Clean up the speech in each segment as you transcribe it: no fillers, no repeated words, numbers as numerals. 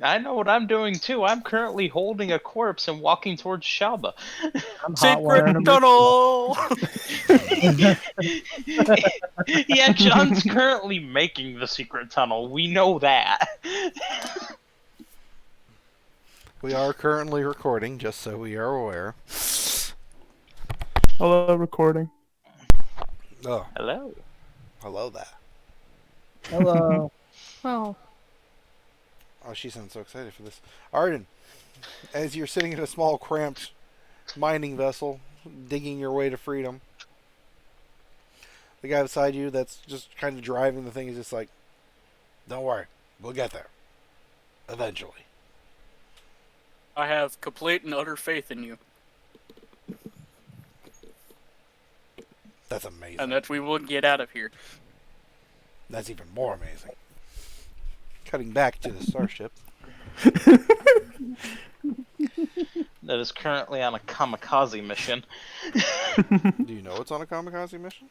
I know what I'm doing too. I'm currently holding a corpse and walking towards Shaba. I'm hot Secret wiring him. tunnel! Yeah, John's currently making the secret tunnel. We know that. We are currently recording, just so we are aware. Hello, recording. Oh, Hello. hello there. Hello. Oh. Oh, she sounds so excited for this. Arden, as you're sitting in a small, cramped mining vessel, digging your way to freedom, the guy beside you that's just kind of driving the thing is just like, don't worry, we'll get there. Eventually. I have complete and utter faith in you, That's amazing. and that we will get out of here. That's even more amazing. Cutting back to the starship. That is currently on a kamikaze mission. Do you know it's on a kamikaze mission?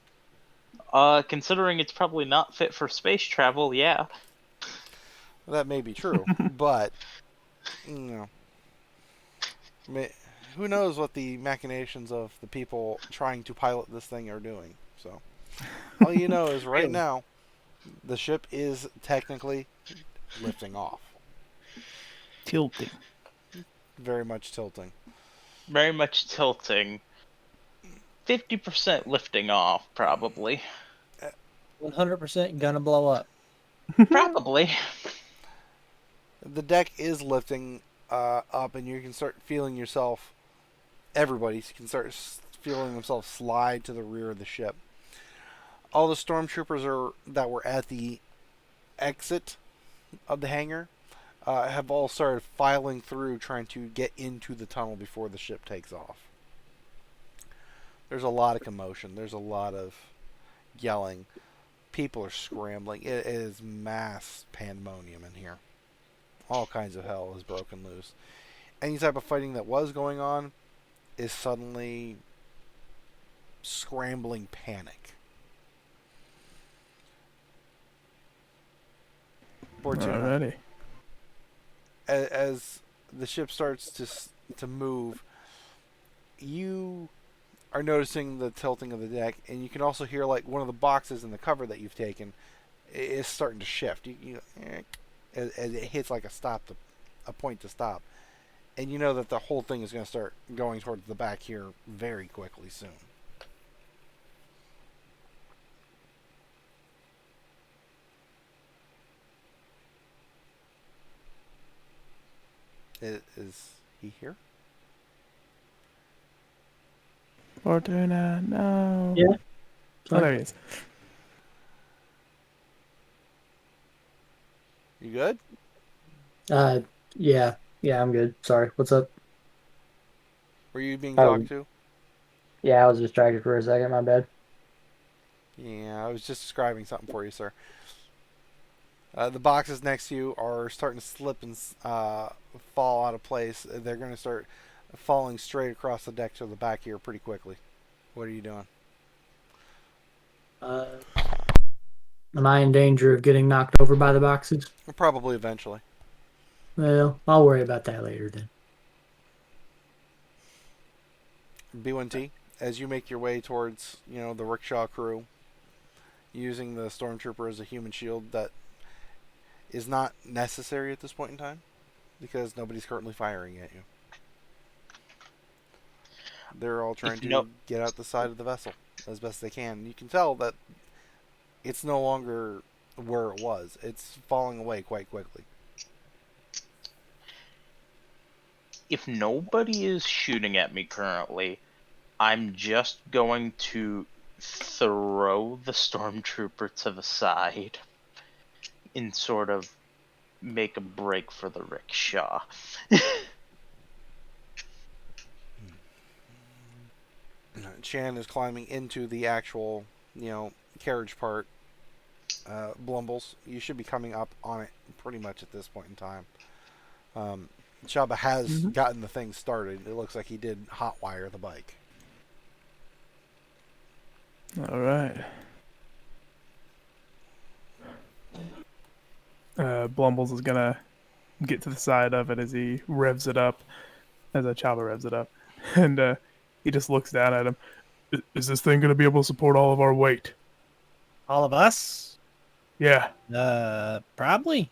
Considering it's probably not fit for space travel, yeah. That may be true, but you know, who knows what the machinations of the people trying to pilot this thing are doing. So, all you know is right now, the ship is technically lifting off. Tilting. Very much tilting. Very much tilting. 50% lifting off, probably. 100% gonna blow up. Probably. The deck is lifting up, and you can start feeling yourself. Everybody can start feeling themselves slide to the rear of the ship. All the stormtroopers that were at the exit of the hangar have all started filing through, trying to get into the tunnel before the ship takes off. There's a lot of commotion. There's a lot of yelling. People are scrambling. It is mass pandemonium in here. All kinds of hell has broken loose. Any type of fighting that was going on is suddenly scrambling panic. Bortuna, Alrighty. as the ship starts to move, you are noticing the tilting of the deck, and you can also hear like one of the boxes in the cover that you've taken is starting to shift. As it hits like a point to stop, and you know that the whole thing is going to start going towards the back here very quickly soon. Is he here? Bortuna, no. Yeah. Oh, there he is. You good? Yeah. Yeah, I'm good. Sorry. What's up? Were you being talked to? Yeah, I was distracted for a second. My bad. Yeah, I was just describing something for you, sir. The boxes next to you are starting to slip and fall out of place. They're going to start falling straight across the deck to the back here pretty quickly. What are you doing? Am I in danger of getting knocked over by the boxes? Probably eventually. Well, I'll worry about that later then. B1T, as you make your way towards, the rickshaw crew, using the stormtrooper as a human shield that is not necessary at this point in time because nobody's currently firing at you. They're all trying to get out the side of the vessel as best they can. You can tell that it's no longer where it was. It's falling away quite quickly. If nobody is shooting at me currently, I'm just going to throw the stormtrooper to the side and sort of make a break for the rickshaw. Chan is climbing into the actual, carriage part. Blumbles, you should be coming up on it pretty much at this point in time. Chabba has gotten the thing started. It looks like he did hotwire the bike. Alright. Blumbles is gonna get to the side of it as he revs it up, as Chabba revs it up, and he just looks down at him. Is this thing gonna be able to support all of our weight? All of us? Yeah, Probably.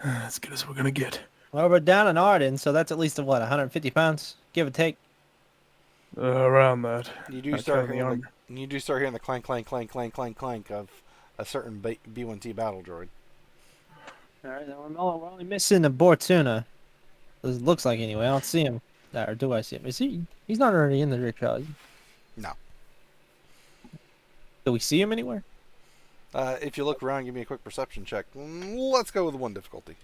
as good as we're gonna get. Well, we're down in Arden, so that's at least, what, 150 pounds? Give or take. Around that. You do Kinda start the hearing armor. the clank, clank, clank, clank, clank, clank of a certain B1T battle droid. Alright, then we're only missing a Bortuna. It looks like anyway. I don't see him. Or do I see him? Is he? He's not already in the rickshaw, is he? No. Do we see him anywhere? If you look around, give me a quick perception check. Let's go with 1 difficulty.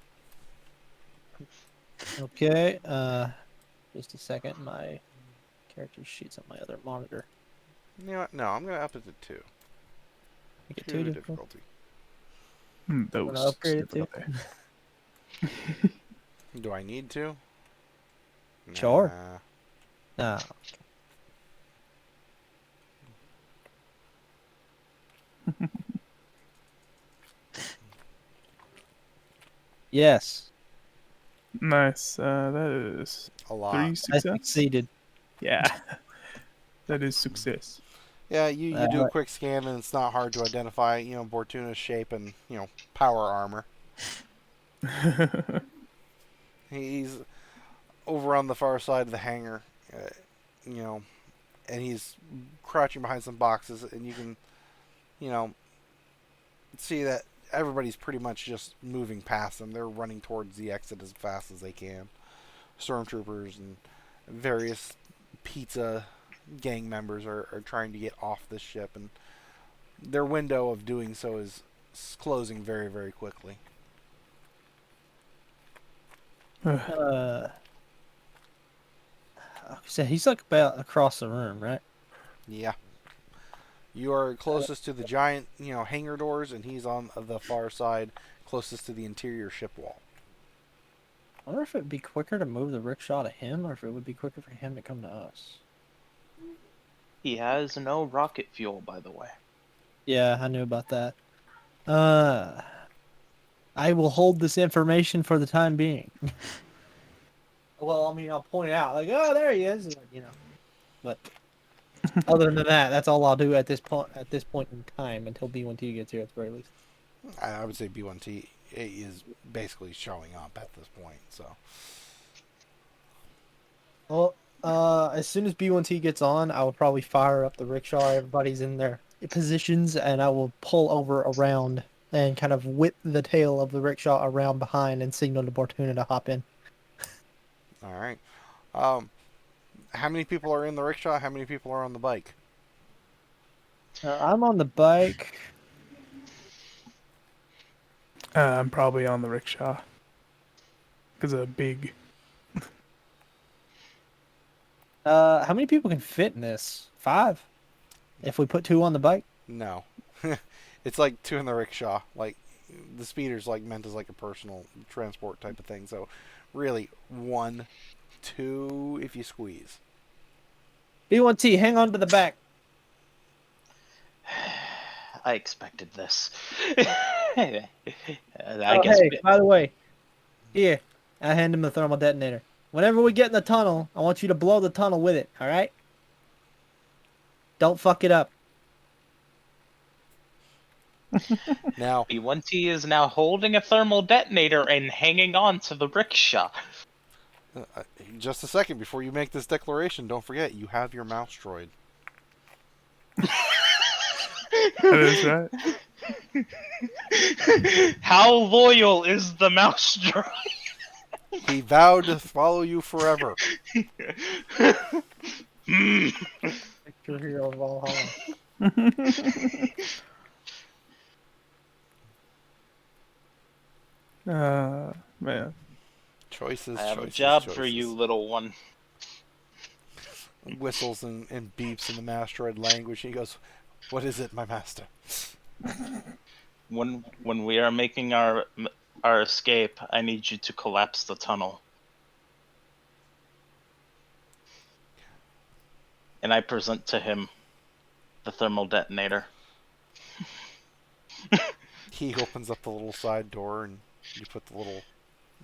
Okay, just a second. My character sheet's on my other monitor. You know what? No, I'm going to up it to 2. I get 2 two difficulty. Those Wanna upgrade it stupid too? okay. Do I need to? Sure. Nah. No. Yes, Nice. That is A lot. 3 I success. succeeded. Yeah, that is success. Yeah, you do a Alright. quick scan, and it's not hard to identify, Bortuna's shape and, power armor. He's over on the far side of the hangar, and he's crouching behind some boxes, and you can, see that everybody's pretty much just moving past them. They're running towards the exit as fast as they can. Stormtroopers and various pizza gang members are trying to get off this ship, and their window of doing so is closing very, very quickly. So he's like about across the room, right? Yeah. You are closest to the giant, hangar doors, and he's on the far side, closest to the interior ship wall. I wonder if it would be quicker to move the rickshaw to him, or if it would be quicker for him to come to us. He has no rocket fuel, by the way. Yeah, I knew about that. I will hold this information for the time being. Well, I mean, I'll point it out, like, oh, there he is, But other than that, that's all I'll do at this point. At this point in time, until B1T gets here, at the very least. I would say B1T is basically showing up at this point, so. Well, as soon as B1T gets on, I will probably fire up the rickshaw. Everybody's in their positions, and I will pull over around and kind of whip the tail of the rickshaw around behind and signal to Bortuna to hop in. All right. How many people are in the rickshaw? How many people are on the bike? I'm on the bike. I'm probably on the rickshaw. Because of big. How many people can fit in this? 5? If we put 2 on the bike? No. It's like 2 in the rickshaw. Like, the speeder's like meant as like a personal transport type of thing. So, really, 1, 2 if you squeeze. B1T, hang on to the back. I expected this. I guess. Hey, by the way, here, I hand him the thermal detonator. Whenever we get in the tunnel, I want you to blow the tunnel with it, alright? Don't fuck it up. Now, B1T is now holding a thermal detonator and hanging on to the rickshaw. just a second before you make this declaration, don't forget, you have your mouse droid. That is right. How loyal is the mouse droid? He vowed to follow you forever. Picture hero of Valhalla. Man. Choices, I have a choices, job choices. for you, little one. Whistles and beeps in the mouse droid language. He goes, "What is it, my master?" When we are making our escape, I need you to collapse the tunnel. And I present to him the thermal detonator. He opens up the little side door, and you put the little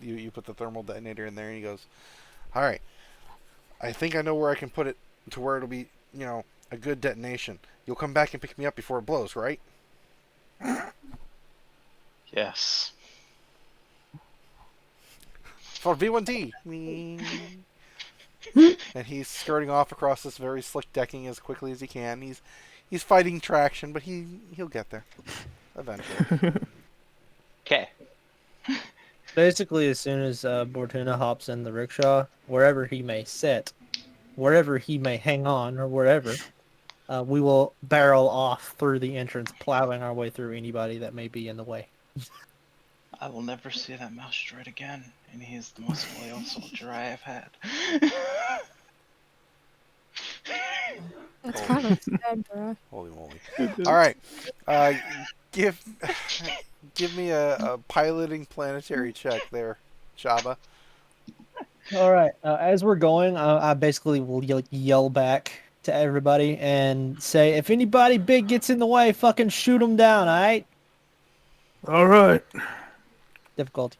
You put the thermal detonator in there, and he goes, "All right, I think I know where I can put it to where it'll be, a good detonation. You'll come back and pick me up before it blows, right?" Yes. For V1T. And he's skirting off across this very slick decking as quickly as he can. He's fighting traction, but he'll get there eventually. Okay. Basically, as soon as Bortuna hops in the rickshaw, wherever he may sit, wherever he may hang on, or wherever, we will barrel off through the entrance, plowing our way through anybody that may be in the way. I will never see that mouse droid again, and he is the most loyal soldier I have had. That's kind of sad, bro. Holy moly! All right, give me a piloting planetary check there, Chabba. All right. As we're going, I basically will yell back to everybody and say, if anybody big gets in the way, fucking shoot them down, all right? All right. Difficulty.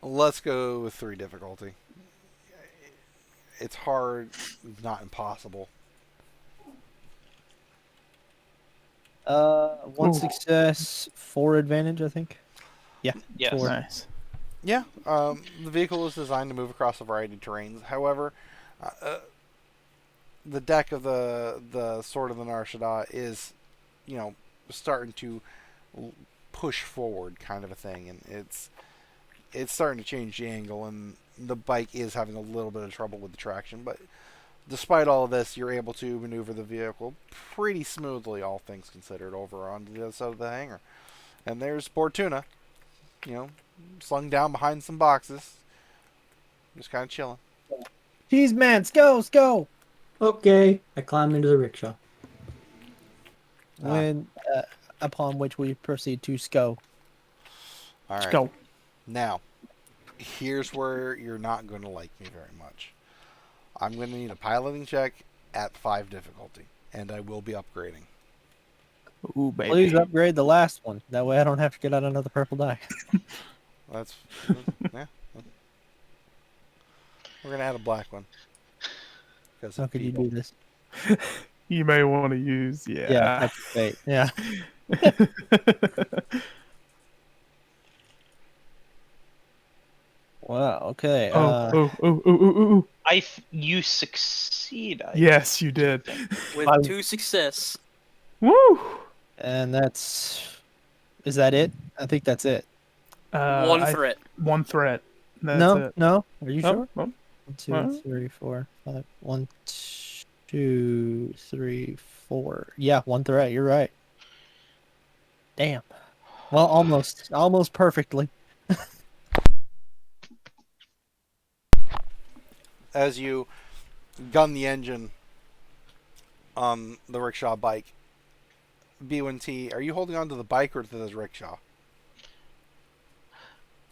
Let's go with 3 difficulty. It's hard, not impossible. One Ooh. success, 4 advantage, I think. Yeah. Yes. 4. Nice. Yeah, the vehicle is designed to move across a variety of terrains. However, the deck of the Sword of the Nar Shaddaa is, starting to push forward, kind of a thing, and it's starting to change the angle, and the bike is having a little bit of trouble with the traction. But despite all of this, you're able to maneuver the vehicle pretty smoothly, all things considered, over onto the other side of the hangar. And there's Bortuna, slung down behind some boxes, just kind of chilling. Cheese man, let's go. Okay. I climb into the rickshaw. When, upon which we proceed to SCO. All Let's right. go. Now, here's where you're not going to like me very much. I'm going to need a piloting check at 5 difficulty, and I will be upgrading. Ooh, baby. Please upgrade the last one. That way I don't have to get out another purple die. That's yeah. We're going to add a black one. How could you do this? You may want to use, Yeah, that's fate. Yeah. Wow, okay. Oh. You succeed. Yes, you did. With I- 2 success. Woo! And that's... Is that it? I think that's it. One threat. One threat. That's no, it. no. Are you sure? Oh, 1, 2, Alright. 3, 4, 5. 1, 2, 3, 4. Yeah, 1 threat. You're right. Damn. Well, almost perfectly. As you gun the engine on the rickshaw bike, B1T, are you holding on to the bike or to the rickshaw?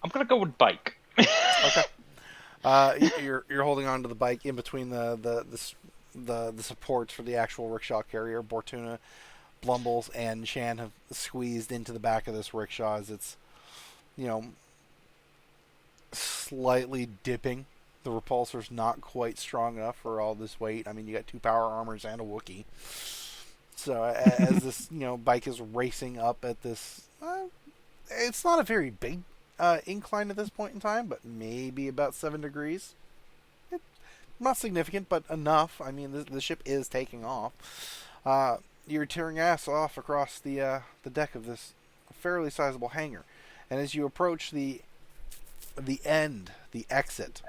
I'm gonna go with bike. Okay. You're holding on to the bike in between the supports for the actual rickshaw carrier. Bortuna, Blumbles, and Shan have squeezed into the back of this rickshaw as it's, slightly dipping. The repulsor's not quite strong enough for all this weight. I mean, you got 2 power armors and a Wookiee. So as this, bike is racing up at this, it's not a very big incline at this point in time, but maybe about 7 degrees. Not significant, but enough. I mean, the ship is taking off. You're tearing ass off across the deck of this fairly sizable hangar, and as you approach the exit,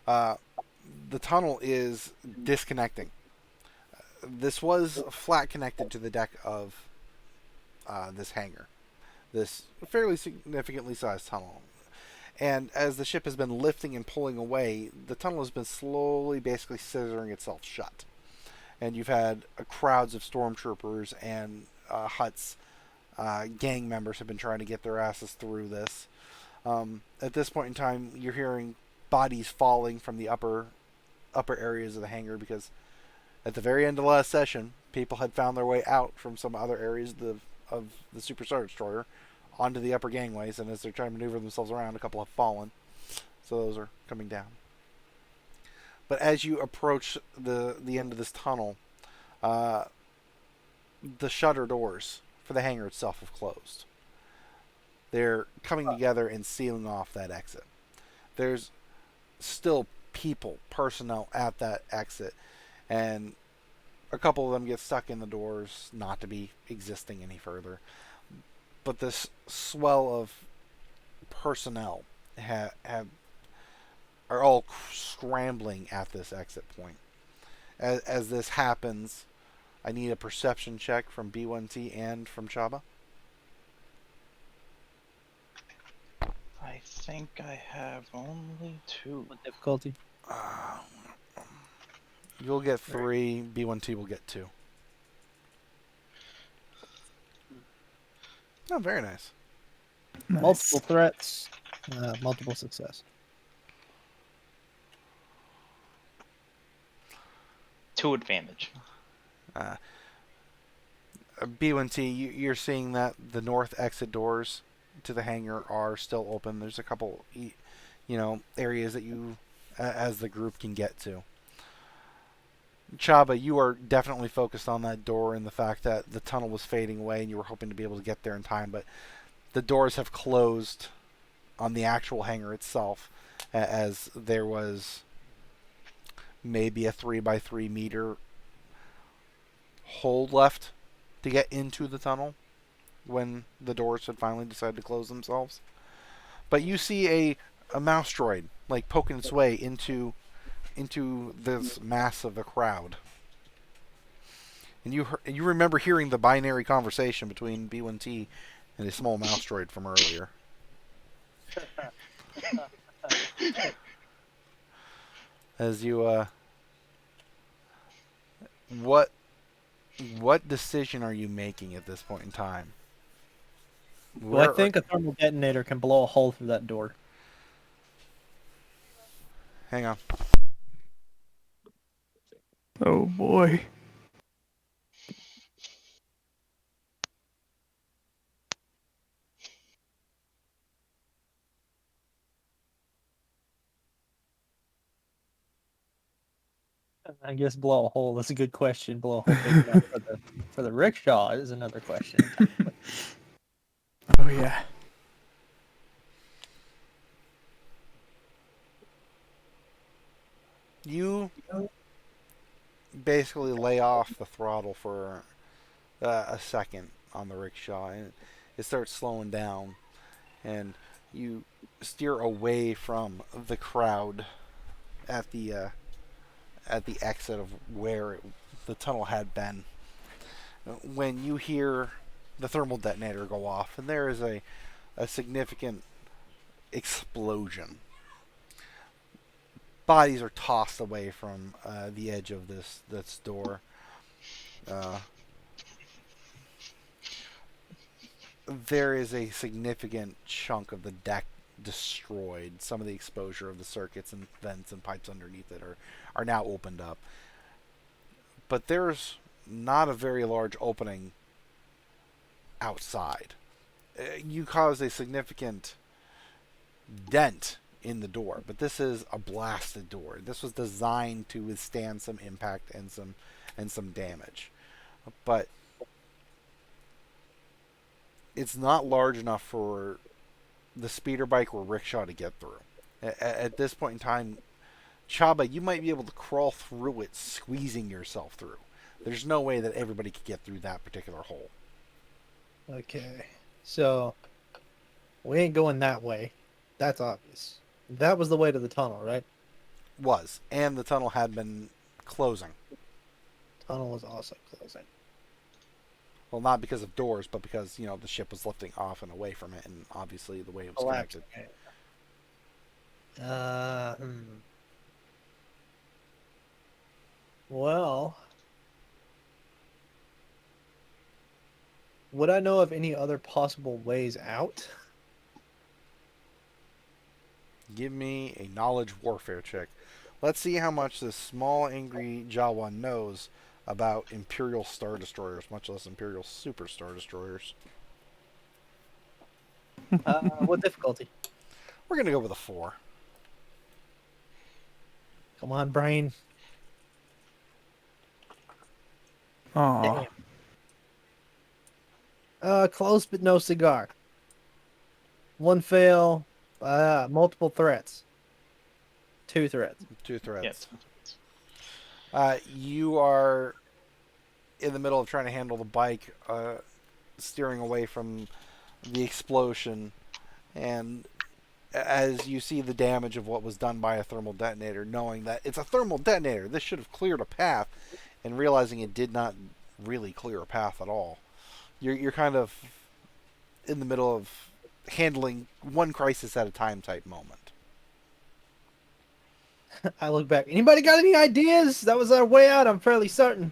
the tunnel is disconnecting. This was flat connected to the deck of this hangar, this fairly significantly sized tunnel. And as the ship has been lifting and pulling away, the tunnel has been slowly, basically scissoring itself shut. And you've had crowds of stormtroopers and Hutt's gang members have been trying to get their asses through this. At this point in time, you're hearing bodies falling from the upper areas of the hangar, because at the very end of the last session, people had found their way out from some other areas of the Super Star Destroyer onto the upper gangways, and as they're trying to maneuver themselves around, a couple have fallen. So those are coming down. But as you approach the end of this tunnel, the shutter doors for the hangar itself have closed. They're coming together and sealing off that exit. There's still personnel at that exit, and a couple of them get stuck in the doors, not to be existing any further. But this swell of personnel are all scrambling at this exit point. As this happens, I need a perception check from B1T and from Chabba. I think I have only 2. What difficulty? You'll get 3. B1T will get 2. Oh, very nice. Nice. Multiple threats, multiple success. 2 advantage. B1T, you're seeing that the north exit doors to the hangar are still open. There's a couple, areas that you, as the group, can get to. Chabba, you are definitely focused on that door and the fact that the tunnel was fading away and you were hoping to be able to get there in time, but the doors have closed on the actual hangar itself, as there was maybe a 3x3 meter hole left to get into the tunnel when the doors had finally decided to close themselves. But you see a mouse droid like poking its way into this mass of a crowd. And you remember hearing the binary conversation between B1T and a small mouse droid from earlier. As you what decision are you making at this point in time? Well, I think a thermal detonator can blow a hole through that door. Hang on. Oh boy. I guess blow a hole. That's a good question. Blow a hole big enough for the rickshaw is another question. Oh yeah. You basically lay off the throttle for a second on the rickshaw, and it starts slowing down, and you steer away from the crowd at the exit of where the tunnel had been. When you hear the thermal detonator go off, and there is a significant explosion. Bodies are tossed away from the edge of this door. There is a significant chunk of the deck destroyed. Some of the exposure of the circuits and vents and pipes underneath it are now opened up. But there's not a very large opening outside. You caused a significant dent in the door, but this is a blasted door. This was designed to withstand some impact and some damage, but it's not large enough for the speeder bike or rickshaw to get through. At this point in time, Chabba, you might be able to crawl through it, squeezing yourself through. There's no way that everybody could get through that particular hole. Okay, so we ain't going that way. That's obvious. That was the way to the tunnel, right? Was. And the tunnel had been closing. Tunnel was also closing. Well, not because of doors, but because, the ship was lifting off and away from it, and obviously the way it was connected. Well, would I know of any other possible ways out? Give me a knowledge warfare check. Let's see how much this small, angry Jawa knows about Imperial Star Destroyers, much less Imperial Super Star Destroyers. What difficulty? We're gonna go with a 4. Come on, brain. Aw. Damn. Close but no cigar. One fail. Multiple threats. 2 threats. 2 threats. Yes. You are in the middle of trying to handle the bike, steering away from the explosion, and as you see the damage of what was done by a thermal detonator, knowing that it's a thermal detonator, this should have cleared a path, and realizing it did not really clear a path at all. You're kind of in the middle of handling one crisis at a time type moment. I look back. Anybody got any ideas? That was our way out, I'm fairly certain.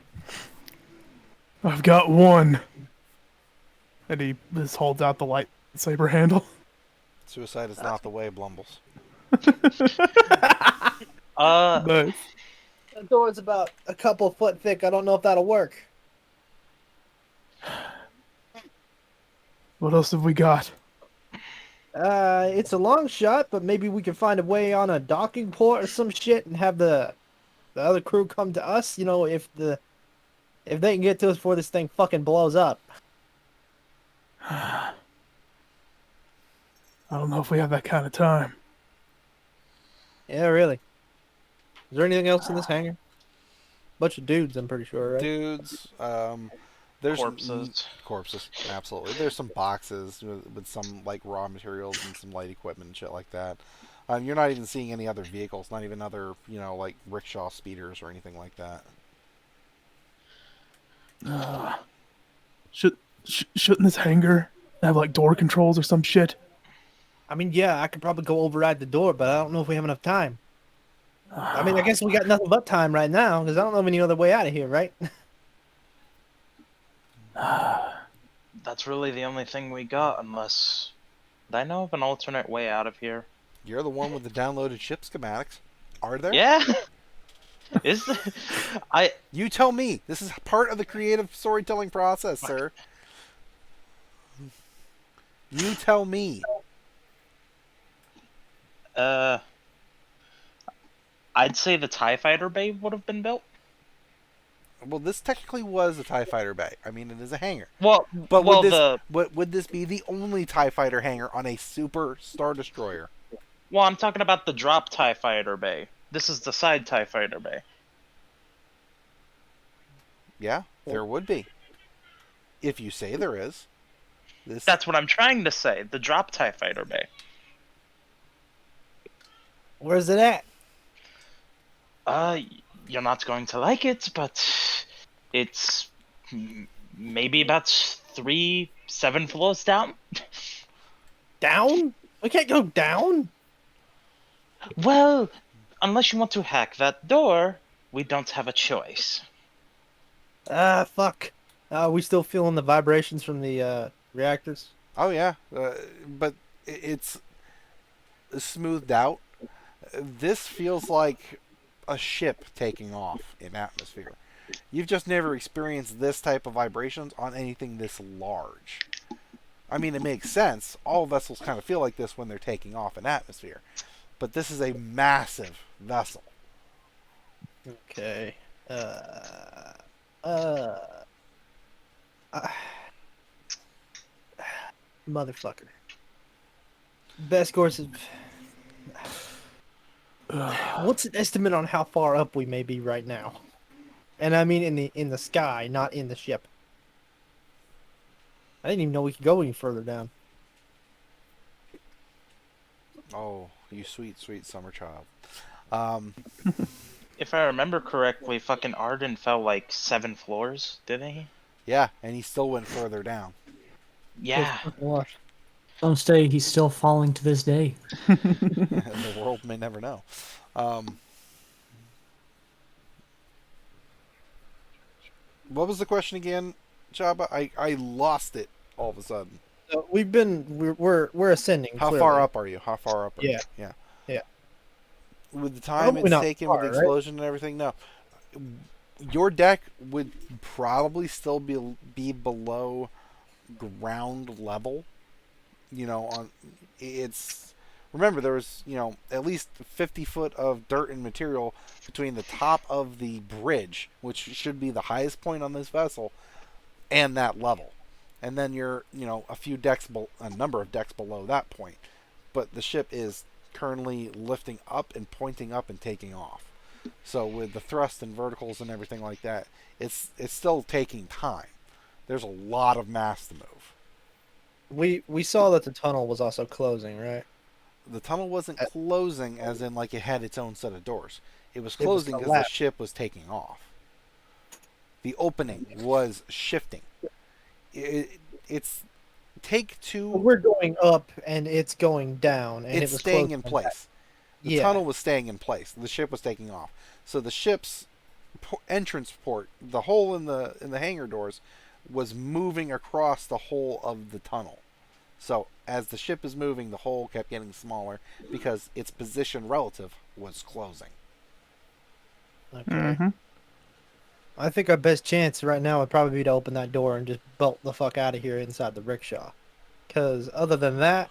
I've got one. And he just holds out the lightsaber handle. Suicide is not the way, Blumbles. Nice. The door's about a couple foot thick. I don't know if that'll work. What else have we got? It's a long shot, but maybe we can find a way on a docking port or some shit and have the other crew come to us. You know, if they can get to us before this thing fucking blows up. I don't know if we have that kind of time. Yeah, really. Is there anything else in this hangar? Bunch of dudes, I'm pretty sure, right? Dudes, there's Corpses. absolutely. There's some boxes with some like raw materials and some light equipment and shit like that. You're not even seeing any other vehicles, not even other, like rickshaw speeders or anything like that. Shouldn't this hangar have like door controls or some shit? I mean, yeah, I could probably go override the door, but I don't know if we have enough time. I mean, I guess we got nothing but time right now, because I don't know of any other way out of here, right? That's really the only thing we got, unless... Do I know of an alternate way out of here? You're the one with the downloaded ship schematics. Are there? Yeah! Is there... You tell me. This is part of the creative storytelling process, sir. You tell me. I'd say the TIE Fighter Bay would have been built. Well, this technically was a TIE Fighter bay. I mean, it is a hangar. Well, But well, would this be the only TIE Fighter hangar on a Super Star Destroyer? Well, I'm talking about the drop TIE Fighter Bay. This is the side TIE Fighter Bay. Yeah, there would be. If you say there is. That's what I'm trying to say. The drop TIE Fighter Bay. Where's it at? You're not going to like it, but it's maybe about 7 floors down. Down? We can't go down? Well, unless you want to hack that door, we don't have a choice. Fuck. Are we still feeling the vibrations from the reactors? Oh, yeah. But it's smoothed out. This feels like a ship taking off in atmosphere. You've just never experienced this type of vibrations on anything this large. I mean, it makes sense. All vessels kind of feel like this when they're taking off in atmosphere. But this is a massive vessel. Okay. Motherfucker. Best course of... What's an estimate on how far up we may be right now? And I mean in the sky, not in the ship. I didn't even know we could go any further down. Oh, you sweet, sweet summer child. If I remember correctly, fucking Arden fell like 7 floors, didn't he? Yeah, and he still went further down. Yeah. Some say he's still falling to this day. The world may never know. What was the question again, Chabba? I lost it all of a sudden. We're ascending. How clearly. far up are you? How far up are you? Yeah. With the time Probably it's not taken far, with the right? explosion and everything, no. Your deck would probably still be below ground level on it's. Remember, there was at least 50 foot of dirt and material between the top of the bridge, which should be the highest point on this vessel, and that level, and then you're a number of decks below that point. But the ship is currently lifting up and pointing up and taking off. So with the thrust and verticals and everything like that, it's still taking time. There's a lot of mass to move. We saw that the tunnel was also closing, right? The tunnel wasn't closing as in like it had its own set of doors. It was It was closing the because the left. ship was taking off. The opening was shifting. It's take two. We're going up and it's going down, and It's it was staying in closing. place. The Yeah. tunnel was staying in place. The ship was taking off. So the ship's entrance port, the hole in the hangar doors, was moving across the whole of the tunnel. So as the ship is moving, the hole kept getting smaller because its position relative was closing. Okay. Mm-hmm. I think our best chance right now would probably be to open that door and just bolt the fuck out of here inside the rickshaw. Because other than that,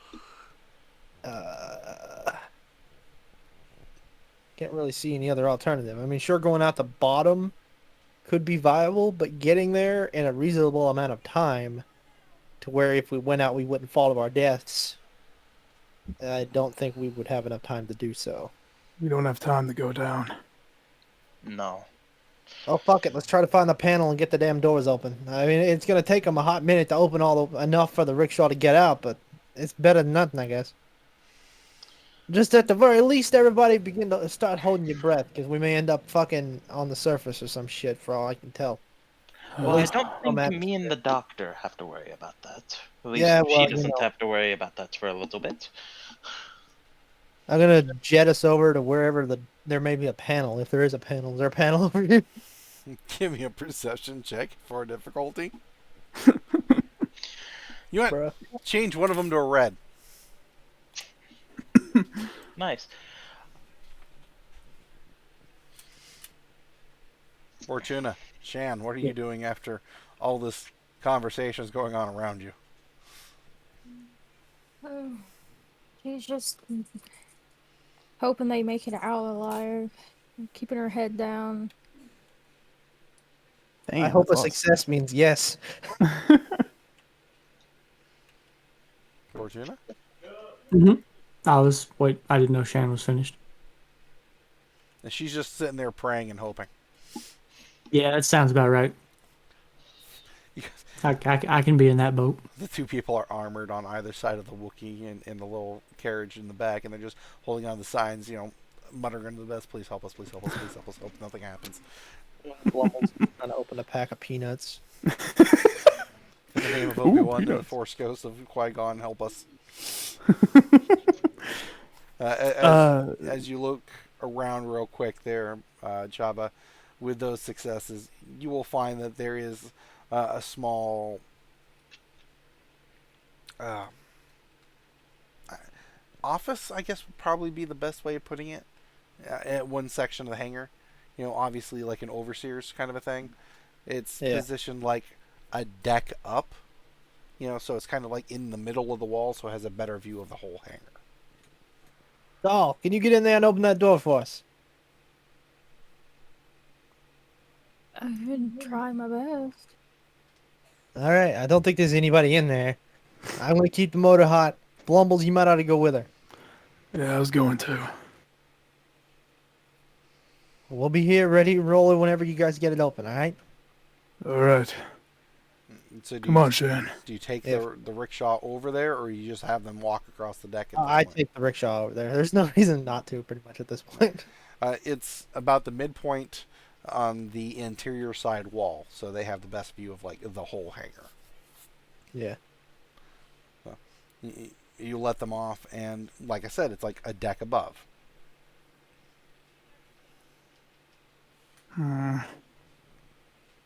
can't really see any other alternative. I mean, sure, going out the bottom could be viable, but getting there in a reasonable amount of time to where if we went out we wouldn't fall to our deaths, I don't think we would have enough time to do so. We don't have time to go down. No. Oh, fuck it. Let's try to find the panel and get the damn doors open. I mean, it's going to take them a hot minute to open enough for the rickshaw to get out, but it's better than nothing, I guess. Just at the very least, everybody begin to start holding your breath, because we may end up fucking on the surface or some shit, for all I can tell. Well, I least don't think I'm me and the doctor have to worry about that. At least Yeah, well, she doesn't have to worry about that for a little bit. I'm going to jet us over to wherever there may be a panel, if there is a panel. Is there a panel over here? Give me a perception check for difficulty. You want Bruh. change one of them to a red. Nice. Bortuna, Shan, what are you doing after all this conversation is going on around you? Oh, she's just hoping they make it out alive, keeping her head down. Damn, I hope a that's awesome. success means yes. Bortuna? I didn't know Shan was finished. And she's just sitting there praying and hoping. Yeah, that sounds about right. Because I can be in that boat. the two people are armored on either side of the Wookiee in the little carriage in the back, and they're just holding on the signs, muttering under the best, please help us, please help us, please help us, hope nothing happens. Blumbles trying to open a pack of peanuts. In the name of Obi-Wan and the peanuts. Force Ghost of Qui-Gon, help us. As you look around real quick there, Chabba, with those successes, you will find that there is a small office, I guess would probably be the best way of putting it, at one section of the hangar. Obviously like an overseer's kind of a thing. It's positioned like a deck up, so it's kind of like in the middle of the wall, so it has a better view of the whole hangar. Doll, can you get in there and open that door for us? I could try my best. All right, I don't think there's anybody in there. I'm going to keep the motor hot. Blumbles, you might ought to go with her. Yeah, I was going to. We'll be here ready and rolling whenever you guys get it open, all right? All right. So Come on, Shan. Do you take the rickshaw over there, or you just have them walk across the deck? I take the rickshaw over there. There's no reason not to, pretty much, at this point. It's about the midpoint on the interior side wall, so they have the best view of like the whole hangar. Yeah. So, you let them off, and like I said, it's like a deck above.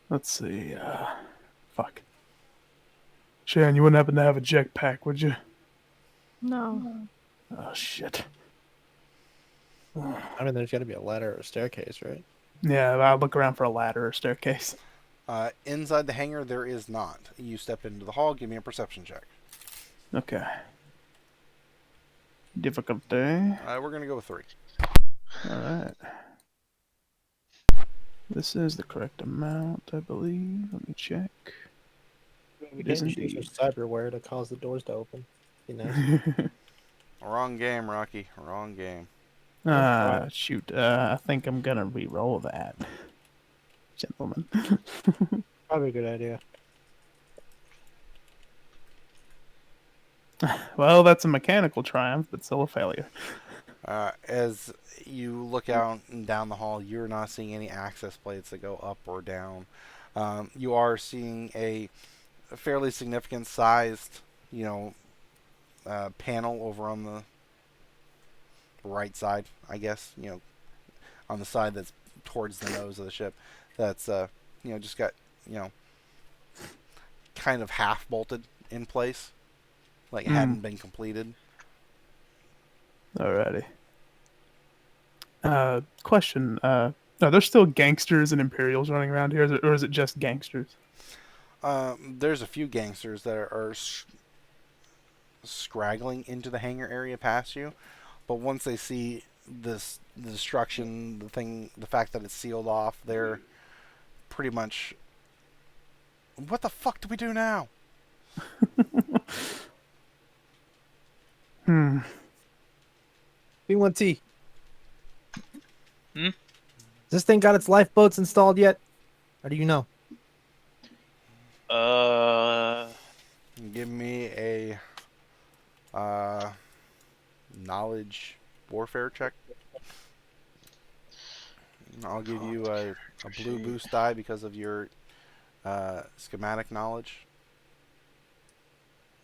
Let's see. Fuck. Shan, you wouldn't happen to have a jetpack, would you? No. Oh, shit. I mean, there's got to be a ladder or a staircase, right? Yeah, I'll look around for a ladder or staircase. Inside the hangar, there is not. You step into the hall. Give me a perception check. Okay. Difficulty. We're going to go with 3. Alright. This is the correct amount, I believe. Let me check. We It is can't use indeed. cyberware to cause the doors to open. You know. Wrong game, Rocky. Wrong game. Shoot. I think I'm gonna re-roll that. Gentlemen. Probably a good idea. Well, that's a mechanical triumph, but still a failure. As you look out and down the hall, you're not seeing any access plates that go up or down. You are seeing a fairly significant sized, panel over on the right side, I guess, on the side that's towards the nose of the ship. That's, just got, kind of half bolted in place, like it hadn't been completed. Alrighty. Question. Are there still gangsters and Imperials running around here, or is it just gangsters? There's a few gangsters that are scraggling into the hangar area past you, but once they see the destruction, the fact that it's sealed off, they're pretty much, what the fuck do we do now? B1T. Hmm? Has this thing got its lifeboats installed yet? Or do you know? Give me a knowledge warfare check. I'll give you a blue boost die because of your schematic knowledge.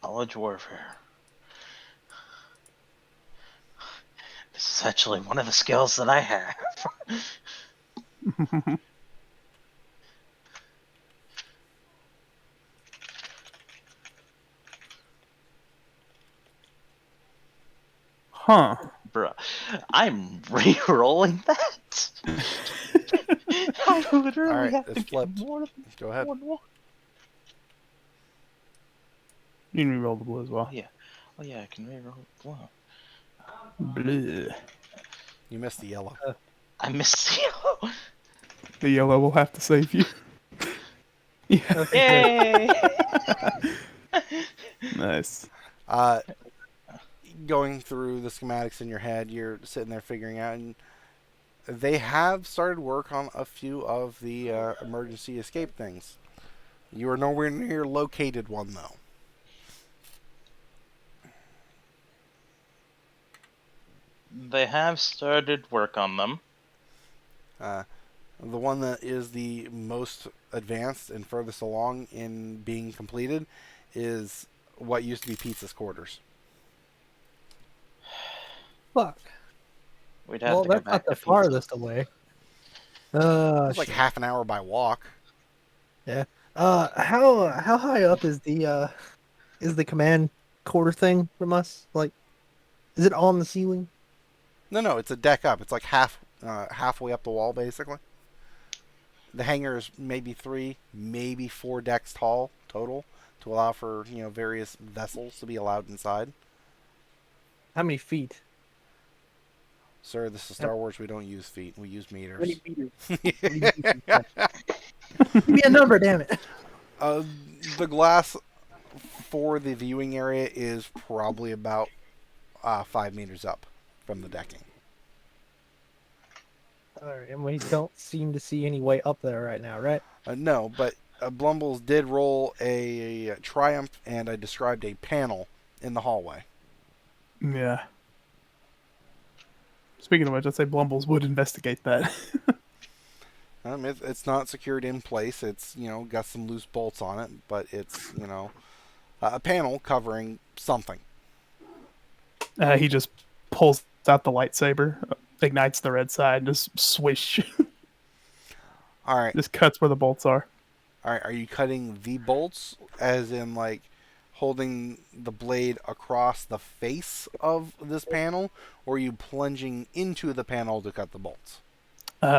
Knowledge warfare. This is actually one of the skills that I have. Huh. Bruh, I'm re-rolling that. I literally Alright, have to it's get flipped. more than Go ahead. one. You can re-roll the blue as well. Yeah. Oh yeah, I can re-roll blue. Blue. You missed the yellow. I missed the yellow. The yellow will have to save you. Yeah. Yay! Nice. Going through the schematics in your head, you're sitting there figuring out, and they have started work on a few of the emergency escape things. You are nowhere near located one, though. They have started work on them. The one that is the most advanced and furthest along in being completed is what used to be Pizza's quarters. Fuck. We'd have Well, to go that's back not the to farthest away. It's like Shit. half an hour by walk. Yeah. How high up is the command quarter thing from us? Like, is it on the ceiling? No, it's a deck up. It's like halfway up the wall, basically. The hangar is maybe 3, maybe 4 decks tall total to allow for various vessels to be allowed inside. How many feet? Sir, this is Star Wars. We don't use feet. We use meters. How many meters? Give me a number, damn it. The glass for the viewing area is probably about 5 meters up from the decking. Alright, and we don't seem to see any way up there right now, right? No, but Blumbles did roll a triumph, and I described a panel in the hallway. Yeah. Speaking of which, I'd say Blumbles would investigate that. It's not secured in place. It's got some loose bolts on it, but it's a panel covering something. He just pulls out the lightsaber, ignites the red side, and just swish. All right. Just cuts where the bolts are. All right. Are you cutting the bolts, as in like holding the blade across the face of this panel, or are you plunging into the panel to cut the bolts?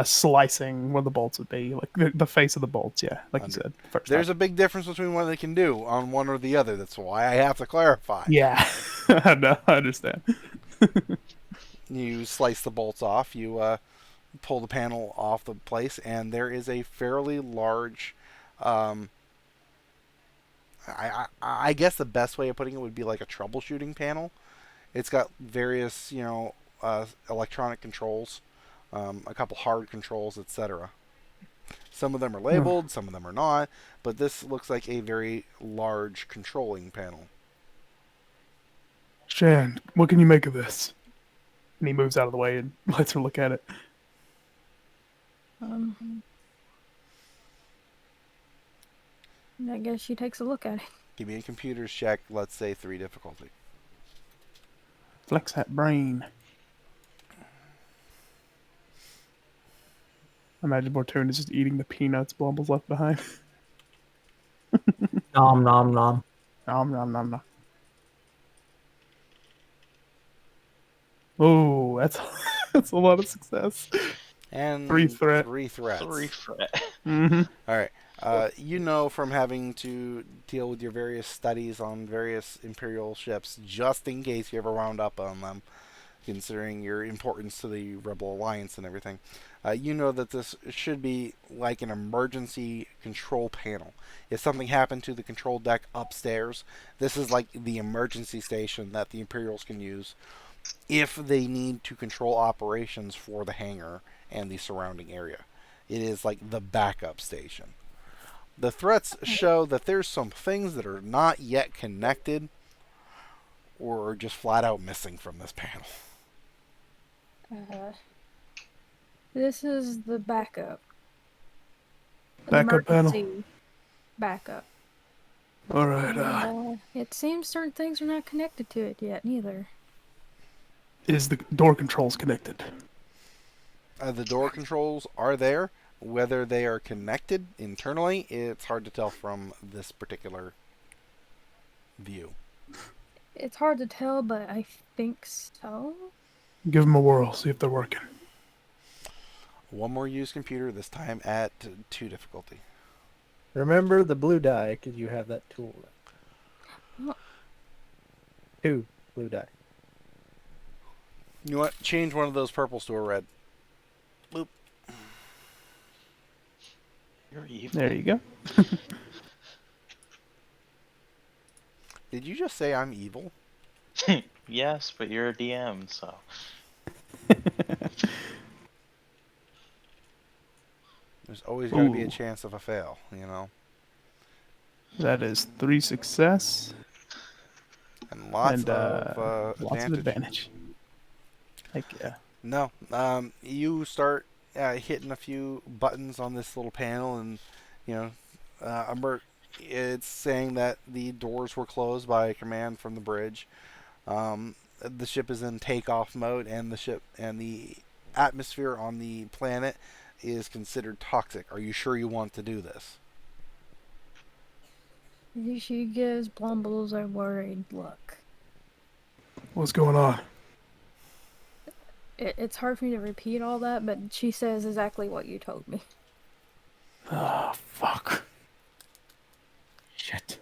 Slicing where the bolts would be, like the face of the bolts. Yeah, like you said. There's a big difference between what they can do on one or the other. That's why I have to clarify. Yeah, no, I understand. You slice the bolts off. You pull the panel off the place, and there is a fairly large. I guess the best way of putting it would be like a troubleshooting panel. It's got various, electronic controls, a couple hard controls, etc. Some of them are labeled, some of them are not, but this looks like a very large controlling panel. Shan, what can you make of this? And he moves out of the way and lets her look at it. I guess she takes a look at it. Give me a computer's check, let's say 3 difficulty. Flex that brain. Imagine Bortuna is just eating the peanuts Blumbles left behind. Nom nom nom. Nom nom nom nom. Oh, that's a lot of success. And 3 threat. 3 threats. 3 threat. Mm-hmm. All right. You know from having to deal with your various studies on various Imperial ships, just in case you ever wound up on them, considering your importance to the Rebel Alliance and everything, you know that this should be like an emergency control panel. If something happened to the control deck upstairs, this is like the emergency station that the Imperials can use if they need to control operations for the hangar and the surrounding area. It is like the backup station. The threats show that there's some things that are not yet connected or are just flat out missing from this panel. This is the backup. Backup panel. Emergency backup. Alright, It seems certain things are not connected to it yet, neither. is the door controls connected? The door controls are there. Whether they are connected internally, it's hard to tell from this particular view. It's hard to tell, but I think so. Give them a whirl, see if they're working. One more use computer, this time at 2 difficulty. Remember the blue die, because you have that tool. Well- 2 blue die. You know what? Change one of those purples to a red. Boop. You're evil. There you go. Did you just say I'm evil? Yes, but you're a DM, so. There's always going to be a Ooh. chance of a fail, you know? That is 3 success And lots and of lots of advantage. Heck yeah. No. You start hitting a few buttons on this little panel, and, it's saying that the doors were closed by a command from the bridge. The ship is in takeoff mode, and the atmosphere on the planet is considered toxic. Are you sure you want to do this? She gives Blumbles a worried look. What's going on? It's hard for me to repeat all that, but she says exactly what you told me. Oh, fuck. Shit.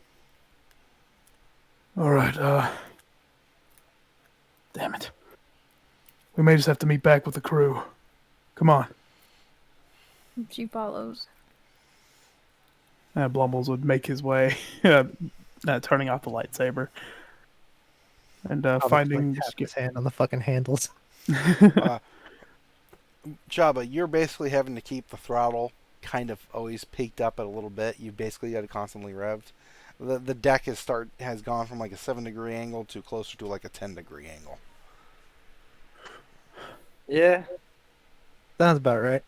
Alright, damn it. We may just have to meet back with the crew. Come on. She follows. Blumbles would make his way, turning off the lightsaber. And finding the tap skip. his hand on the fucking handles. Chabba, you're basically having to keep the throttle kind of always peaked up at a little bit. You've basically got it constantly revved. The deck has gone from like a 7-degree angle to closer to like a 10-degree angle. Yeah. Sounds about right.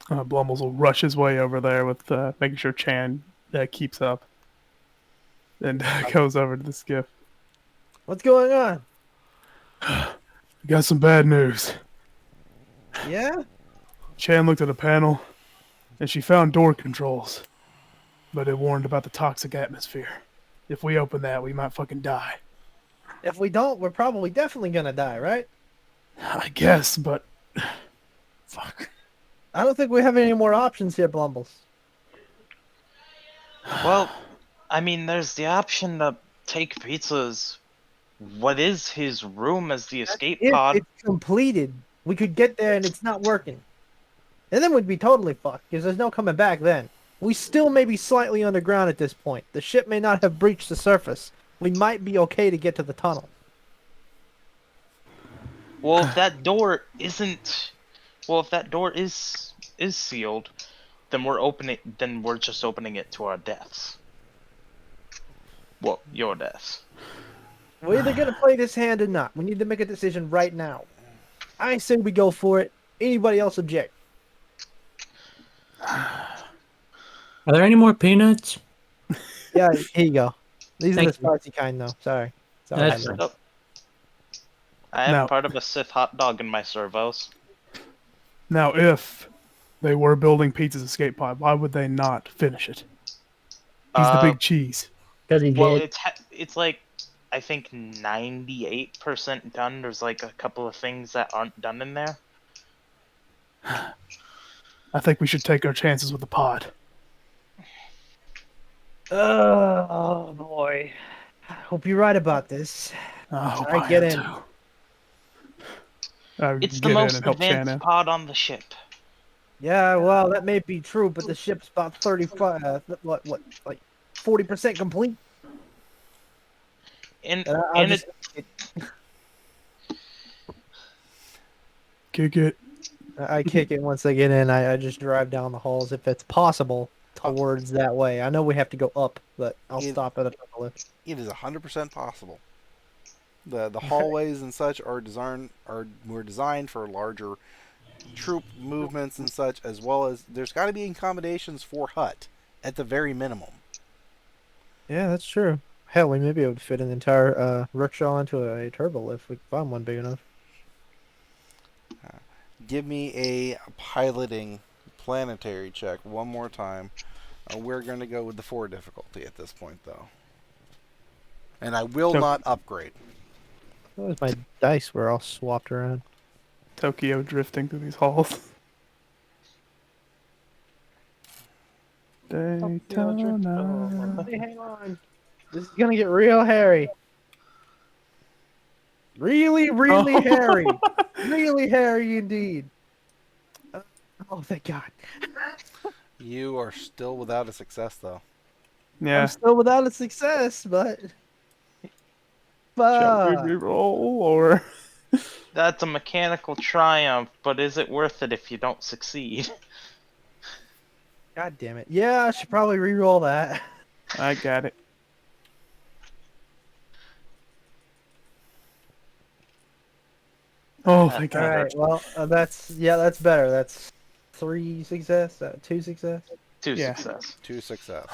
Blumbles will rush his way over there with making sure Chan keeps up. And goes over to the skiff. What's going on? We got some bad news. Yeah? Chan looked at a panel, and she found door controls. But it warned about the toxic atmosphere. If we open that, we might fucking die. If we don't, we're probably definitely gonna die, right? I guess, but... Fuck. I don't think we have any more options here, Blumbles. Well, I mean, there's the option to take pizzas what is his room as the escape If pod? it's completed, we could get there and it's not working. And then we'd be totally fucked, because there's no coming back then. We still may be slightly underground at this point. The ship may not have breached the surface. We might be okay to get to the tunnel. Well, if that door isn't, well, if that door is sealed, then we're just opening it to our deaths. Well, your deaths. We're either gonna play this hand or not. We need to make a decision right now. I say we go for it. Anybody else object? Are there any more peanuts? Yeah, here you go. These are the Thank you. spicy kind, though. Sorry. That's Sorry. Oh. I have Now- part of a Sith hot dog in my servos. Now, if they were building Pizza's escape pod, why would they not finish it? He's the big cheese. Because he's Well, dead. it's like, I think 98% done. There's like a couple of things that aren't done in there. I think we should take our chances with the pod. Oh boy. Hope you're right about this. I hope Alright, I get am in. too. I It's get the in most and help advanced Shannon. pod on the ship. Yeah, well, that may be true, but the ship's about 35, like 40% complete. And I'll and just, Kick it. I kick it once I get in. I just drive down the halls if it's possible towards that way. I know we have to go up, but I'll stop at a double lift. It is 100% possible. The hallways and such were designed for larger troop movements and such, as well as there's got to be accommodations for hut at the very minimum. Yeah, that's true. Hell, we may be able to fit an entire rickshaw into a turbo lift if we can find one big enough. Give me a piloting planetary check one more time. We're going to go with the 4 difficulty at this point, though. And I will not upgrade. Those my dice were all swapped around. Tokyo drifting through these halls. Daytona. Hey, hang on. This is gonna get real hairy. Really, really hairy. Really hairy indeed. Oh, thank God. You are still without a success, though. Yeah. I'm still without a success, but... Shall we reroll or? that's a mechanical triumph, but is it worth it if you don't succeed? God damn it. Yeah, I should probably re-roll that. I got it. Oh, thank All God. right, well, that's better. That's 3 success, 2 success. Two Yeah. success. 2 success.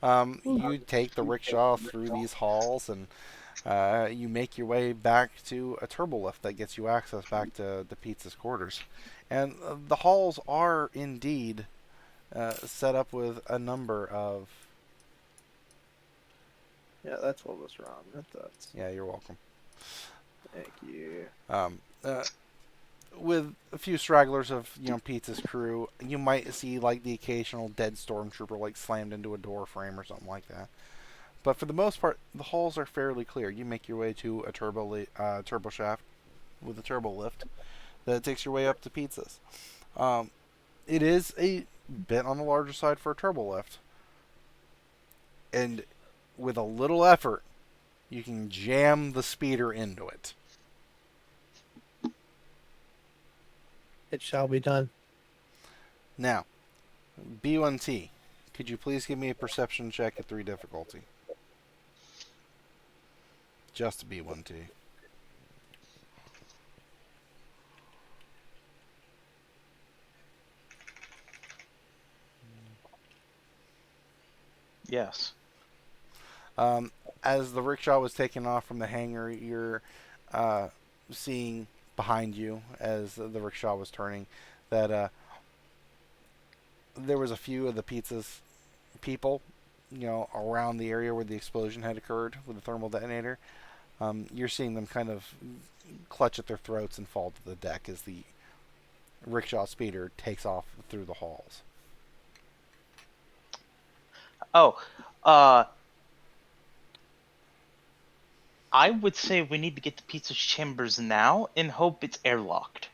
You take the rickshaw through these halls, and you make your way back to a turbo lift that gets you access back to the pizza's quarters. And the halls are indeed set up with a number of... Yeah, that's what was wrong. That's... Yeah, you're welcome. Thank you. With a few stragglers of Pizza's crew, you might see like the occasional dead stormtrooper like slammed into a door frame or something like that. But for the most part, the halls are fairly clear. You make your way to a turbo shaft with a turbo lift that takes your way up to Pizza's. It is a bit on the larger side for a turbo lift, and with a little effort, you can jam the speeder into it. It shall be done. Now, B1T, could you please give me a perception check at 3 difficulty? Just B1T. Yes. As the rickshaw was taken off from the hangar, you're seeing behind you as the rickshaw was turning that there was a few of the pizza's people, around the area where the explosion had occurred with the thermal detonator. You're seeing them kind of clutch at their throats and fall to the deck as the rickshaw speeder takes off through the halls. Oh, I would say we need to get to Pizza's chambers now and hope it's airlocked.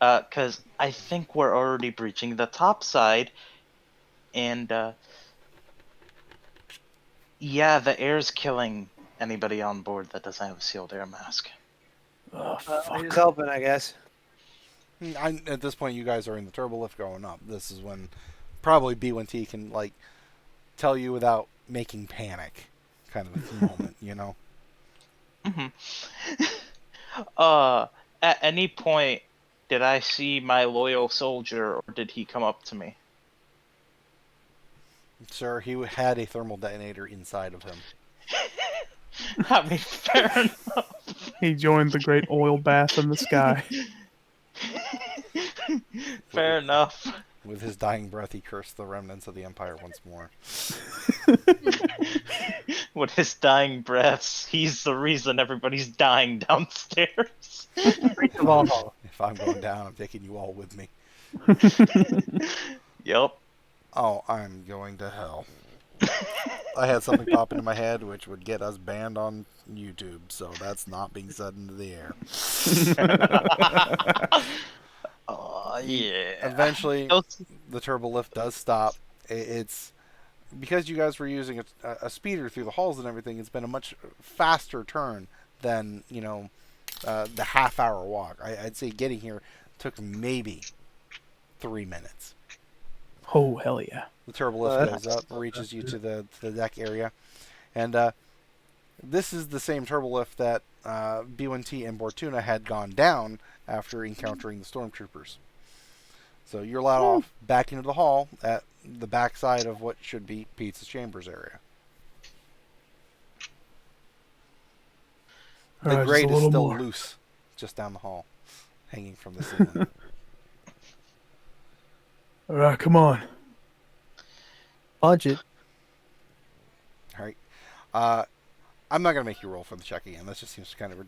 Because I think we're already breaching the top side, and yeah, the air's killing anybody on board that doesn't have a sealed air mask. Oh, He's fuck. helping, I guess. At this point, you guys are in the turbo lift going up. This is when probably B1T can like tell you without making panic, kind of a moment, you know. At any point, did I see my loyal soldier, or did he come up to me? Sir, he had a thermal detonator inside of him. I mean, fair enough. He joined the great oil bath in the sky. Fair enough. With his dying breath, he cursed the remnants of the Empire once more. With his dying breaths, he's the reason everybody's dying downstairs. First of all, If I'm going down, I'm taking you all with me. Yep. Oh, I'm going to hell. I had something pop into my head which would get us banned on YouTube, so that's not being said into the air. Oh, yeah. Eventually, the turbo lift does stop. It's because you guys were using a speeder through the halls and everything. It's been a much faster turn than the half-hour walk. I'd say getting here took maybe 3 minutes. Oh, hell yeah. The turbo lift goes up, reaches you to the deck area, and this is the same turbo lift that B1T and Bortuna had gone down after encountering the stormtroopers. So you're allowed off back into the hall at the backside of what should be Pizza's chambers area. The Alright, grate just a is little still more. loose, just down the hall, hanging from the ceiling. Alright, come on. punch it. All right. I'm not going to make you roll for the check again. That just seems kind of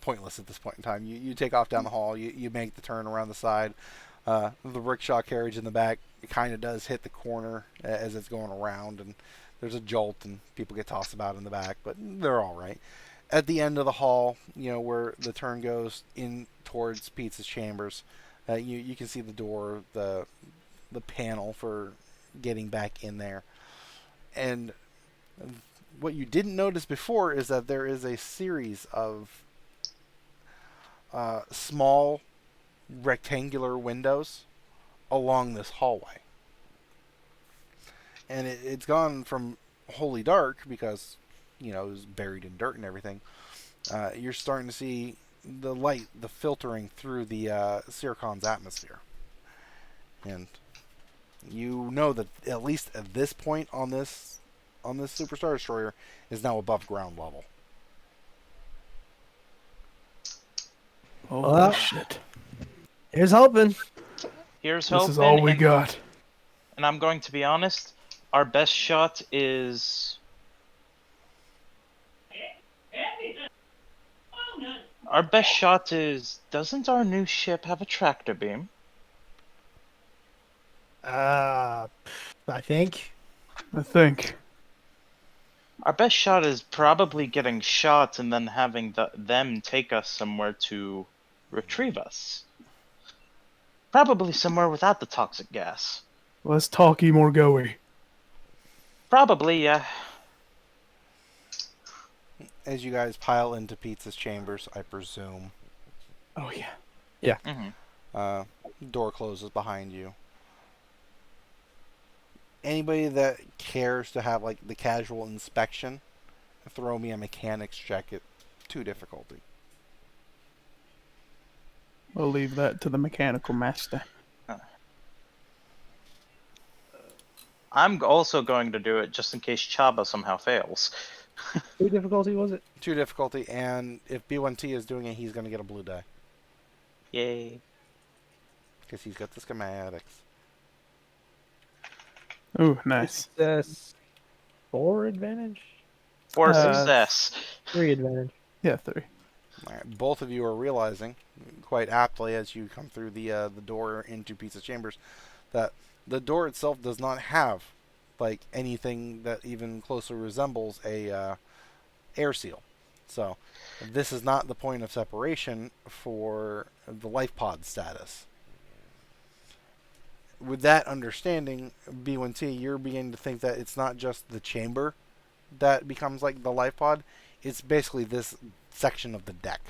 pointless at this point in time. You take off down the hall. You make the turn around the side. The rickshaw carriage in the back, it kind of does hit the corner as it's going around, and there's a jolt, and people get tossed about in the back, but they're all right. At the end of the hall, where the turn goes in towards Pizza's chambers, you can see the door, the panel for getting back in there. And what you didn't notice before is that there is a series of small rectangular windows along this hallway. And it's gone from wholly dark because, it was buried in dirt and everything. You're starting to see the light, the filtering through the Circon's atmosphere. And you know that at least at this point on this Superstar Destroyer is now above ground level. Oh, shit. Here's hoping. Here's This hoping. is all we got. And I'm going to be honest, our best shot is... doesn't our new ship have a tractor beam? I think. Our best shot is probably getting shot and then having them take us somewhere to retrieve us. Probably somewhere without the toxic gas. Less talky, more goey. Probably, yeah. As you guys pile into Pizza's chambers, I presume. Oh, yeah. Door closes behind you. Anybody that cares to have like the casual inspection, throw me a mechanics check at 2 difficulty. We'll leave that to the mechanical master. I'm also going to do it just in case Chabba somehow fails. What difficulty was it? 2 difficulty, and if B1T is doing it, he's going to get a blue die. Yay. Because he's got the schematics. Ooh, nice. Success. 4 advantage? For success. 3 advantage. Yeah, 3. All right, both of you are realizing, quite aptly as you come through the door into Pizza Chambers, that the door itself does not have like anything that even closely resembles a air seal. So this is not the point of separation for the life pod status. With that understanding, B1T, you're beginning to think that it's not just the chamber that becomes like the life pod. It's basically this section of the deck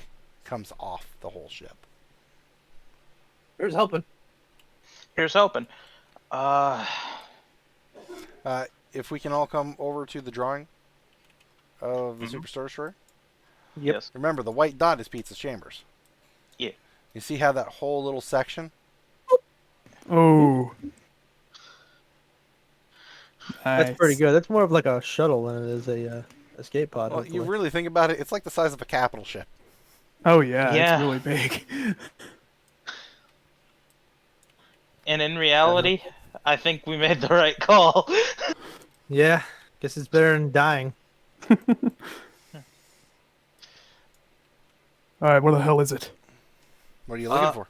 comes off the whole ship. Here's hoping. Here's hoping. If we can all come over to the drawing of the Superstar Destroyer. Yep. Yes. Remember, the white dot is Pizza's chambers. Yeah. You see how that whole little section? Oh. That's pretty Nice. good. That's more of like a shuttle than it is a escape pod. Well, you hopefully. really think about it, it's like the size of a capital ship. Oh yeah, Yeah. it's really big. And in reality, I think we made the right call. Yeah. Guess it's better than dying. All right, where the hell is it? What are you looking for?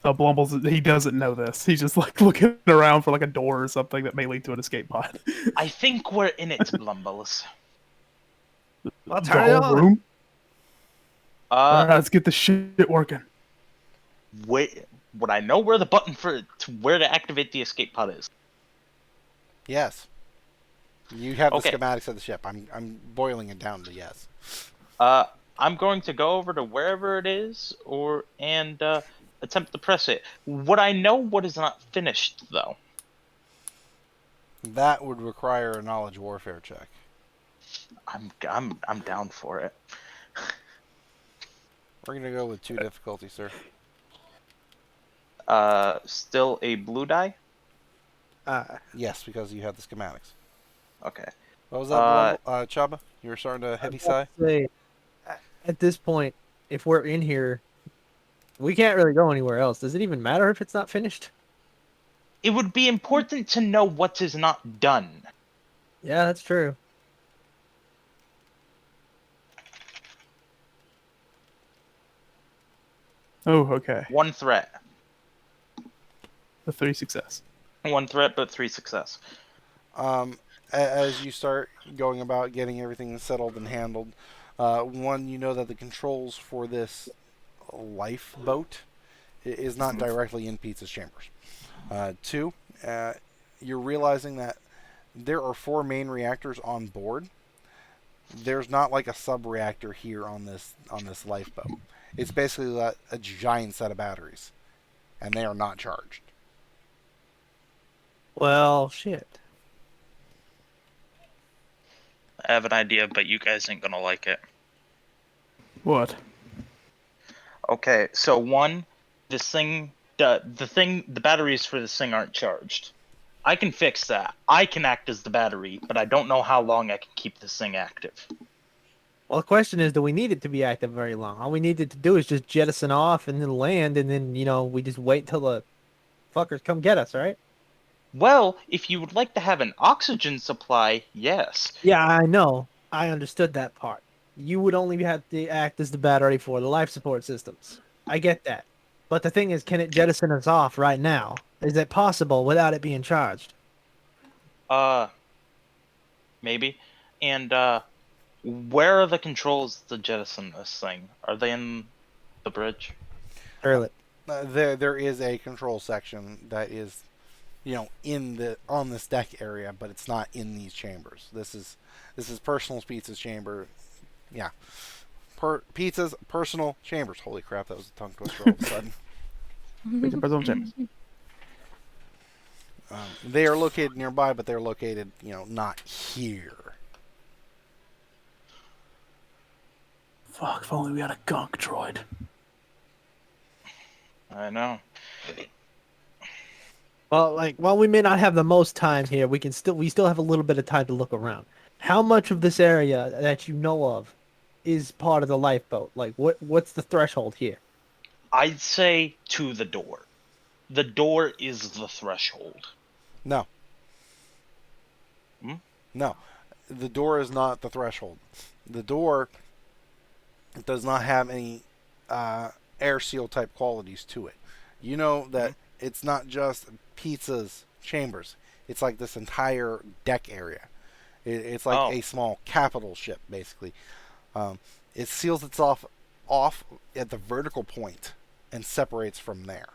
Blumbles, he doesn't know this. He's just like looking around for like a door or something that may lead to an escape pod. I think we're in it, Blumbles. I'll The turn it whole on. room. All right, let's get the shit working. Wait, would I know where the button to where to activate the escape pod is? Yes. You have the Okay. schematics of the ship. I'm boiling it down to yes. I'm going to go over to wherever it is, and attempt to press it. Would I know what is not finished, though? That would require a knowledge warfare check. I'm down for it. We're gonna go with 2 difficulty, sir. Still a blue die? Yes, because you have the schematics. Okay. What was that, Chabba? You were starting to heavy sigh? Say, at this point, if we're in here, we can't really go anywhere else. Does it even matter if it's not finished? It would be important to know what is not done. Yeah, that's true. Oh, okay. One threat. A 3 success. One threat, but 3 success. As you start going about getting everything settled and handled, one, you know that the controls for this lifeboat is not directly in Pizza's chambers. 2, you're realizing that there are 4 main reactors on board. There's not like a sub-reactor here on this lifeboat. It's basically a giant set of batteries, and they are not charged. Well, shit. I have an idea, but you guys ain't gonna like it. What? Okay, so one, the batteries for this thing aren't charged. I can fix that. I can act as the battery, but I don't know how long I can keep this thing active. Well, the question is, do we need it to be active very long? All we needed to do is just jettison off and then land, and then, we just wait till the fuckers come get us, right? Well, if you would like to have an oxygen supply, yes. Yeah, I know. I understood that part. You would only have to act as the battery for the life support systems. I get that. But the thing is, can it jettison us off right now? Is it possible without it being charged? Maybe. And, where are the controls to jettison this thing? Are they in the bridge? Early. There is a control section that is, on this deck area, but it's not in these chambers. This is Personal Pizza's chamber. Yeah, Pizza's personal chambers. Holy crap, that was a tongue twister all of a sudden. Pizza Personal Chambers. They are located nearby, but they're located, not here. Fuck, if only we had a gunk droid. I know. Well, while we may not have the most time here, we still have a little bit of time to look around. How much of this area that you know of is part of the lifeboat? Like, what's the threshold here? I'd say to the door. The door is the threshold. No. Hmm? No. The door is not the threshold. The door does not have any air seal type qualities to it. You know that it's not just Pizza's chambers. It's like this entire deck area. It's like Oh. a small capital ship, basically. It seals itself off at the vertical point and separates from there.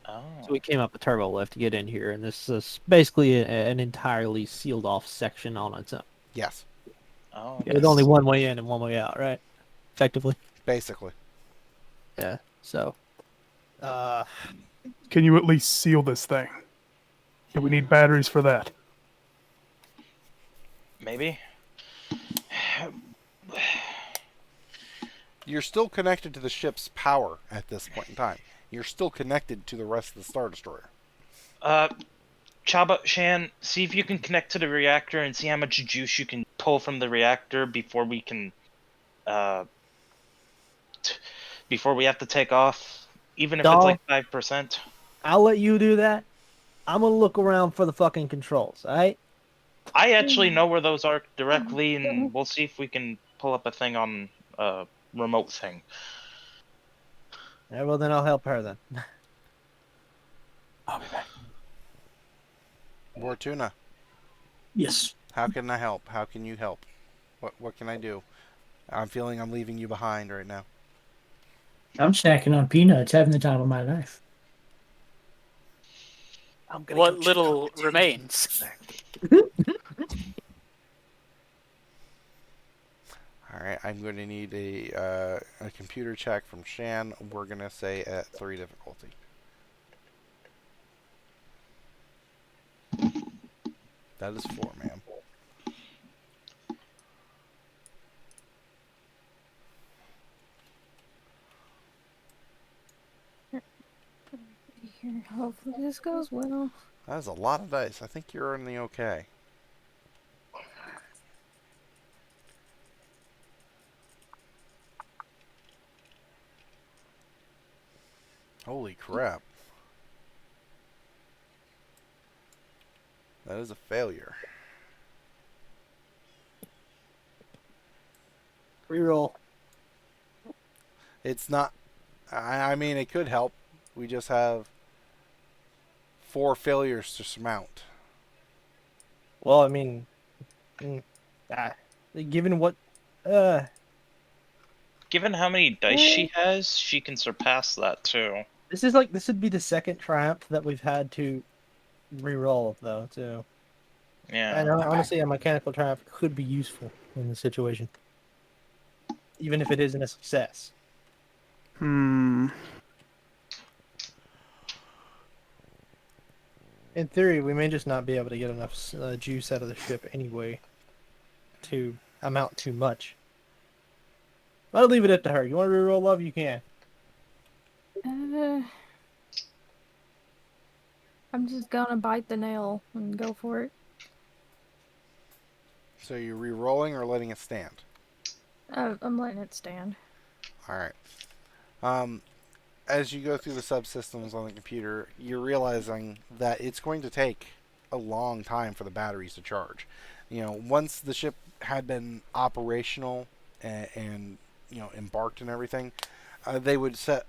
Oh. So we came up a turbo lift to get in here, and this is basically an entirely sealed off section on its own. Yes, Oh. With Yes. only one way in and one way out, right? Effectively. basically. Yeah. So, Can you at least seal this thing? Yeah, we need batteries for that. Maybe. You're still connected to the ship's power at this point in time. You're still connected to the rest of the Star Destroyer. Chabba, Shan, see if you can connect to the reactor and see how much juice you can pull from the reactor before we can, before we have to take off, even if it's Dog. like 5%. I'll let you do that. I'm gonna look around for the fucking controls, alright? I actually know where those are directly, and we'll see if we can pull up a thing on a remote thing. Yeah, well, then I'll help her then. I'll be back. Bortuna, Yes. how can I help? How can you help? What can I do? I'm feeling I'm leaving you behind right now. I'm snacking on peanuts, having the time of my life. I'm gonna What go check little out the remains? All right, I'm going to need a computer check from Shan. We're going to say at 3 difficulty. That is 4, ma'am. Here, hopefully this goes well. That is a lot of dice. I think you're in the okay. Holy crap. That is a failure. reroll. It's not... I mean, it could help. We just have 4 failures to surmount. Well, I mean, given what, Given how many dice she has, she can surpass that too. this would be the second triumph that we've had to reroll though, too. And Yeah. honestly, a mechanical triumph could be useful in the situation, even if it isn't a success. Hmm. In theory, we may just not be able to get enough juice out of the ship anyway to amount too much. I'll leave it up to her. You want to reroll, love? You can. I'm just gonna bite the nail and go for it. So you're re-rolling or letting it stand? I'm letting it stand. Alright. As you go through the subsystems on the computer, you're realizing that it's going to take a long time for the batteries to charge. You know, once the ship had been operational and you know, embarked and everything, they would set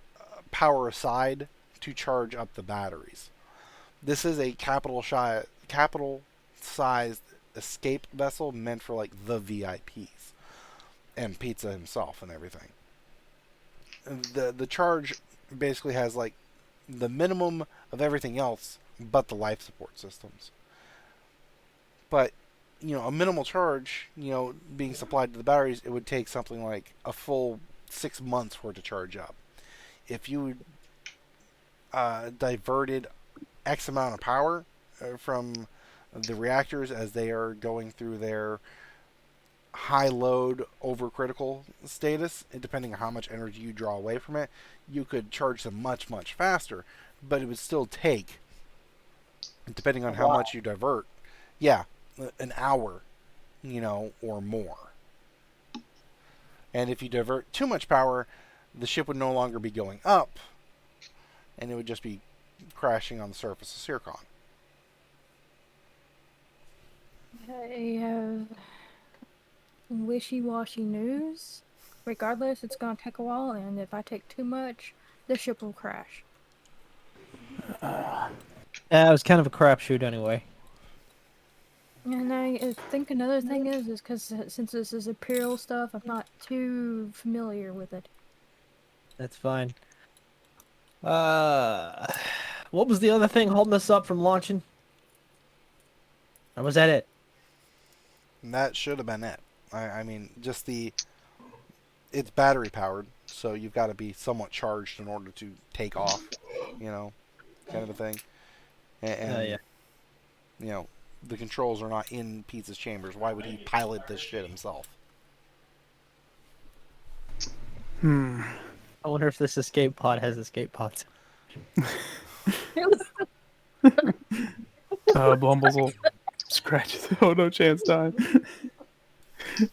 power aside to charge up the batteries. This is a capital-sized escape vessel meant for like the VIPs and Pizza himself and everything. The charge basically has like the minimum of everything else but the life support systems. But you know, a minimal charge, you know, being supplied to the batteries, it would take something like a full 6 months for it to charge up. If you diverted X amount of power from the reactors as they are going through their high load overcritical status, depending on how much energy you draw away from it, you could charge them much, much faster, but it would still take, depending on how much you divert, an hour, you know, or more. And if you divert too much power, the ship would no longer be going up, and it would just be crashing on the surface of Circon. I have wishy-washy news. Regardless, it's gonna take a while, and if I take too much, the ship will crash. It was kind of a crapshoot anyway. And I think another thing is because since this is Imperial stuff, I'm not too familiar with it. That's fine. What was the other thing holding us up from launching? Or was that it? And that should have been it. I mean, just it's battery powered, so you've got to be somewhat charged in order to take off, you know, kind of a thing. And Yeah. you know, the controls are not in Pizza's chambers. Why would he pilot this shit himself? I wonder if this escape pod has escape pods. Blumbles will scratch his Oh, no chance time.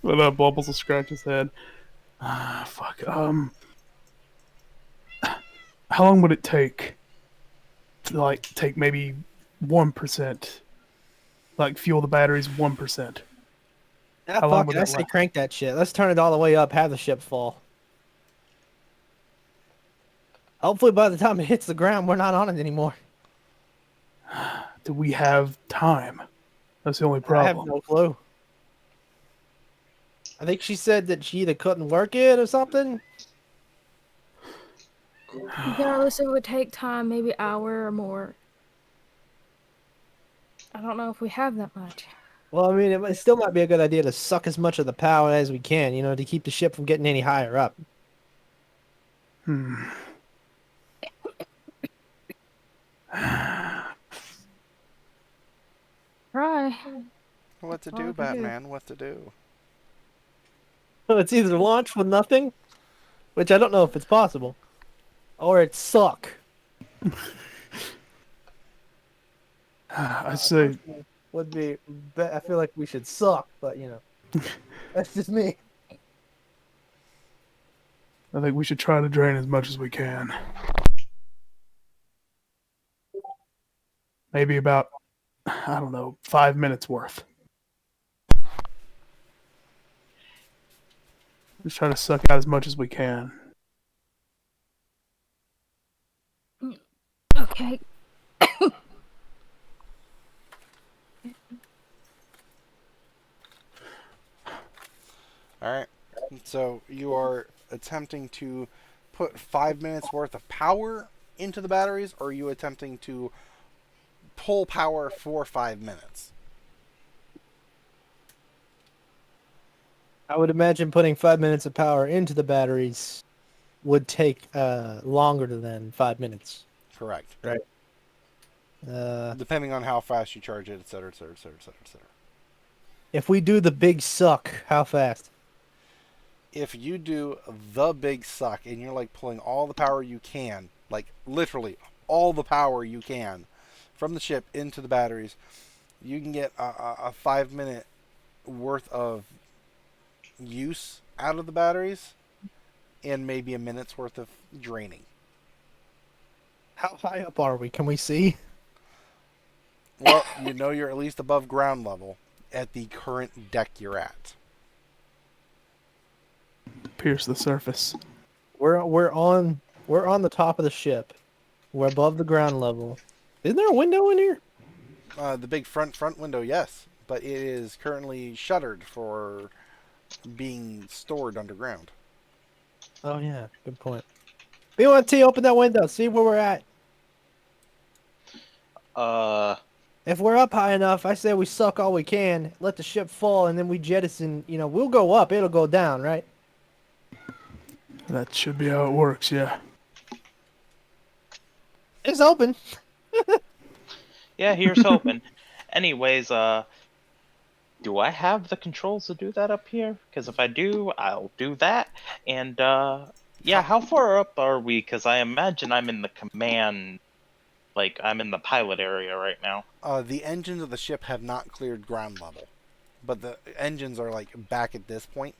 But Blumbles will scratch his head. Fuck. How long would it take to, like, take maybe 1%? Like, fuel the batteries 1%? How long Fuck would it, I that say last? crank that shit. Let's turn it all the way up, have the ship fall. Hopefully by the time it hits the ground, we're not on it anymore. Do we have time? That's the only I have problem. no clue. I think she said that she either couldn't work it or something. Regardless, it would take time, maybe hour or more. I don't know if we have that much. Well, I mean, it still might be a good idea to suck as much of the power as we can, you know, to keep the ship from getting any higher up. Try. What to All I do, can do. Batman? What to do? So it's either launch with nothing, which I don't know if it's possible, or it's suck. I say, Would be. I feel like we should suck, but you know, that's just me. I think we should try to drain as much as we can. Maybe about, I don't know, 5 minutes worth. Just try to suck out as much as we can. Okay. All right. So you are attempting to put 5 minutes worth of power into the batteries, or are you attempting to pull power for 5 minutes? I would imagine putting 5 minutes of power into the batteries would take longer than 5 minutes. Correct. Right. Depending on how fast you charge it, et cetera, et cetera, et cetera, et cetera, et cetera. If we do the big suck, how fast? If you do the big suck and you're like pulling all the power you can, like literally all the power you can from the ship into the batteries, you can get a 5 minute worth of use out of the batteries and maybe a minute's worth of draining. How high up are we? Can we see? Well, you know you're at least above ground level at the current deck you're at. Pierce the surface. We're on the top of the ship. We're above the ground level. Isn't there a window in here? The big front window, yes, but it is currently shuttered for being stored underground. Oh yeah, good point. B1T, open that window. See where we're at. If we're up high enough, I say we suck all we can, let the ship fall, and then we jettison. You know, we'll go up. It'll go down, right? That should be how it works, yeah. It's open. Yeah, here's hoping. Anyways, do I have the controls to do that up here? Because if I do, I'll do that. And, yeah, how far up are we? Because I imagine I'm in the command, like, I'm in the pilot area right now. The engines of the ship have not cleared ground level, but the engines are, like, back at this point.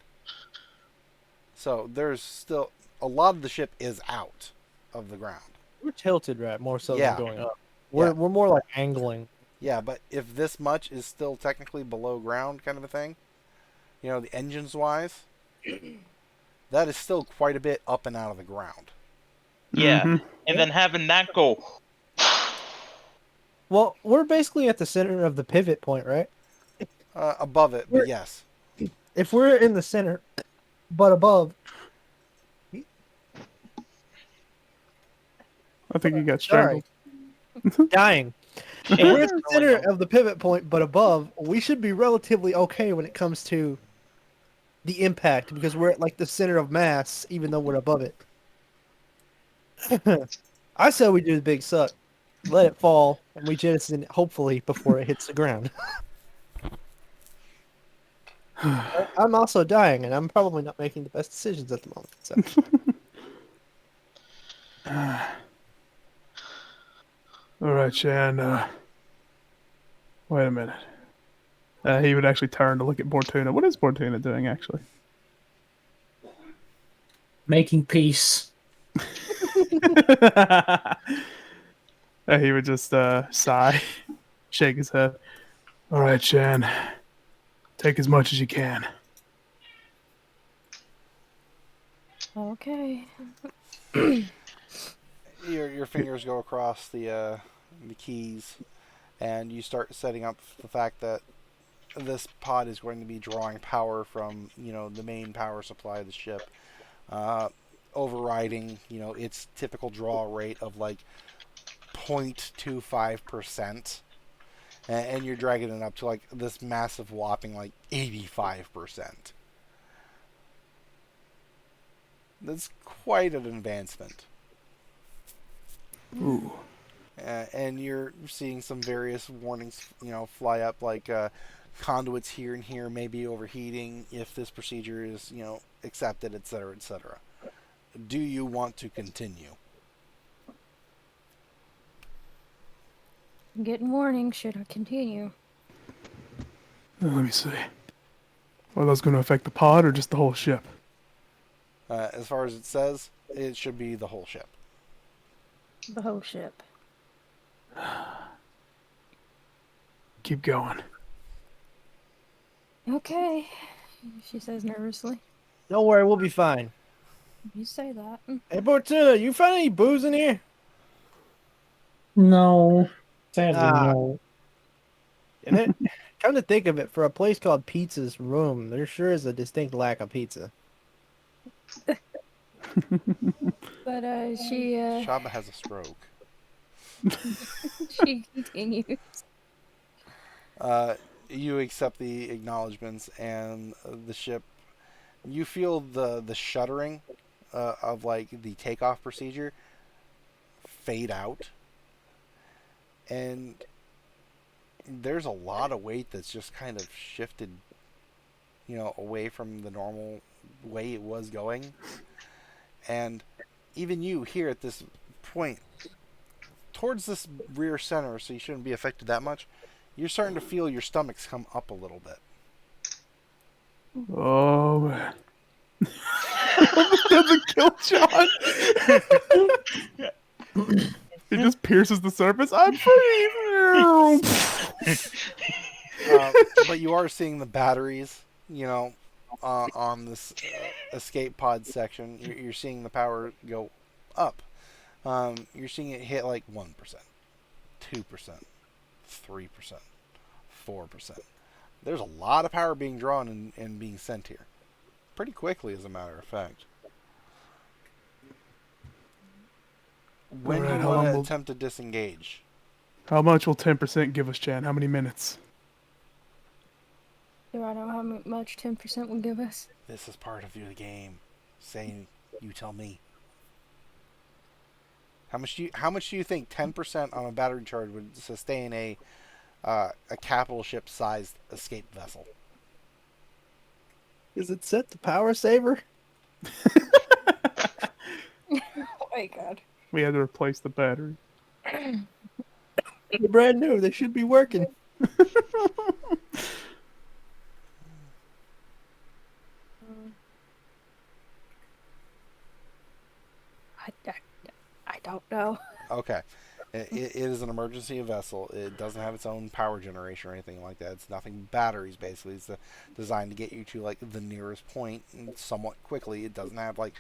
So there's still... A lot of the ship is out of the ground. We're tilted, right? More so Yeah. than going up. We're more like angling. Yeah, but if this much is still technically below ground kind of a thing, you know, the engines-wise, that is still quite a bit up and out of the ground. Yeah, and then having that go... Well, we're basically at the center of the pivot point, right? Above it, but yes. If we're in the center, but above, I think he got strangled. dying. If we're at the center of the pivot point, but above, we should be relatively okay when it comes to the impact because we're at like the center of mass, even though we're above it. I said we do the big suck, let it fall, and we jettison it hopefully before it hits the ground. I'm also dying, and I'm probably not making the best decisions at the moment. So. All right, Shan. Wait a minute. He would actually turn to look at Bortuna. What is Bortuna doing, actually? Making peace. He would just sigh, shake his head. All right, Shan. Take as much as you can. Okay. Your fingers go across the keys, and you start setting up the fact that this pod is going to be drawing power from the main power supply of the ship, overriding its typical draw rate of like 0.25%, and you're dragging it up to like this massive whopping like 85%. That's quite an advancement. Ooh. And you're seeing some various warnings, fly up, like conduits here and here may be overheating if this procedure is, accepted, etc., etc. Do you want to continue? I'm getting warning. Should I continue? Let me see. Are those going to affect the pod or just the whole ship? As far as it says, it should be the whole ship. The whole ship. Keep going. Okay, she says nervously. Don't worry, we'll be fine. You say that. Hey, Bortuna, you find any booze in here? No. Sadly, Ah. no. And it, come to think of it, for a place called Pizza's Room, there sure is a distinct lack of pizza. But she Chabba has a stroke. she continues. You accept the acknowledgments, and the ship. You feel the shuddering of like the takeoff procedure fade out, and there's a lot of weight that's just kind of shifted, away from the normal way it was going, and even you here at this point, towards this rear center, so you shouldn't be affected that much. You're starting to feel your stomachs come up a little bit. Oh, man. Doesn't kill John. He just pierces the surface. I'm free. But you are seeing the batteries, on this escape pod section. You're seeing the power go up. You're seeing it hit like 1%, 2%, 3%, 4%. There's a lot of power being drawn and being sent here. Pretty quickly, as a matter of fact. When Alright, you how want long to will- attempt to disengage, How much will 10% give us, Chan? How many minutes? Do I know how much 10% will give us? this is part of the game. Saying, you tell me. How much do you think 10% on a battery charge would sustain a capital ship-sized escape vessel? Is it set to power saver? Oh my god. We had to replace the battery. They're brand new. They should be working. I don't know. Okay. It is an emergency vessel. It doesn't have its own power generation or anything like that. It's nothing batteries, basically. It's designed to get you to like the nearest point somewhat quickly. It doesn't have like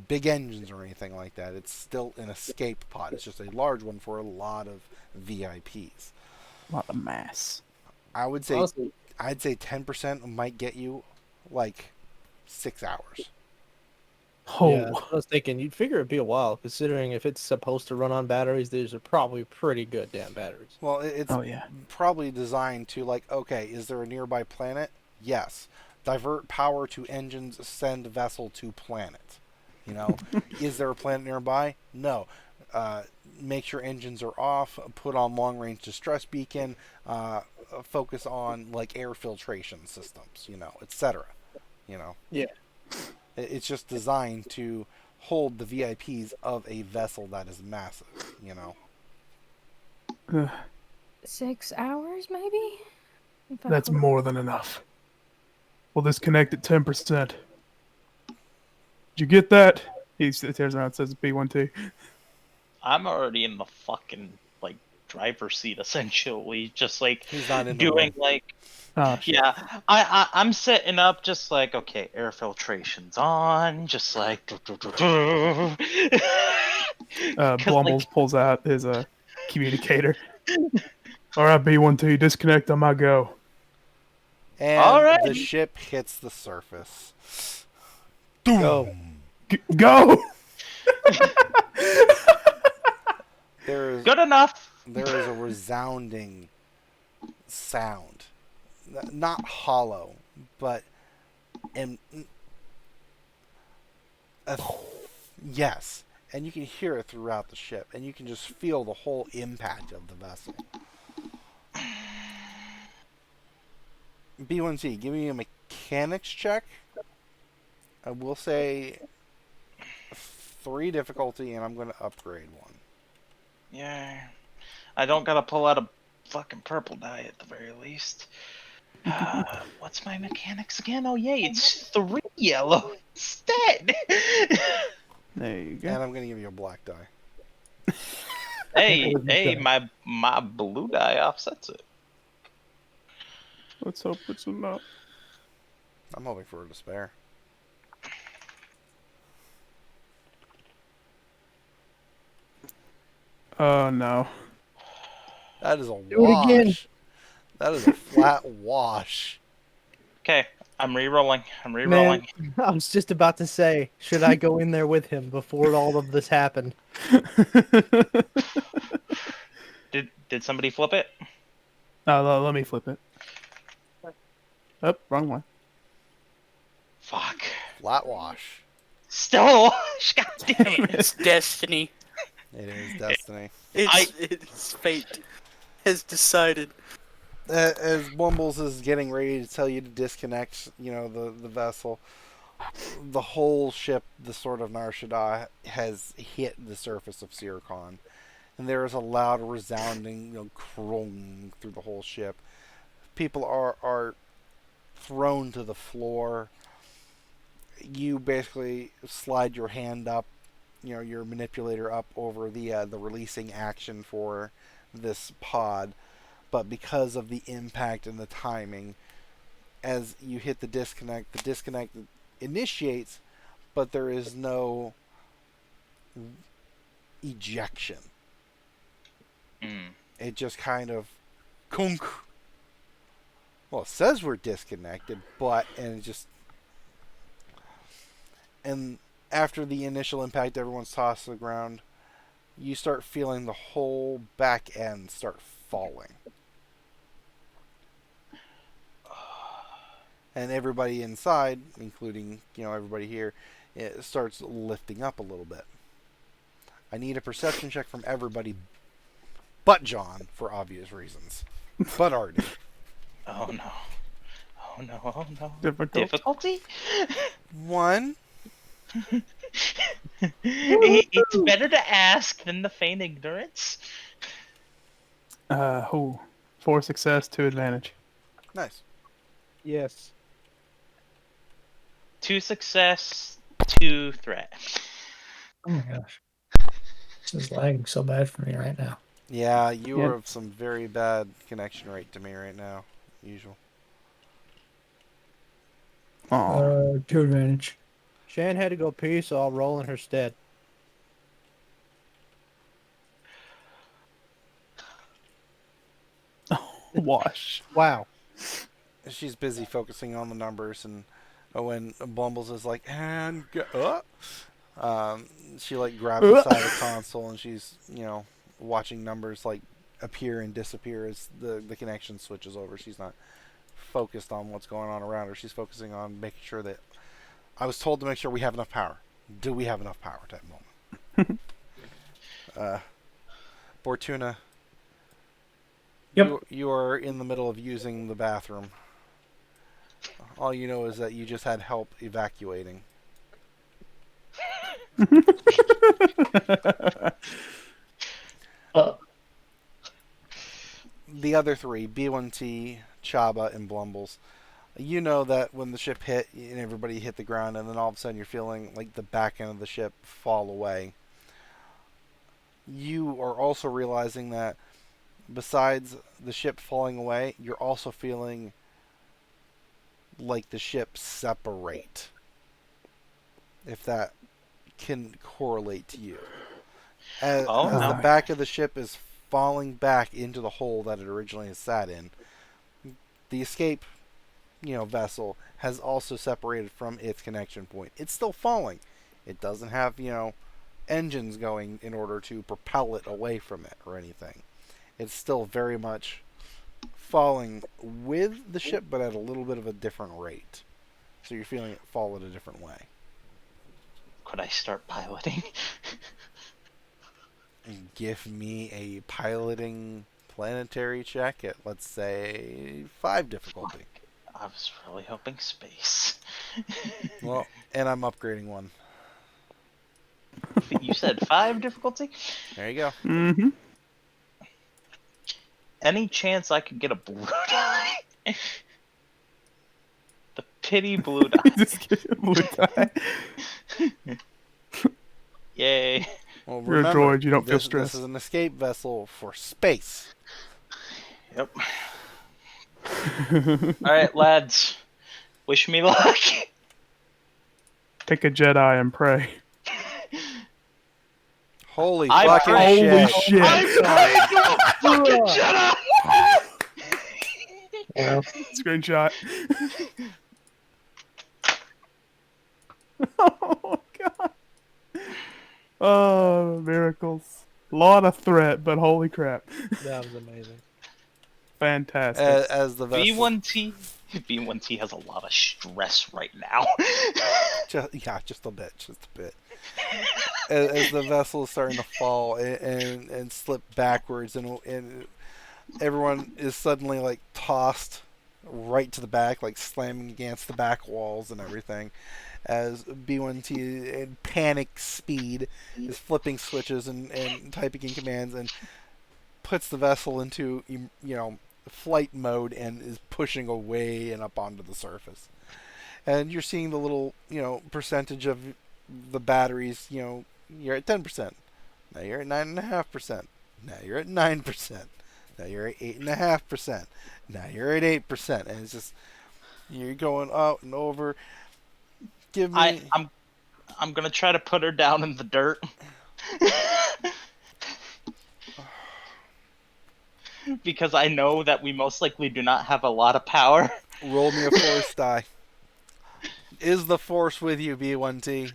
big engines or anything like that. It's still an escape pod. It's just a large one for a lot of VIPs. A lot of mass. I would say Honestly, I'd say 10% might get you like 6 hours. Oh, Yeah, that's what I was thinking. You'd figure it'd be a while, considering if it's supposed to run on batteries, these are probably pretty good damn batteries. Well, it's oh yeah. probably designed to like, okay, is there a nearby planet? Yes. Divert power to engines, send vessel to planet. You know, is there a planet nearby? No. Make sure engines are off. Put on long-range distress beacon. Focus on like air filtration systems. You know, etc. You know. Yeah. It's just designed to hold the VIPs of a vessel that is massive. You know. Ugh, 6 hours, maybe? If I that's could- more than enough. We'll disconnect at 10%. Did you get that? He tears around and says B1T. I'm already in the fucking like driver's seat essentially, just like He's not in the doing room. like Oh, shit. yeah. I'm setting up just like okay, air filtration's on, just like Blumbles pulls out his communicator. All right, B1T, disconnect on my go. And the Alrighty. ship hits the surface. Go. Go! There is Good enough. there is a resounding sound, not hollow, but yes, and you can hear it throughout the ship, and you can just feel the whole impact of the vessel. B1C, give me a mechanics check. I will say 3 difficulty, and I'm going to upgrade 1. Yeah. I don't gotta pull out a fucking purple die at the very least. What's my mechanics again? Oh yay, it's 3 yellow instead. There you go. And I'm going to give you a black die. hey, my blue die offsets it. Let's hope it's enough. I'm hoping for a despair. Oh, no. That is a Do it again. wash. That is a flat wash. Okay, I'm re-rolling. I'm re-rolling. Man, I was just about to say, should I go in there with him before all of this happened? Did somebody flip it? Let me flip it. Oh, wrong one. Fuck. Flat wash. Still a wash. God damn it. It's destiny. It is destiny. It's fate has decided. As Blumbles is getting ready to tell you to disconnect, you know, the vessel, the whole ship, the Sword of Nar Shaddaa, has hit the surface of Siricon. And there is a loud, resounding, you know, crong through the whole ship. People are thrown to the floor. You basically slide your hand up, you know, your manipulator up over the releasing action for this pod. But because of the impact and the timing, as you hit the disconnect initiates, but there is no ejection. It just kind of kunk. Well, it says we're disconnected, and after the initial impact, everyone's tossed to the ground. You start feeling the whole back end start falling. And everybody inside, including, you know, everybody here, it starts lifting up a little bit. I need a perception check from everybody but John, for obvious reasons. But Arden. Oh no. Oh no. Oh no. Difficult. 1. It's better to ask than to feign ignorance. 4 success, 2 advantage. Nice. Yes. 2 success, 2 threat. Oh my gosh. This is lagging so bad for me right now. Yeah, you Yeah. are of some very bad connection rate to me right now. Usual. Aw. 2 advantage. Shan had to go pee, so I'll roll in her stead. Wash. Wow. she's busy focusing on the numbers, and when Blumbles is like, and she like grabs the side of the console, and she's watching numbers like appear and disappear as the connection switches over. She's not focused on what's going on around her. She's focusing on making sure that I was told to make sure we have enough power. Do we have enough power at that moment? Bortuna, Yep. you are in the middle of using the bathroom. All you know is that you just had help evacuating. The other three, B1T, Chabba, and Blumbles, you know that when the ship hit and everybody hit the ground, and then all of a sudden you're feeling like the back end of the ship fall away. You are also realizing that besides the ship falling away, you're also feeling like the ship separate. If that can correlate to you. As the back of the ship is falling back into the hole that it originally sat in, the escape vessel has also separated from its connection point. It's still falling. It doesn't have, engines going in order to propel it away from it or anything. It's still very much falling with the ship, but at a little bit of a different rate. So you're feeling it fall in a different way. Could I start piloting? Give me a piloting planetary check at, let's say, 5 difficulty. I was really hoping space. Well, and I'm upgrading one. You said 5 difficulty? There you go. Mm-hmm. Any chance I could get a blue die? The pity blue die. Just get a blue die. Yay. Well, You're a droid, you don't feel stressed. This is an escape vessel for space. Yep. Alright, lads. Wish me luck. Pick a Jedi and pray. Holy I fucking prayed. shit. Holy shit. I prayed to a fucking Jedi! Yeah. Screenshot. Oh, God. Oh, miracles. Lot of threat, but holy crap. That was amazing. Fantastic. As the vessel, B1T has a lot of stress right now. just a bit. As the vessel is starting to fall and slip backwards, and everyone is suddenly like tossed right to the back, like slamming against the back walls and everything. As B1T in panic speed is flipping switches and typing in commands and puts the vessel into flight mode and is pushing away and up onto the surface. And you're seeing the little percentage of the batteries. You're at 10%. Now you're at 9.5%. Now you're at 9%. Now you're at 8.5%. Now you're at 8%. And it's just you're going out and over. Give me. I'm gonna try to put her down in the dirt. Because I know that we most likely do not have a lot of power. Roll me a force die. Is the force with you, B1T?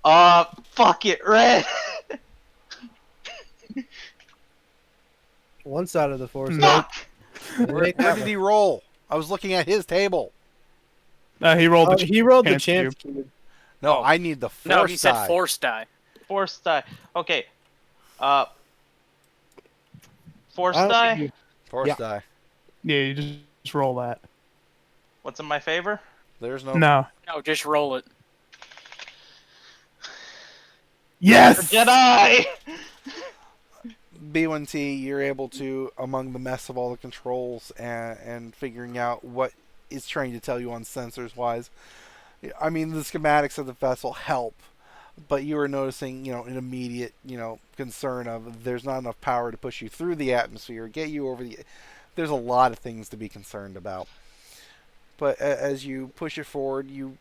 Fuck it, Red. One side of the force. Fuck. Where did he roll? I was looking at his table. He rolled the He rolled the chance chance cube. cube. No, I need the force die. No, he said force die. Force die. Okay. Force I don't die. think Force Yeah. die. Yeah, you just roll that. What's in my favor? There's no. No. No, just roll it. Yes! Jedi. B1T, you're able to, among the mess of all the controls and figuring out what it's trying to tell you on sensors wise. I mean, the schematics of the vessel help, but you are noticing, an immediate, concern of there's not enough power to push you through the atmosphere, get you over the. There's a lot of things to be concerned about. But as you push it forward, you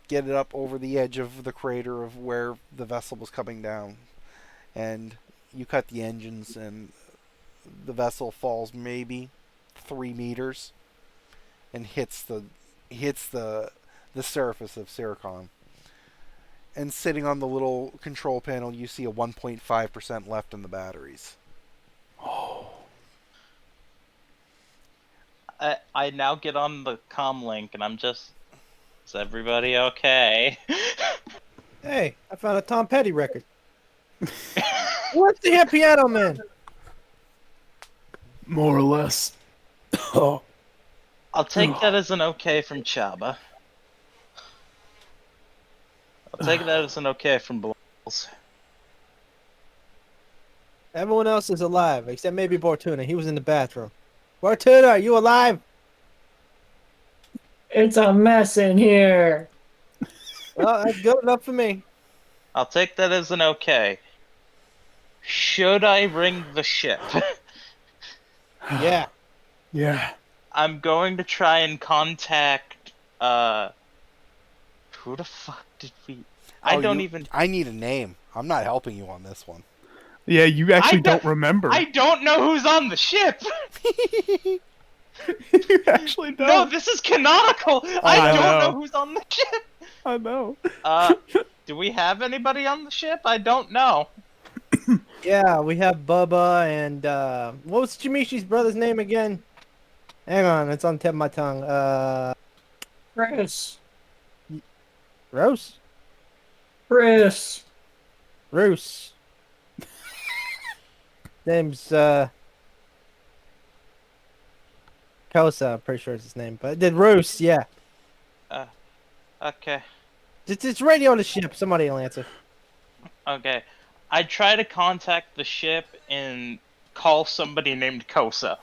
get it up over the edge of the crater of where the vessel was coming down, and you cut the engines, and the vessel falls maybe 3 meters and hits the surface of Siricon. And sitting on the little control panel, you see a 1.5% left in the batteries. I now get on the comm link and I'm just, is everybody okay? Hey, I found a Tom Petty record. What's the hit piano man? More or less. Oh. I'll take that as an okay from Chabba. I'll take that as an okay from Blumbles. Everyone else is alive, except maybe Bortuna. He was in the bathroom. Bortuna, are you alive? It's a mess in here. Well, that's good enough for me. I'll take that as an okay. Should I ring the ship? Yeah. Yeah. I'm going to try and contact, who the fuck did we... I need a name. I'm not helping you on this one. Yeah, you actually don't remember. I don't know who's on the ship! You actually don't. No, this is canonical! I don't know who's on the ship! I know. Do we have anybody on the ship? I don't know. Yeah, we have Bubba and, what was Jamishi's brother's name again? Hang on, it's on the tip of my tongue. Chris. Rose? Chris. Roos. Name's, Kosa, I'm pretty sure it's his name. But Roos, yeah. Okay. It's radio on the ship. Somebody will answer. Okay. I try to contact the ship and call somebody named Kosa.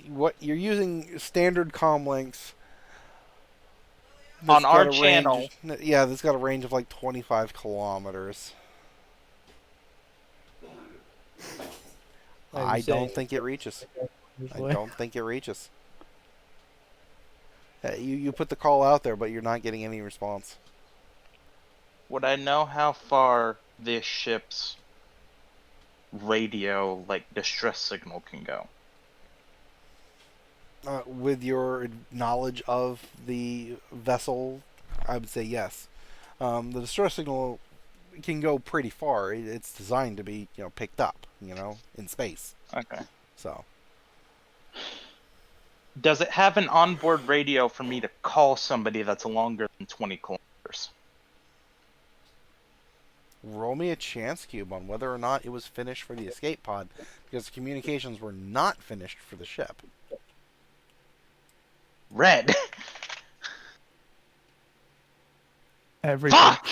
What you're using standard comm links on our channel. Yeah, that's got a range of like 25 kilometers. I don't think it reaches. I don't think it reaches. You put the call out there, but you're not getting any response. Would I know how far this ship's radio, like, distress signal can go? With your knowledge of the vessel, I would say yes. The distress signal can go pretty far. It's designed to be, picked up, in space. Okay. So. Does it have an onboard radio for me to call somebody that's longer than 20 kilometers? Roll me a chance cube on whether or not it was finished for the escape pod, because the communications were not finished for the ship. Red. Everything. Fuck!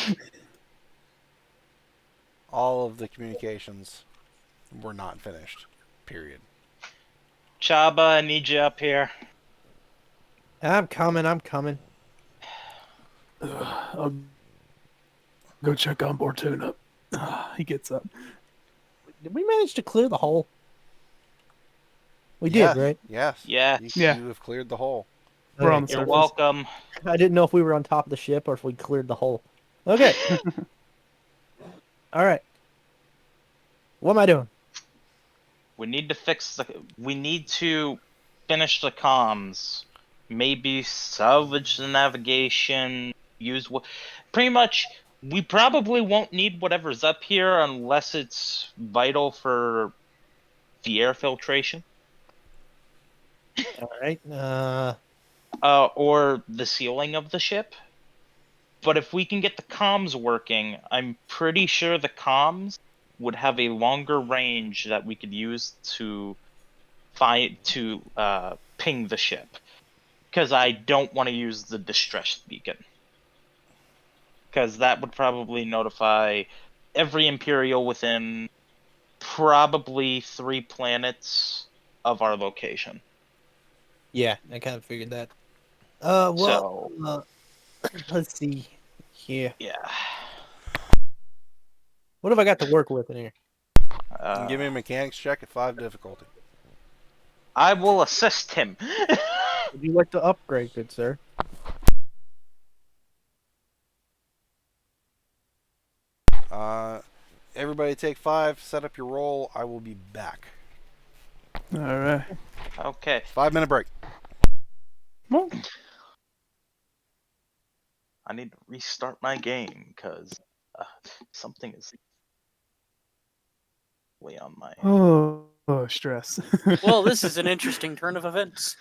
All of the communications were not finished. Period. Chabba, I need you up here. I'm coming. I'll go check on Bortuna. He gets up. Did we manage to clear the hole? We did, right? Yes. Yeah. You have cleared the hole. We're on the You're surface. welcome. I didn't know if we were on top of the ship or if we cleared the hole. Okay. All right. What am I doing? We need to finish the comms. Maybe salvage the navigation. Pretty much, we probably won't need whatever's up here unless it's vital for the air filtration. All right. Or the sealing of the ship. But if we can get the comms working, I'm pretty sure the comms would have a longer range that we could use to ping the ship. Because I don't want to use the distress beacon. Because that would probably notify every Imperial within probably 3 planets of our location. Yeah, I kind of figured that. Let's see here. Yeah. What have I got to work with in here? Give me a mechanics check at 5 difficulty. I will assist him. Would you like to upgrade, good sir? Everybody take 5, set up your roll. I will be back. All right. Okay. 5-minute break. Well, I need to restart my game because something is way on my. oh stress. Well, this is an interesting turn of events.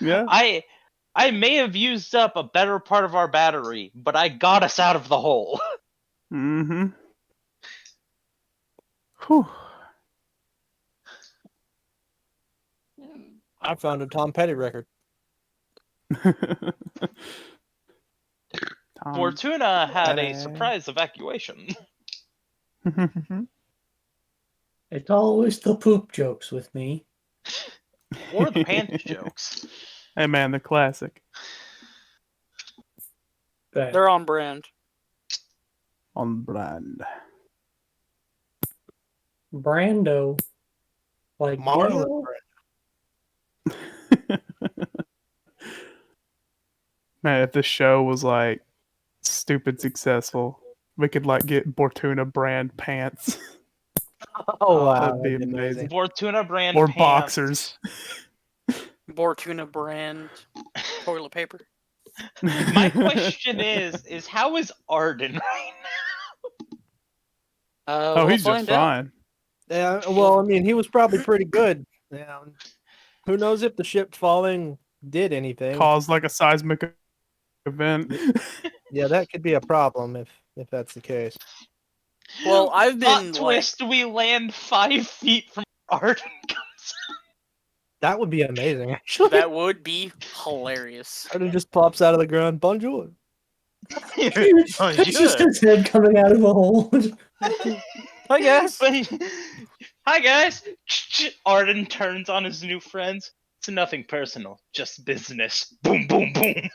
Yeah. I may have used up a better part of our battery, but I got us out of the hole. Mm-hmm. Whew. I found a Tom Petty record. Bortuna had a Petty. surprise evacuation. It's always the poop jokes with me. Or the pants jokes. Hey man, the classic. But They're on brand. On brand. Brando, like Marlon Joe. Man, if the show was like stupid successful, we could like get Bortuna brand pants. Oh wow, That'd be amazing. Bortuna brand Or pants. boxers. Bortuna brand toilet paper. My question is how is Arden right Oh, We'll he's just find out. fine. Yeah, well, I mean, he was probably pretty good. Yeah. Who knows if the ship falling did anything? Caused like a seismic event. Yeah, that could be a problem if that's the case. Well, now? I've Plot been like, twist, we land 5 feet from Arden. That would be amazing, actually. that would be hilarious. And it just pops out of the ground. Bonjour. It's just his head coming out of a hole. I guess. Hi guys! Arden turns on his new friends. It's nothing personal, just business. Boom, boom, boom.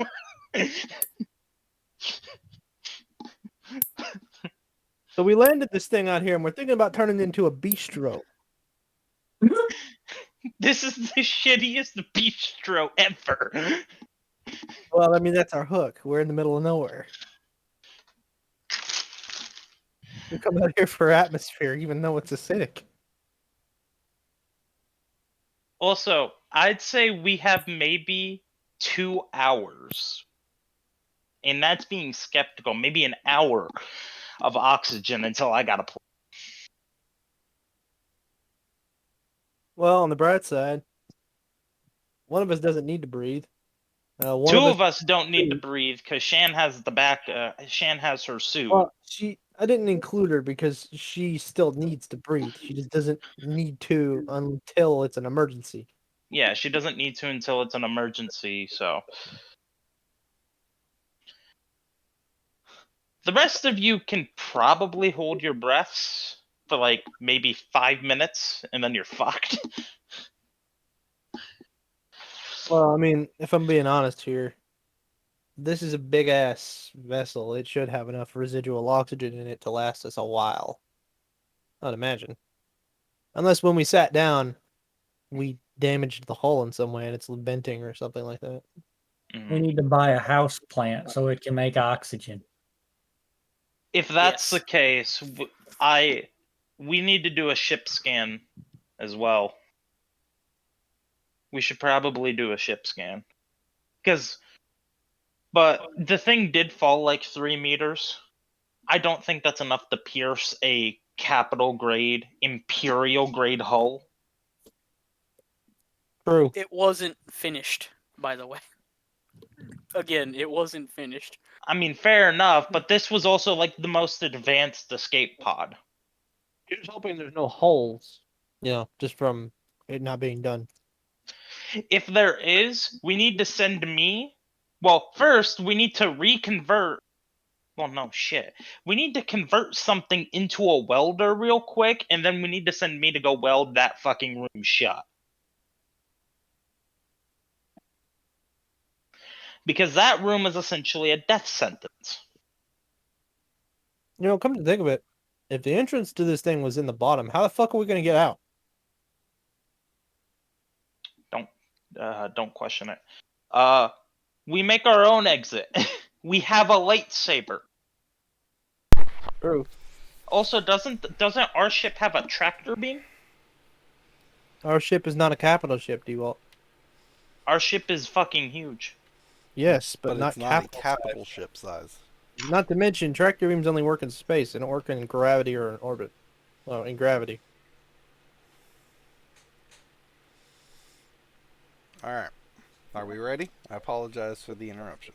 So we landed this thing out here, and we're thinking about turning it into a bistro. This is the shittiest bistro ever. Well, I mean, that's our hook. We're in the middle of nowhere. We come out here for atmosphere, even though it's acidic. Also, I'd say we have maybe 2 hours. And that's being skeptical. Maybe an hour of oxygen until I gotta play. Well, on the bright side, one of us doesn't need to breathe. One 2 of of us don't need to breathe because Shan has the back. Shan has her suit. Well, I didn't include her because she still needs to breathe. She just doesn't need to until it's an emergency. Yeah, she doesn't need to until it's an emergency, so. The rest of you can probably hold your breaths for like maybe 5 minutes and then you're fucked. Well, I mean, if I'm being honest here, this is a big ass vessel. It should have enough residual oxygen in it to last us a while. I'd imagine. Unless when we sat down, we damaged the hull in some way and it's venting or something like that. We need to buy a house plant so it can make oxygen. If that's Yes. the case, we need to do a ship scan as well. We should probably do a ship scan. But the thing did fall like 3 meters. I don't think that's enough to pierce a capital grade, imperial grade hull. True. It wasn't finished, by the way. Again, it wasn't finished. I mean, fair enough, but this was also like the most advanced escape pod. You're just hoping there's no holes. Just from it not being done. If there is, we need to send me. Well, first, we need to reconvert. Well, no, shit. We need to convert something into a welder real quick, and then we need to send me to go weld that fucking room shut. Because that room is essentially a death sentence. Come to think of it, if the entrance to this thing was in the bottom, how the fuck are we gonna get out? Don't question it. We make our own exit. We have a lightsaber. True. Also, doesn't our ship have a tractor beam? Our ship is not a capital ship, D-Walt. Our ship is fucking huge. Yes, but, But not it's not a capital capital size. ship size. Not to mention, tractor beams only work in space. They don't work in gravity or in orbit. Oh, in gravity. All right. Are we ready? I apologize for the interruption.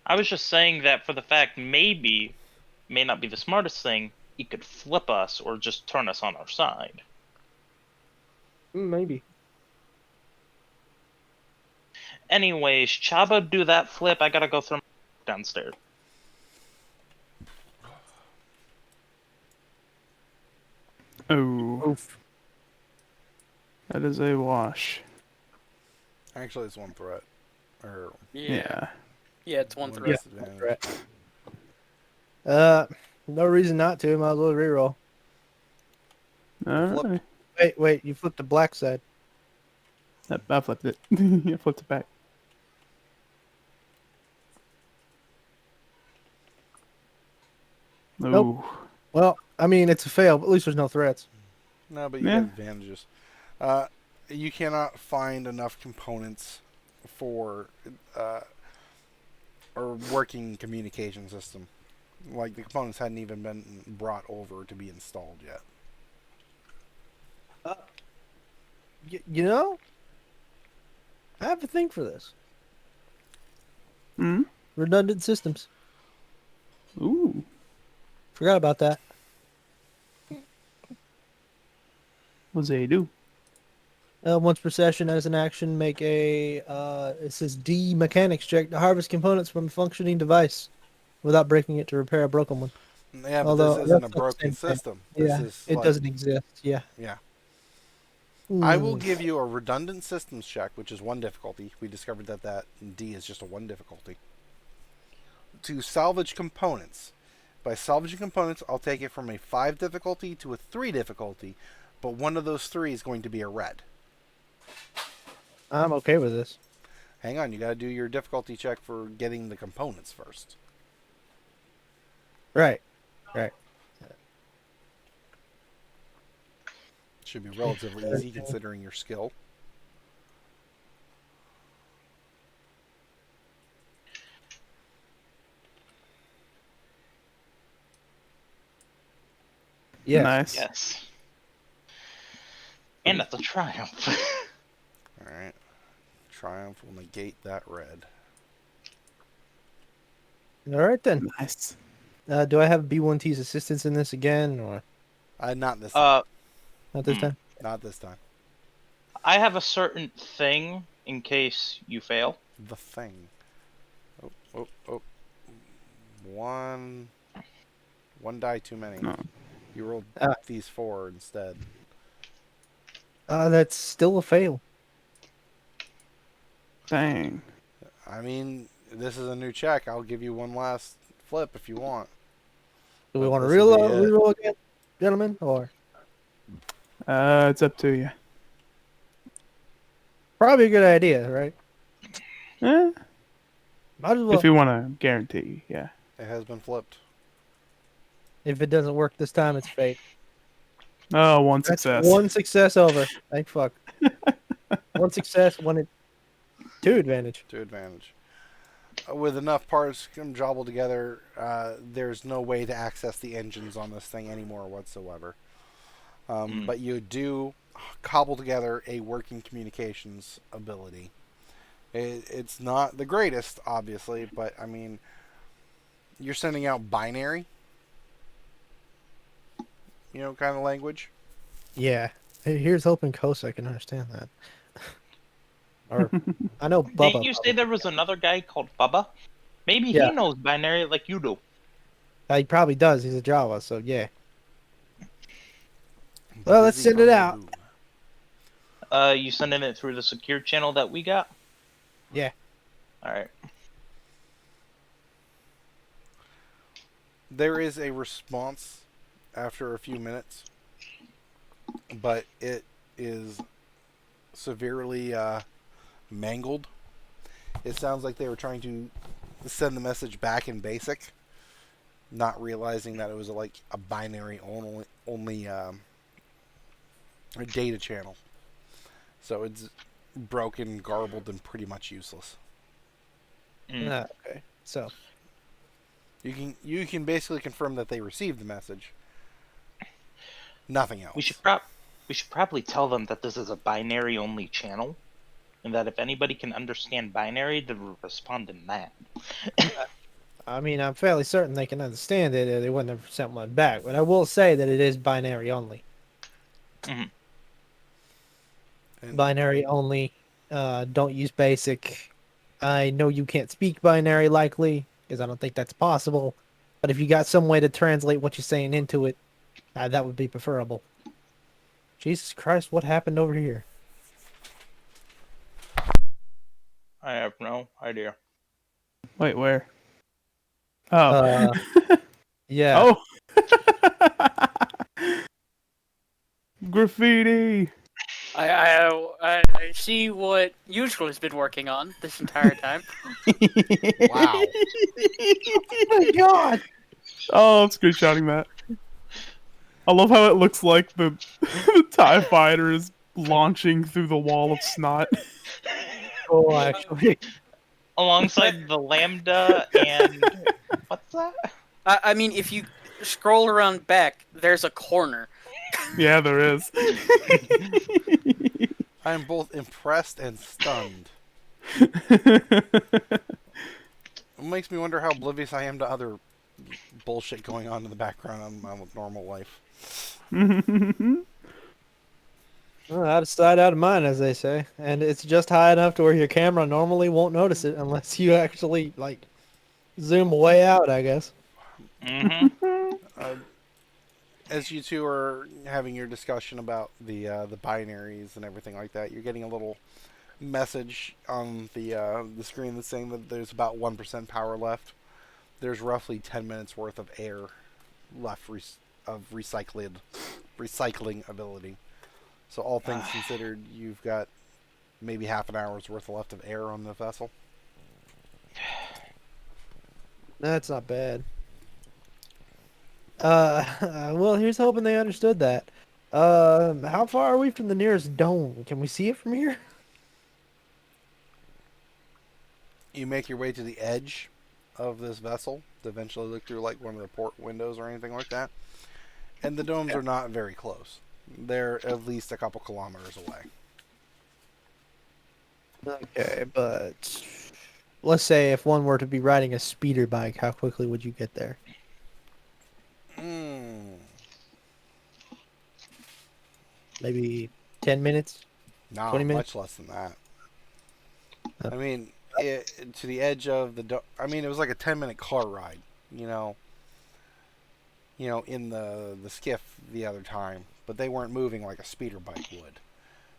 I was just saying that for the fact maybe, may not be the smartest thing, he could flip us or just turn us on our side. Maybe. Anyways, Chabba, do that flip. I gotta go through downstairs. Oh, Oof. that is a wash. Actually, it's one threat. Or Yeah. Yeah, it's one one threat. disadvantage. No reason not to. Might as well reroll. All right. Wait. You flipped the black side. I flipped it. I flipped it back. Nope. Ooh. Well, I mean, it's a fail, but at least there's no threats. No, but you Yeah. have advantages. You cannot find enough components for a working communication system. Like, the components hadn't even been brought over to be installed yet. You know, I have a thing for this. Hmm. Redundant systems. Ooh. Forgot about that. What's they do? Once per session, as an action, make a it says D mechanics check to harvest components from a functioning device without breaking it to repair a broken one. Yeah, but Although, this isn't a that's not the broken same thing. system. This Yeah, is it like, doesn't exist. Yeah. Yeah. I will Mm. give you a redundant systems check, which is 1 difficulty. We discovered that D is just a 1 difficulty. To salvage components. By salvaging components, I'll take it from a 5 difficulty to a 3 difficulty, but one of those 3 is going to be a red. I'm okay with this. Hang on, you gotta do your difficulty check for getting the components first. Right. Should be relatively easy considering your skill. Yeah. Nice. Yes. And that's a triumph. Alright. Triumph will negate that red. All right then. Nice. Do I have B1T's assistance in this again, or Not this time. not this Hmm. time? Not this time. I have a certain thing in case you fail. The thing. Oh. One die too many. No. You rolled Ah. these 4 instead. That's still a fail. Dang. I mean, this is a new check. I'll give you one last flip if you want. Do we But want to this will be it. reroll again, gentlemen, or It's up to you. probably a good idea, right? Eh, Might as well. if you want to guarantee, yeah. It has been flipped. If it doesn't work this time, it's fate. Oh, one That's success. one success over. Thank fuck. One success, 2 advantage. 2 advantage. With enough parts jobbled together, there's no way to access the engines on this thing anymore whatsoever. But you do cobble together a working communications ability. It's not the greatest, obviously, but I mean, you're sending out binary, kind of language. Yeah. Here's hoping Kosa can understand that. Or I know Bubba. Didn't you say there was another guy called Bubba? Maybe Yeah. he knows binary like you do. He probably does. He's a Jawa, so yeah. Well, let's send it out. You sending it through the secure channel that we got? Yeah. Alright. There is a response after a few minutes, but it is severely mangled. It sounds like they were trying to send the message back in BASIC, not realizing that it was like a binary only a data channel. So it's broken, garbled, and pretty much useless. Okay. So You can basically confirm that they received the message. Nothing else. We should probably tell them that this is a binary only channel, and that if anybody can understand binary, they will respond in that. I mean, I'm fairly certain they can understand it, or they wouldn't have sent one back. But I will say that it is binary only. Mhm. And- Binary only. Don't use basic. I know you can't speak binary likely, because I don't think that's possible. But if you got some way to translate what you're saying into it, that would be preferable. Jesus Christ, what happened over here? I have no idea. Wait, where? Oh. Yeah. Oh. Graffiti. I see what Usual has been working on this entire time. Wow. Oh my God! Oh, I'm screenshotting that. I love how it looks like the TIE fighter is launching through the wall of snot. Oh, actually. Alongside the Lambda and what's that? I mean, if you scroll around back, there's a corner. Yeah, there is. I am both impressed and stunned. It makes me wonder how oblivious I am to other bullshit going on in the background on my normal life. Well, out of sight, out of mind, as they say. And it's just high enough to where your camera normally won't notice it unless you actually, like, zoom way out, I guess. As you two are having your discussion about the binaries and everything like that, you're getting a little message on the screen that's saying that there's about 1% power left. There's roughly 10 minutes worth of air left of recycling ability. So all things considered, you've got maybe half an hour's worth left of air on the vessel. That's not bad. Well, here's hoping they understood that. How far are we from the nearest dome? Can we see it from here? You make your way to the edge of this vessel to eventually look through like one of the port windows or anything like that. And the domes are not very close. They're at least a couple kilometers away. Okay, but let's say if one were to be riding a speeder bike, how quickly would you get there? Maybe 10 minutes? No, 20 minutes? much less than that. I mean, to the edge of the I mean, it was like a 10-minute car ride, you know, in the skiff the other time, but they weren't moving like a speeder bike would.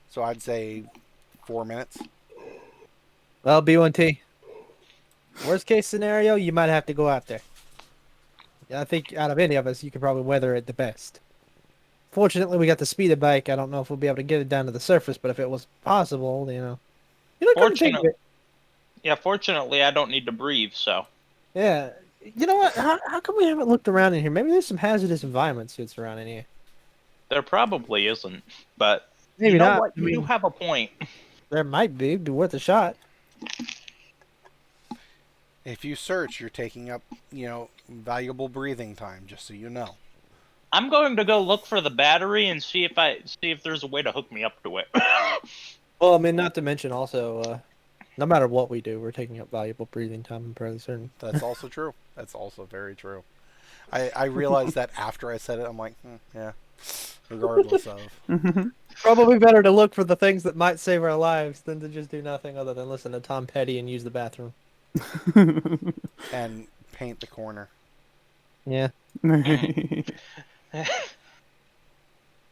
So I'd say 4 minutes. Well, B1T. Worst case scenario, you might have to go out there. I think out of any of us, you could probably weather it the best. Fortunately, we got the speeder bike. I don't know if we'll be able to get it down to the surface, but if it was possible, you know, come think of it. Yeah, fortunately, I don't need to breathe, so. Yeah. You know what? How come we haven't looked around in here? Maybe there's some hazardous environment suits around in here. There probably isn't, but Maybe you know not. what? I You do mean, have a point. there might be. It'd be worth a shot. If you search, you're taking up, valuable breathing time, just so you know. I'm going to go look for the battery and see if there's a way to hook me up to it. Well, I mean, not to mention also, no matter what we do, we're taking up valuable breathing time. I'm fairly certain. That's also true. That's also very true. I realized that after I said it. I'm like, yeah. Regardless of. Probably better to look for the things that might save our lives than to just do nothing other than listen to Tom Petty and use the bathroom. And paint the corner. Yeah.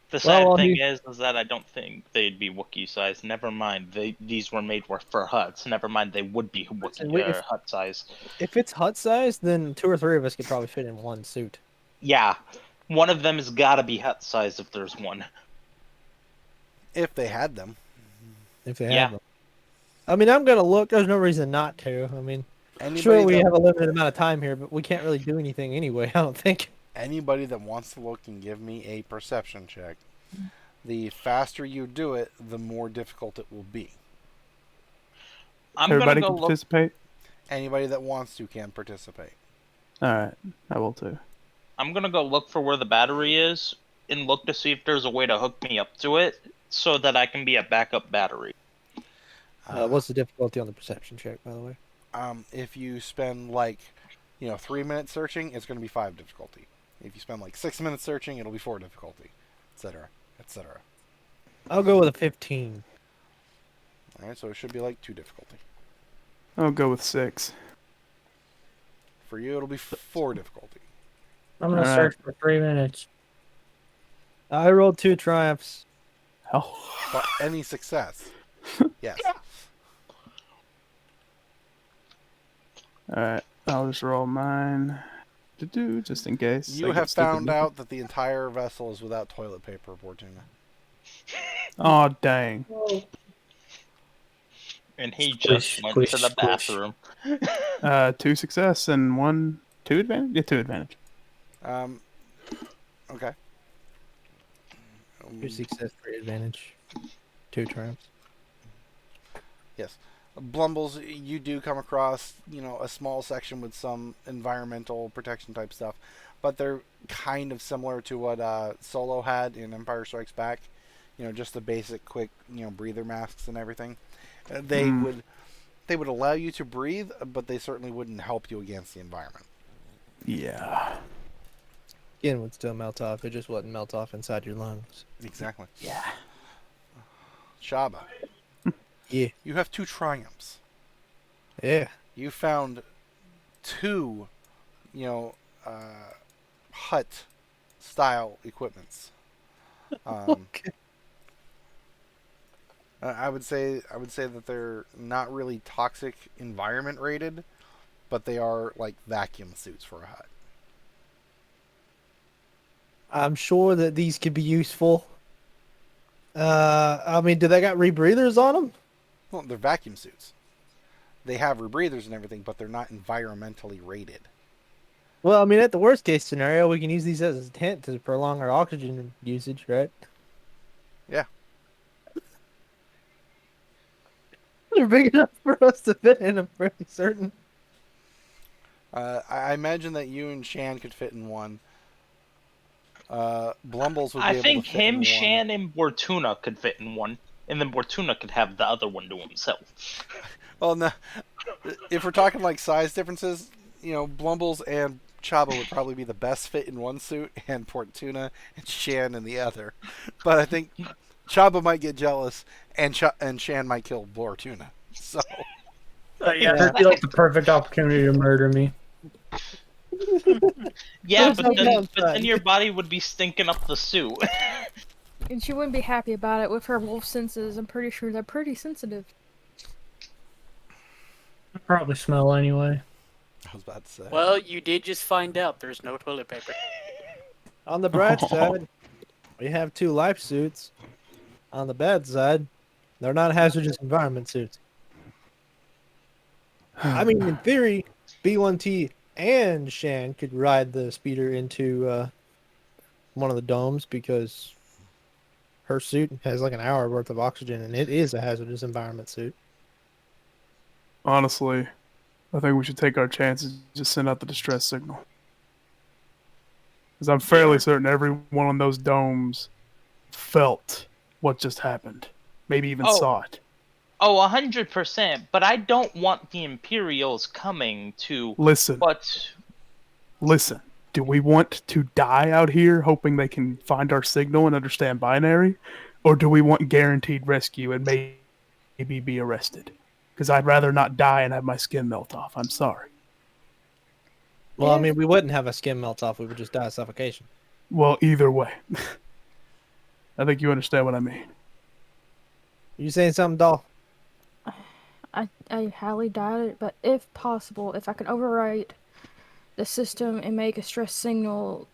The sad Well, thing is that I don't think they'd be Wookiee size. Never mind, these were made for Hutts. Never mind, they would be Wookiee Hutt size. If it's Hut size, then 2 or 3 of us could probably fit in one suit. Yeah, one of them has got to be Hutt size if there's one. If they had them. If they have them. I mean, I'm gonna look. There's no reason not to. I mean, sure, we have a limited amount of time here, but we can't really do anything anyway. I don't think. Anybody that wants to look can give me a perception check. The faster you do it, the more difficult it will be. I'm Everybody gonna can go look. participate? Anybody that wants to can participate. Alright, I will too. I'm gonna go look for where the battery is and look to see if there's a way to hook me up to it so that I can be a backup battery. What's the difficulty on the perception check, by the way? If you spend like, 3 minutes searching, it's going to be 5 difficulty. If you spend like 6 minutes searching, it'll be 4 difficulty, etc., etc. I'll go with a 15. All right, so it should be like 2 difficulty. I'll go with 6. For you, it'll be 4 difficulty. I'm gonna Alright. search for 3 minutes. I rolled 2 triumphs. Hell. But any success, yes. Alright, I'll just roll mine. Just in case. You I get have stupid found looking. out that the entire vessel is without toilet paper, Bortuna. Oh, dang. And he Squish, just went to the squish, bathroom. 2 success and 2 advantage? Yeah, 2 advantage. Okay. 2 success, 3 advantage. 2 triumphs. Yes. Blumbles, you do come across, a small section with some environmental protection type stuff, but they're kind of similar to what Solo had in Empire Strikes Back. Just the basic, quick, breather masks and everything. They would allow you to breathe, but they certainly wouldn't help you against the environment. Yeah. Skin would still melt off. It just wouldn't melt off inside your lungs. Exactly. Yeah. Shaba, Yeah. you have 2 triumphs. Yeah. You found 2, hut-style equipments. Okay. I would say that they're not really toxic environment rated, but they are like vacuum suits for a hut. I'm sure that these could be useful. Do they got rebreathers on them? Well, they're vacuum suits. They have rebreathers and everything, but they're not environmentally rated. Well, at the worst case scenario, we can use these as a tent to prolong our oxygen usage, right? Yeah. They're big enough for us to fit in, I'm pretty certain. I imagine that you and Shan could fit in one. Blumbles would be I able think to fit in him, one. Shan, and Bortuna could fit in one, and then Bortuna could have the other one to himself. Well, no. If we're talking like size differences, Blumbles and Chabba would probably be the best fit in one suit, and Bortuna and Shan in the other. But I think Chabba might get jealous, and Shan might kill Bortuna. So. Yeah, that'd be like the perfect opportunity to murder me. Yeah, There's no but then downside. your body would be stinking up the suit. And she wouldn't be happy about it with her wolf senses. I'm pretty sure they're pretty sensitive. I probably smell anyway. I was about to say. Well, you did just find out there's no toilet paper. On the bright side, we have 2 life suits. On the bad side, they're not hazardous environment suits. In theory, B1T and Shan could ride the speeder into one of the domes because her suit has like an hour worth of oxygen, and it is a hazardous environment suit. Honestly, I think we should take our chances and just send out the distress signal. Because I'm fairly certain everyone on those domes felt what just happened. Maybe even saw it. Oh, 100%. But I don't want the Imperials coming to. Listen. Listen. Do we want to die out here hoping they can find our signal and understand binary? Or do we want guaranteed rescue and maybe be arrested? Because I'd rather not die and have my skin melt off. I'm sorry. Well, we wouldn't have a skin melt off. We would just die of suffocation. Well, either way. I think you understand what I mean. You saying something, doll? I highly doubt it, but if possible, if I could overwrite the system and make a stress signal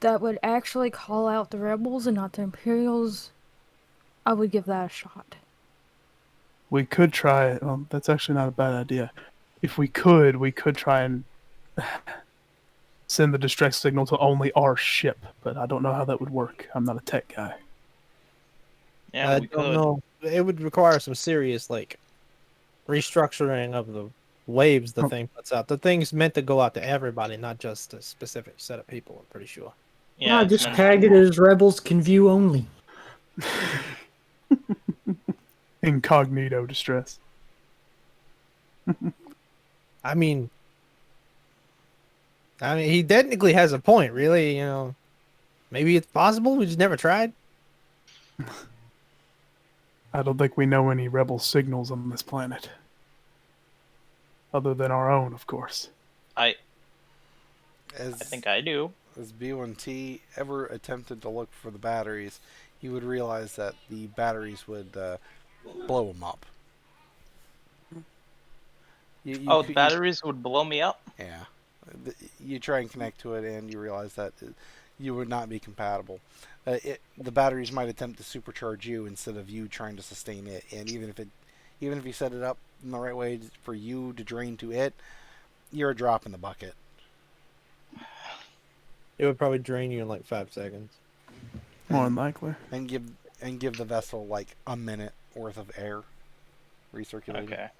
that would actually call out the rebels and not the Imperials, I would give that a shot. We could try it. Well, that's actually not a bad idea. If we could try and send the distress signal to only our ship, but I don't know how that would work. I'm not a tech guy. Yeah, I we don't could. know. It would require some serious like restructuring of the waves the Oh. thing puts out. The thing's meant to go out to everybody, not just a specific set of people. I'm pretty sure. Yeah, Nah, it's just meant tag it as rebels can view only. Incognito distress. I mean, he technically has a point, really. Maybe it's possible. We just never tried. I don't think we know any rebel signals on this planet. Other than our own, of course. I As think I do. as B1T ever attempted to look for the batteries, he would realize that the batteries would blow him up. Oh, the batteries would blow me up? Yeah. You try and connect to it, and you realize that you would not be compatible. The batteries might attempt to supercharge you instead of you trying to sustain it. And even if you set it up in the right way for you to drain to it, you're a drop in the bucket. It would probably drain you in like 5 seconds. More than likely. And give the vessel like a minute worth of air recirculating.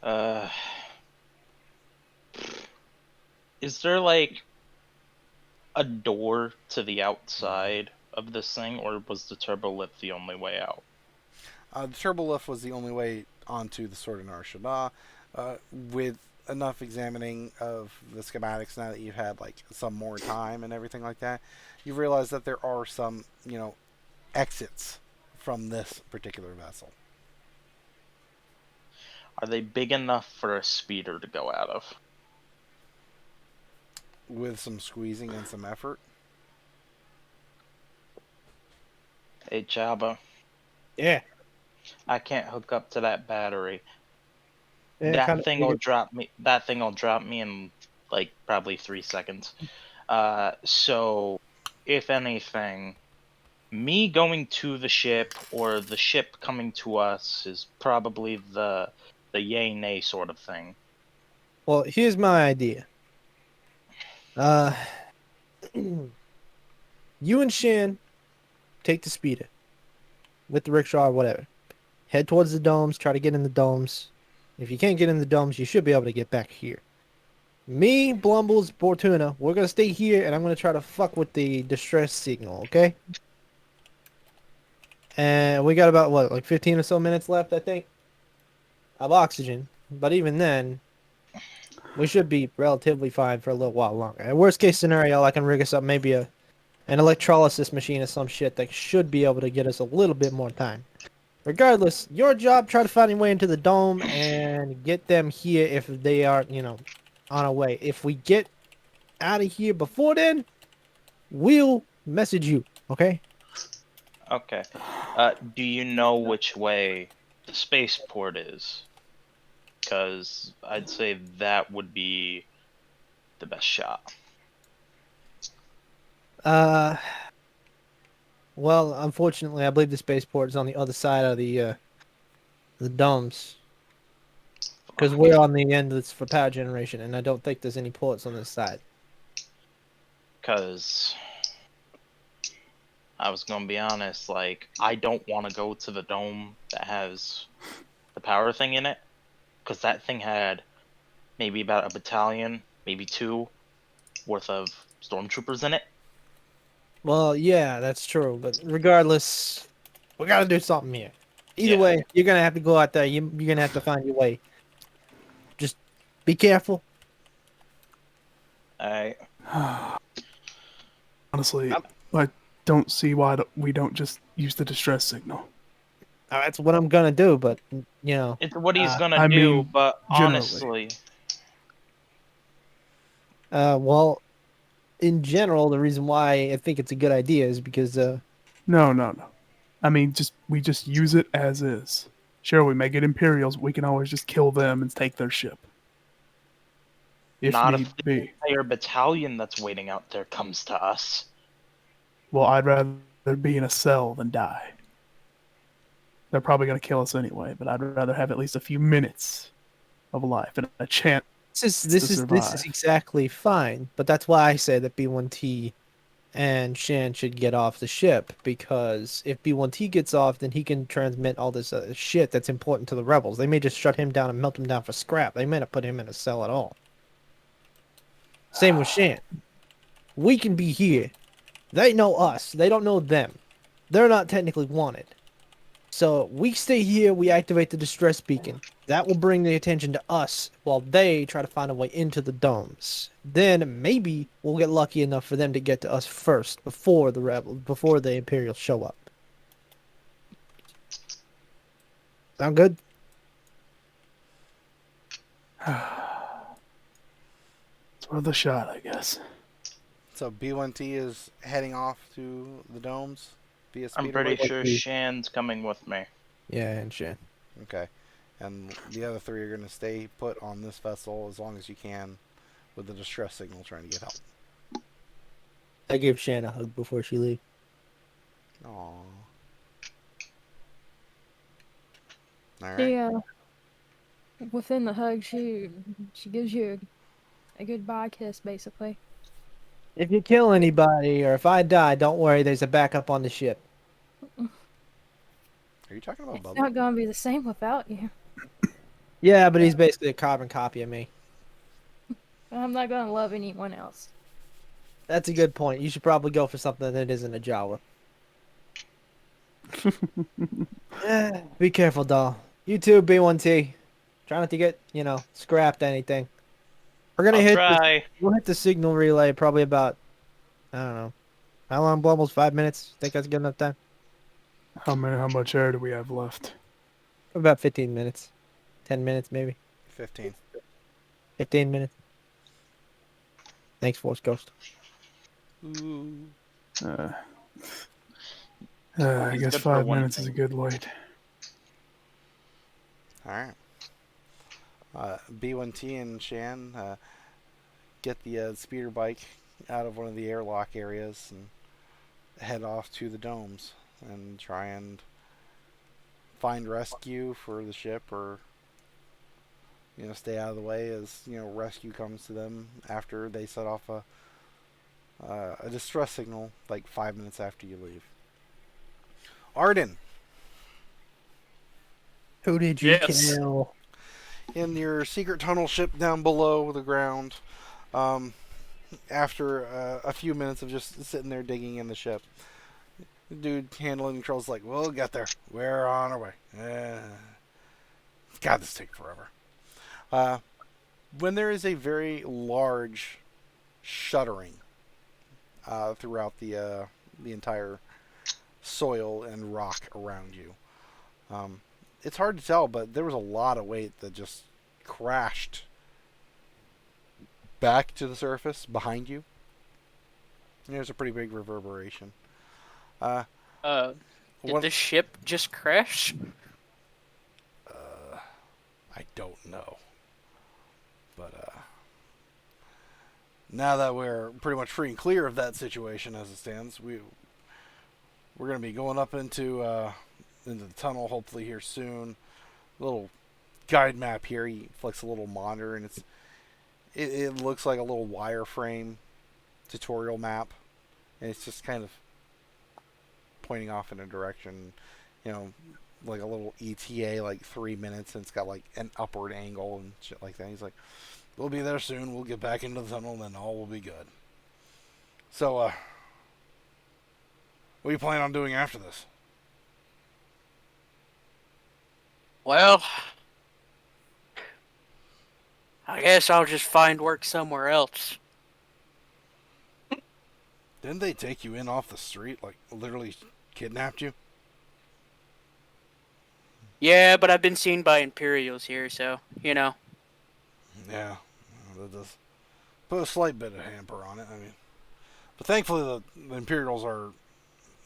Okay. Is there like a door to the outside of this thing, or was the turbo lift the only way out? The turbo lift was the only way onto the Sword of Nar Shaddaa. With enough examining of the schematics now that you've had like some more time and everything like that, you realize that there are some, exits from this particular vessel. Are they big enough for a speeder to go out of? With some squeezing and some effort. Hey, Chabba, Yeah. I can't hook up to that battery. Yeah, That thing will drop me. That thing will drop me in like probably 3 seconds. So, if anything, me going to the ship or the ship coming to us is probably the yay nay sort of thing. Well, here's my idea. You and Shan take the speeder with the rickshaw or whatever. Head towards the domes. Try to get in the domes. If you can't get in the domes, you should be able to get back here. Me, Blumbles, Bortuna, we're gonna stay here, and I'm gonna try to fuck with the distress signal. Okay? And we got about like 15 or so minutes left, I think, of oxygen. But even then, we should be relatively fine for a little while longer. In worst case scenario, I can rig us up maybe an electrolysis machine or some shit that should be able to get us a little bit more time. Regardless, your job, try to find your way into the dome and get them here if they are, on our way. If we get out of here before then, we'll message you, okay? Okay. Do you know which way the spaceport is? Because I'd say that would be the best shot. Well, unfortunately, I believe the spaceport is on the other side of the domes. Because we're on the end that's for power generation, and I don't think there's any ports on this side. Because I was gonna be honest, like, I don't want to go to the dome that has the power thing in it. Because that thing had maybe about a battalion, maybe 2 worth of stormtroopers in it. Well, yeah, that's true. But regardless, we gotta do something here. Either Yeah. way, you're gonna have to go out there. You're gonna have to find your way. Just be careful. Alright. Honestly, I don't see why we don't just use the distress signal. That's what I'm gonna do. But It's what he's gonna I do, mean, but generally. honestly, well, in general, the reason why I think it's a good idea is because No. I mean, we just use it as is. Sure, we may get Imperials, but we can always just kill them and take their ship. If not need if the be. entire battalion that's waiting out there comes to us. Well, I'd rather be in a cell than die. They're probably going to kill us anyway, but I'd rather have at least a few minutes of life and a chance this to is survive. exactly fine. But that's why I said that B1T and Shan should get off the ship, because if B1T gets off, then he can transmit all this shit that's important to the rebels. They may just shut him down and melt him down for scrap. They may not put him in a cell at all. Same with Shan. We can be here. They know us. They don't know them. They're not technically wanted. So we stay here, we activate the distress beacon. That will bring the attention to us while they try to find a way into the domes. Then maybe we'll get lucky enough for them to get to us first before the Imperials show up. Sound good? It's worth a shot, I guess. So B1T is heading off to the domes via I'm speeder pretty bike? sure Shan's coming with me. Yeah, and Shan. Okay. And the other three are going to stay put on this vessel as long as you can with the distress signal trying to get help. I gave Shan a hug before she leaves. Aww. Alright. She, within the hug, she gives you a goodbye kiss, basically. If you kill anybody or if I die, don't worry, there's a backup on the ship. Are you talking about It's Bubba? not gonna be the same without you. Yeah, but he's basically a carbon copy of me. I'm not gonna love anyone else. That's a good point. You should probably go for something that isn't a Jawa. Be careful, doll. You too, B1T. Try not to get, scrapped anything. We're gonna we'll hit the signal relay probably about, I don't know. How long, Blumbles? 5 minutes? Think that's good enough time? How much air do we have left? About 15 minutes. 10 minutes, maybe. 15. 15 minutes. Thanks, Force Ghost. Ooh. I guess good for 5 one minutes is a good wait. Alright. B1T and Shan get the speeder bike out of one of the airlock areas and head off to the domes and try and find rescue for the ship, or stay out of the way as rescue comes to them after they set off a distress signal like 5 minutes after you leave. Arden, Who did you Yes. kill? in your secret tunnel ship down below the ground, after a few minutes of just sitting there digging in the ship, the dude handling the controls like, we'll get there. We're on our way. God, this takes forever. When there is a very large shuddering throughout the entire soil and rock around you, it's hard to tell, but there was a lot of weight that just crashed back to the surface behind you. There's a pretty big reverberation. Did One- the ship just crash? I don't know. But now that we're pretty much free and clear of that situation as it stands, we're going to be going up into the tunnel hopefully here soon. A little guide map here. He flicks a little monitor, and it looks like a little wireframe tutorial map, and it's just kind of pointing off in a direction, like a little ETA, like 3 minutes, and it's got like an upward angle and shit like that. He's like, we'll be there soon. We'll get back into the tunnel, and then all will be good. So, what do you plan on doing after this? Well, I guess I'll just find work somewhere else. Didn't they take you in off the street, like literally kidnapped you? Yeah, but I've been seen by Imperials here, so, Yeah, that does put a slight bit of hamper on it. I mean, but thankfully the Imperials are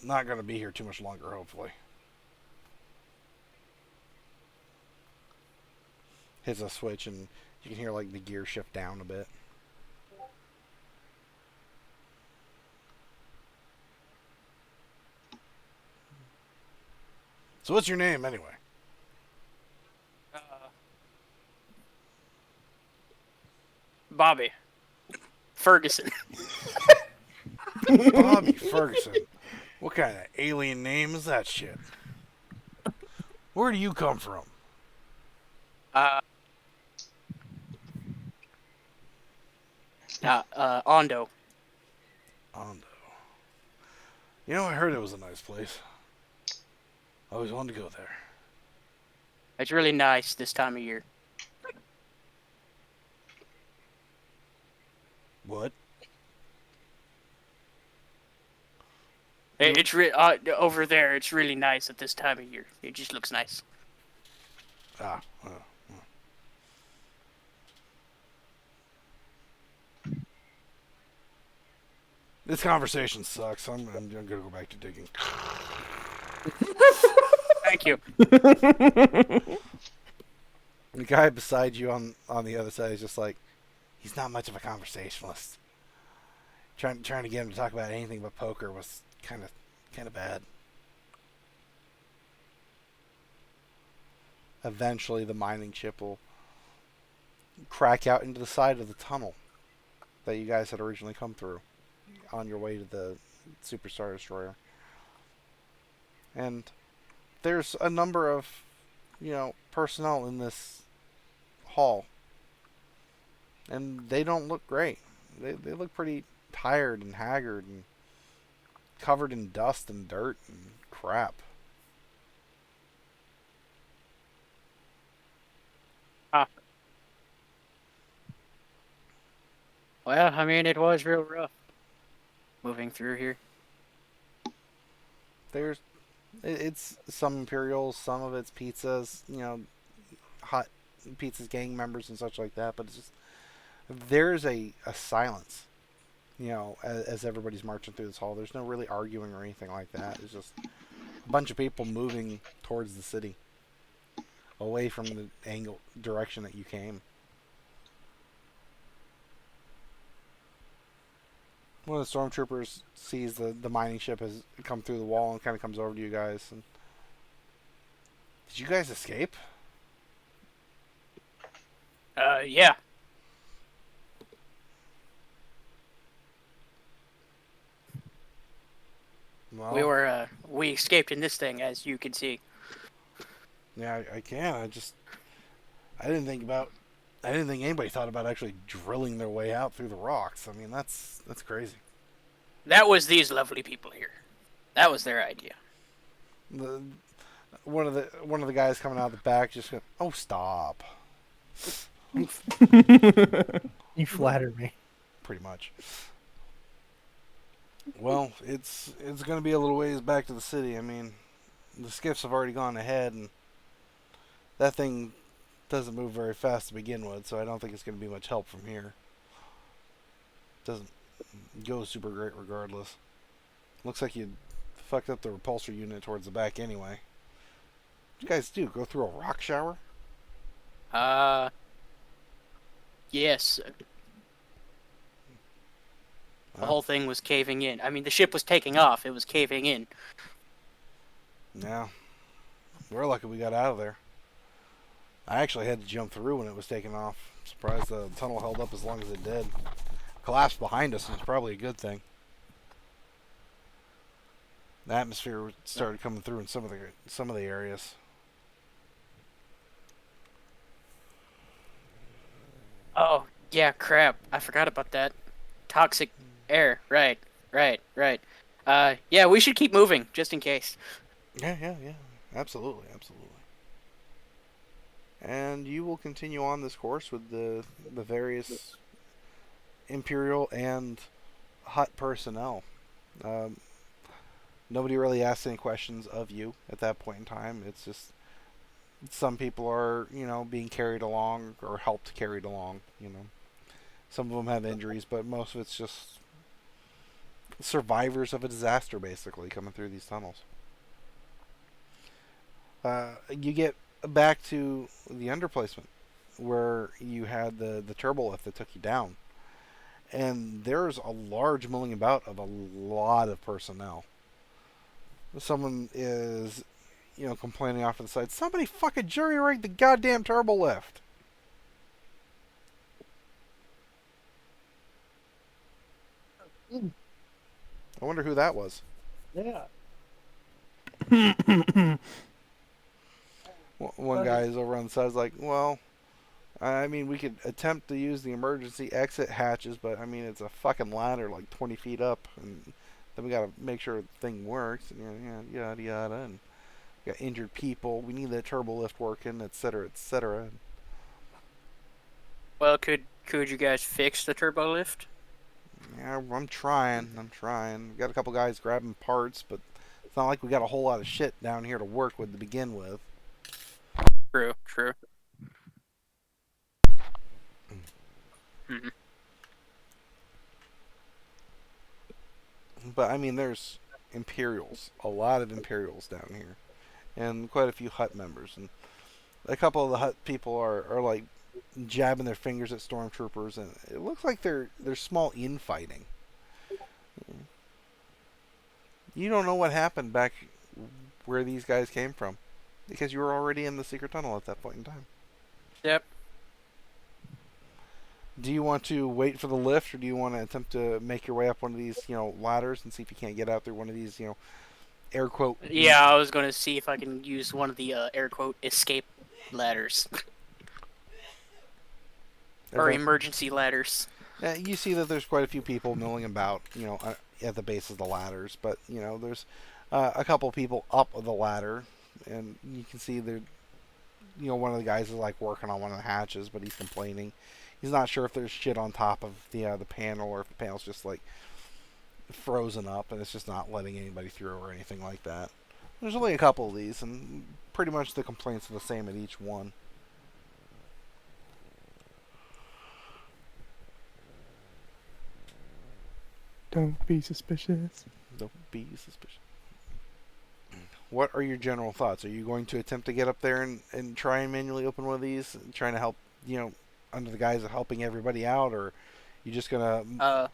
not going to be here too much longer, hopefully. Hits a switch and you can hear like the gear shift down a bit. So what's your name anyway? Bobby. Ferguson. Bobby Ferguson. What kind of alien name is that shit? Where do you come from? Ondo. Ondo. You know, I heard it was a nice place. I always wanted to go there. It's really nice this time of year. What? It's over there. It's really nice at this time of year. It just looks nice. Ah. This conversation sucks. I'm gonna go back to digging. Thank you. The guy beside you on the other side is just like, he's not much of a conversationalist. Trying to get him to talk about anything but poker was kind of bad. Eventually, the mining ship will crack out into the side of the tunnel that you guys had originally come through on your way to the Superstar Destroyer. And there's a number of, personnel in this hall. And they don't look great. They look pretty tired and haggard and covered in dust and dirt and crap. Well, I mean, it was real rough moving through here. It's some Imperials, some of it's pizzas, hot pizzas gang members and such like that, but it's just, there's a silence, as everybody's marching through this hall. There's no really arguing or anything like that. It's just a bunch of people moving towards the city, away from the direction that you came. One of the stormtroopers sees the mining ship has come through the wall and kind of comes over to you guys. And, did you guys escape? Yeah. Well, We escaped in this thing, as you can see. Yeah, I can. I didn't think anybody thought about actually drilling their way out through the rocks. I mean, that's crazy. That was these lovely people here. That was their idea. One of the guys coming out the back just goes, "Oh, stop." You flatter me. Pretty much. Well, it's going to be a little ways back to the city. I mean, the skiffs have already gone ahead, and that thing doesn't move very fast to begin with, so I don't think it's going to be much help from here. Doesn't go super great regardless. Looks like you fucked up the repulsor unit towards the back anyway. What you guys do? Go through a rock shower? Yes. The whole thing was caving in. I mean, the ship was taking off. It was caving in. Yeah. We're lucky we got out of there. I actually had to jump through when it was taking off. Surprised the tunnel held up as long as it did. Collapsed behind us was probably a good thing. The atmosphere started coming through in some of the areas. Oh, yeah, crap. I forgot about that. Toxic air. Right. Yeah, we should keep moving, just in case. Yeah. Absolutely. And you will continue on this course with the various Imperial and Hutt personnel. Nobody really asks any questions of you at that point in time. It's just some people are, being carried along or helped carried along, Some of them have injuries, but most of it's just survivors of a disaster, basically, coming through these tunnels. You get back to the underplacement where you had the turbo lift that took you down. And there's a large milling about of a lot of personnel. Someone is, complaining off to the side, somebody fucking jury-rigged the goddamn turbo lift. I wonder who that was. Yeah. One guy is over on the side is like, well, I mean, we could attempt to use the emergency exit hatches, but I mean, it's a fucking ladder like 20 feet up, and then we gotta make sure the thing works, and yada yada, and we got injured people. We need that turbo lift working, etc., etc. Well, could you guys fix the turbo lift? Yeah, I'm trying. We got a couple guys grabbing parts, but it's not like we got a whole lot of shit down here to work with to begin with. True, true. Hmm. But I mean, there's Imperials, a lot of Imperials down here, and quite a few Hut members, and a couple of the Hut people are like jabbing their fingers at stormtroopers, and it looks like they're small infighting. You don't know what happened back where these guys came from, because you were already in the secret tunnel at that point in time. Yep. Do you want to wait for the lift, or do you want to attempt to make your way up one of these, ladders and see if you can't get out through one of these, air quote? Yeah, I was gonna see if I can use one of the air quote escape ladders or emergency ladders. You see that there's quite a few people milling about, at the base of the ladders, but there's a couple people up the ladder, and you can see there, one of the guys is like working on one of the hatches, but he's complaining. He's not sure if there's shit on top of the panel, or if the panel's just like frozen up and it's just not letting anybody through or anything like that. There's only a couple of these, and pretty much the complaints are the same at each one. Don't be suspicious. Don't be suspicious. What are your general thoughts? Are you going to attempt to get up there and try and manually open one of these, trying to help, under the guise of helping everybody out, or you just gonna?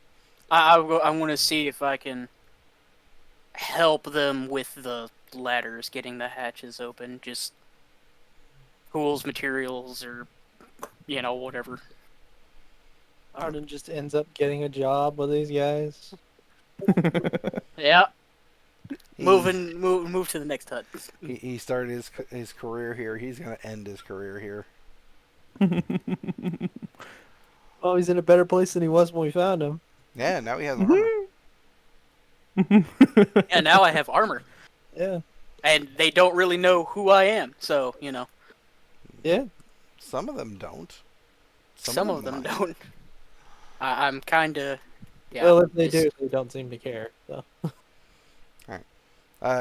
I'm gonna see if I can help them with the ladders, getting the hatches open. Just tools, materials, or whatever. Arden just ends up getting a job with these guys. Yeah. Move to the next hut. He started his career here. He's gonna end his career here. Oh, he's in a better place than he was when we found him. Yeah, now he has armor. Yeah, now I have armor. Yeah. And they don't really know who I am, so, Yeah. Some of them don't. Some of them don't. I'm kind of... Yeah, well, if they do, they don't seem to care. So.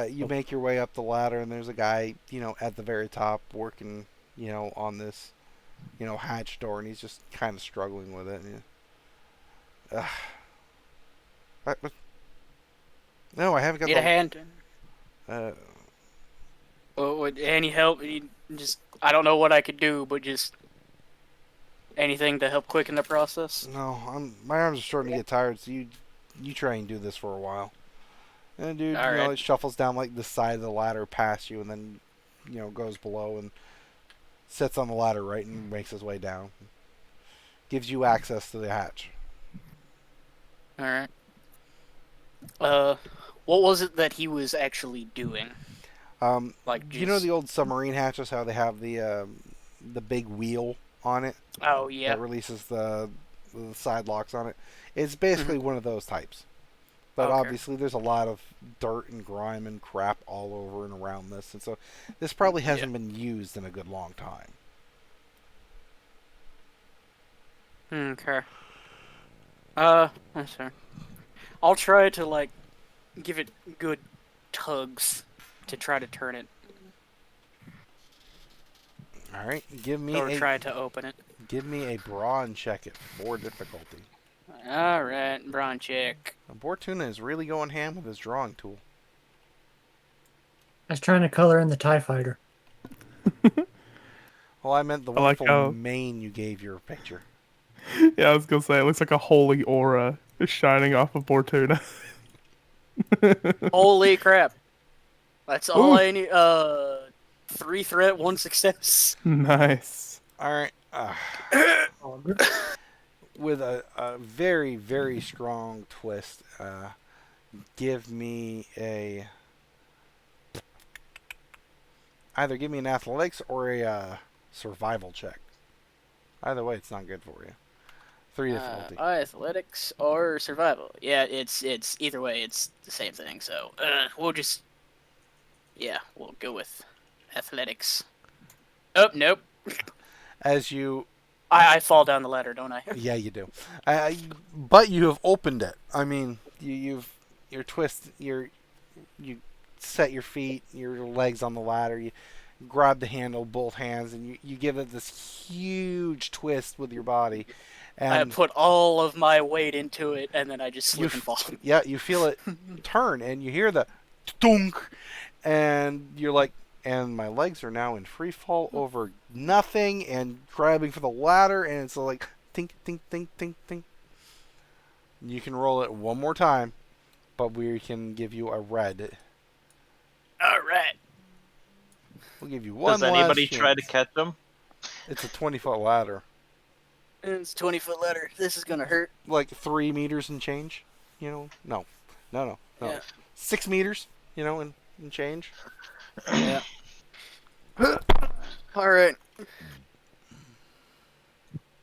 You make your way up the ladder, and there's a guy, at the very top working, on this, hatch door, and he's just kind of struggling with it. No, I haven't got Need a hand? What any help? I don't know what I could do, but just anything to help quicken the process. No, my arms are starting to get tired, so you try and do this for a while. And dude, All right. it shuffles down like the side of the ladder past you, and then goes below and sits on the ladder right and makes his way down. Gives you access to the hatch. All right. What was it that he was actually doing? Like, you know the old submarine hatches, how they have the big wheel on it? Oh yeah. That releases the side locks on it. It's basically one of those types. But obviously there's a lot of dirt and grime and crap all over and around this, and so this probably hasn't been used in a good long time. Okay. I'm sorry. I'll try to give it good tugs to try to turn it. All right, Try to open it. Give me a brawn check at 4 difficulty. All right, brawn check. Bortuna is really going ham with his drawing tool. I was trying to color in the TIE fighter. Well, I meant the wonderful mane you gave your picture. Yeah, I was gonna say it looks like a holy aura is shining off of Bortuna. Holy crap! That's all I need. 3 threat, 1 success. Nice. All right. With a very, very strong twist, give me a... Either give me an athletics or a survival check. Either way, it's not good for you. 3 difficulty. Athletics or survival. Yeah, it's either way, it's the same thing. So we'll just we'll go with athletics. Oh nope, As you... I fall down the ladder, don't I? Yeah, you do. But you have opened it. I mean, you set your feet, your legs on the ladder. You grab the handle, both hands, and you give it this huge twist with your body. And I put all of my weight into it, and then I just slip and fall. Yeah, you feel it turn, and you hear the thunk, and you're like, and my legs are now in free fall over nothing, and grabbing for the ladder, and it's like, tink, tink, tink, tink, tink. You can roll it one more time, but we can give you a red. All right. We'll give you one Does anybody last try to chance. catch him? It's a 20-foot ladder. It's a 20-foot ladder. This is gonna hurt. Like 3 meters and change, No. Yeah. 6 meters, and change. Yeah. All right.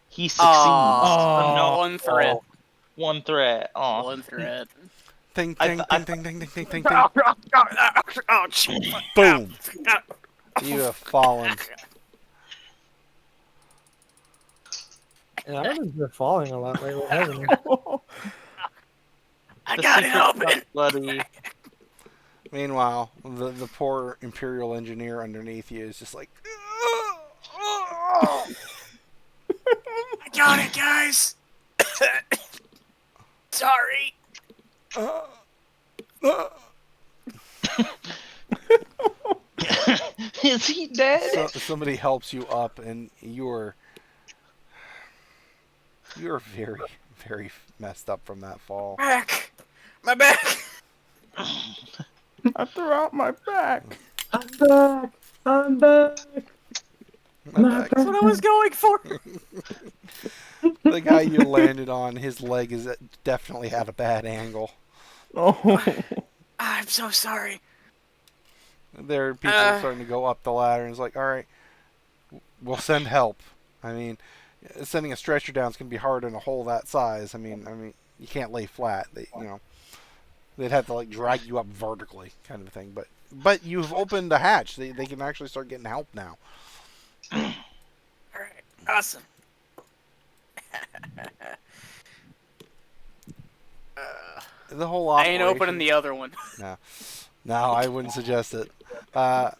He succeeds. Oh, no. one thread. One threat. Oh. One thread. Ting, I ting, th- ting, ting, ting, ting, ting, ting, ting. Ouch. Boom. You have fallen. And Arden's been falling a lot lately, hasn't he? I got it open. Buddy. Meanwhile, the poor Imperial engineer underneath you is just like... I got it, guys. Sorry. Is he dead? Somebody helps you up, and you're very, very messed up from that fall. Back. My back. I threw out my back. I'm back. I'm back. My back. That's what I was going for. The guy you landed on, his leg is definitely at a bad angle. Oh. I'm so sorry. There are people starting to go up the ladder, and it's like, all right, we'll send help. I mean, sending a stretcher down is going to be hard in a hole that size. I mean, you can't lay flat. They'd have to drag you up vertically, kind of a thing. But you've opened the hatch. They can actually start getting help now. All right. Awesome. The whole I operation. ain't opening the other one. No, I wouldn't suggest it. The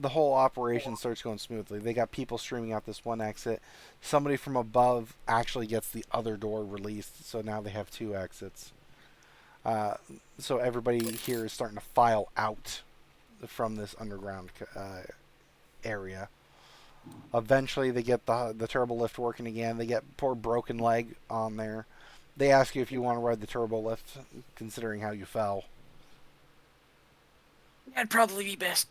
whole operation starts going smoothly. They got people streaming out this one exit. Somebody from above actually gets the other door released, so now they have 2 exits. So everybody here is starting to file out from this underground area. Eventually, they get the turbo lift working again. They get poor broken leg on there. They ask you if you want to ride the turbo lift, considering how you fell. That'd probably be best.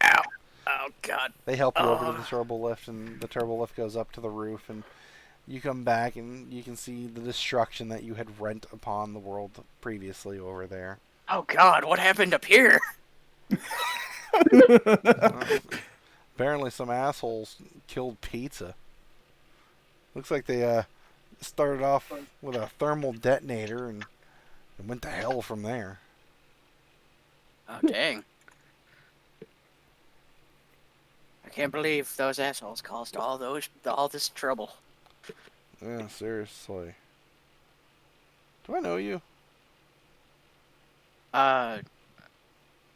Ow. Oh, God. They help you over to the turbo lift, and the turbo lift goes up to the roof, and you come back, and you can see the destruction that you had rent upon the world previously over there. Oh, God. What happened up here? Apparently some assholes killed Pizza. Looks like they started off with a thermal detonator and went to hell from there. Oh, dang. I can't believe those assholes caused all this trouble. Yeah, seriously. Do I know you? No,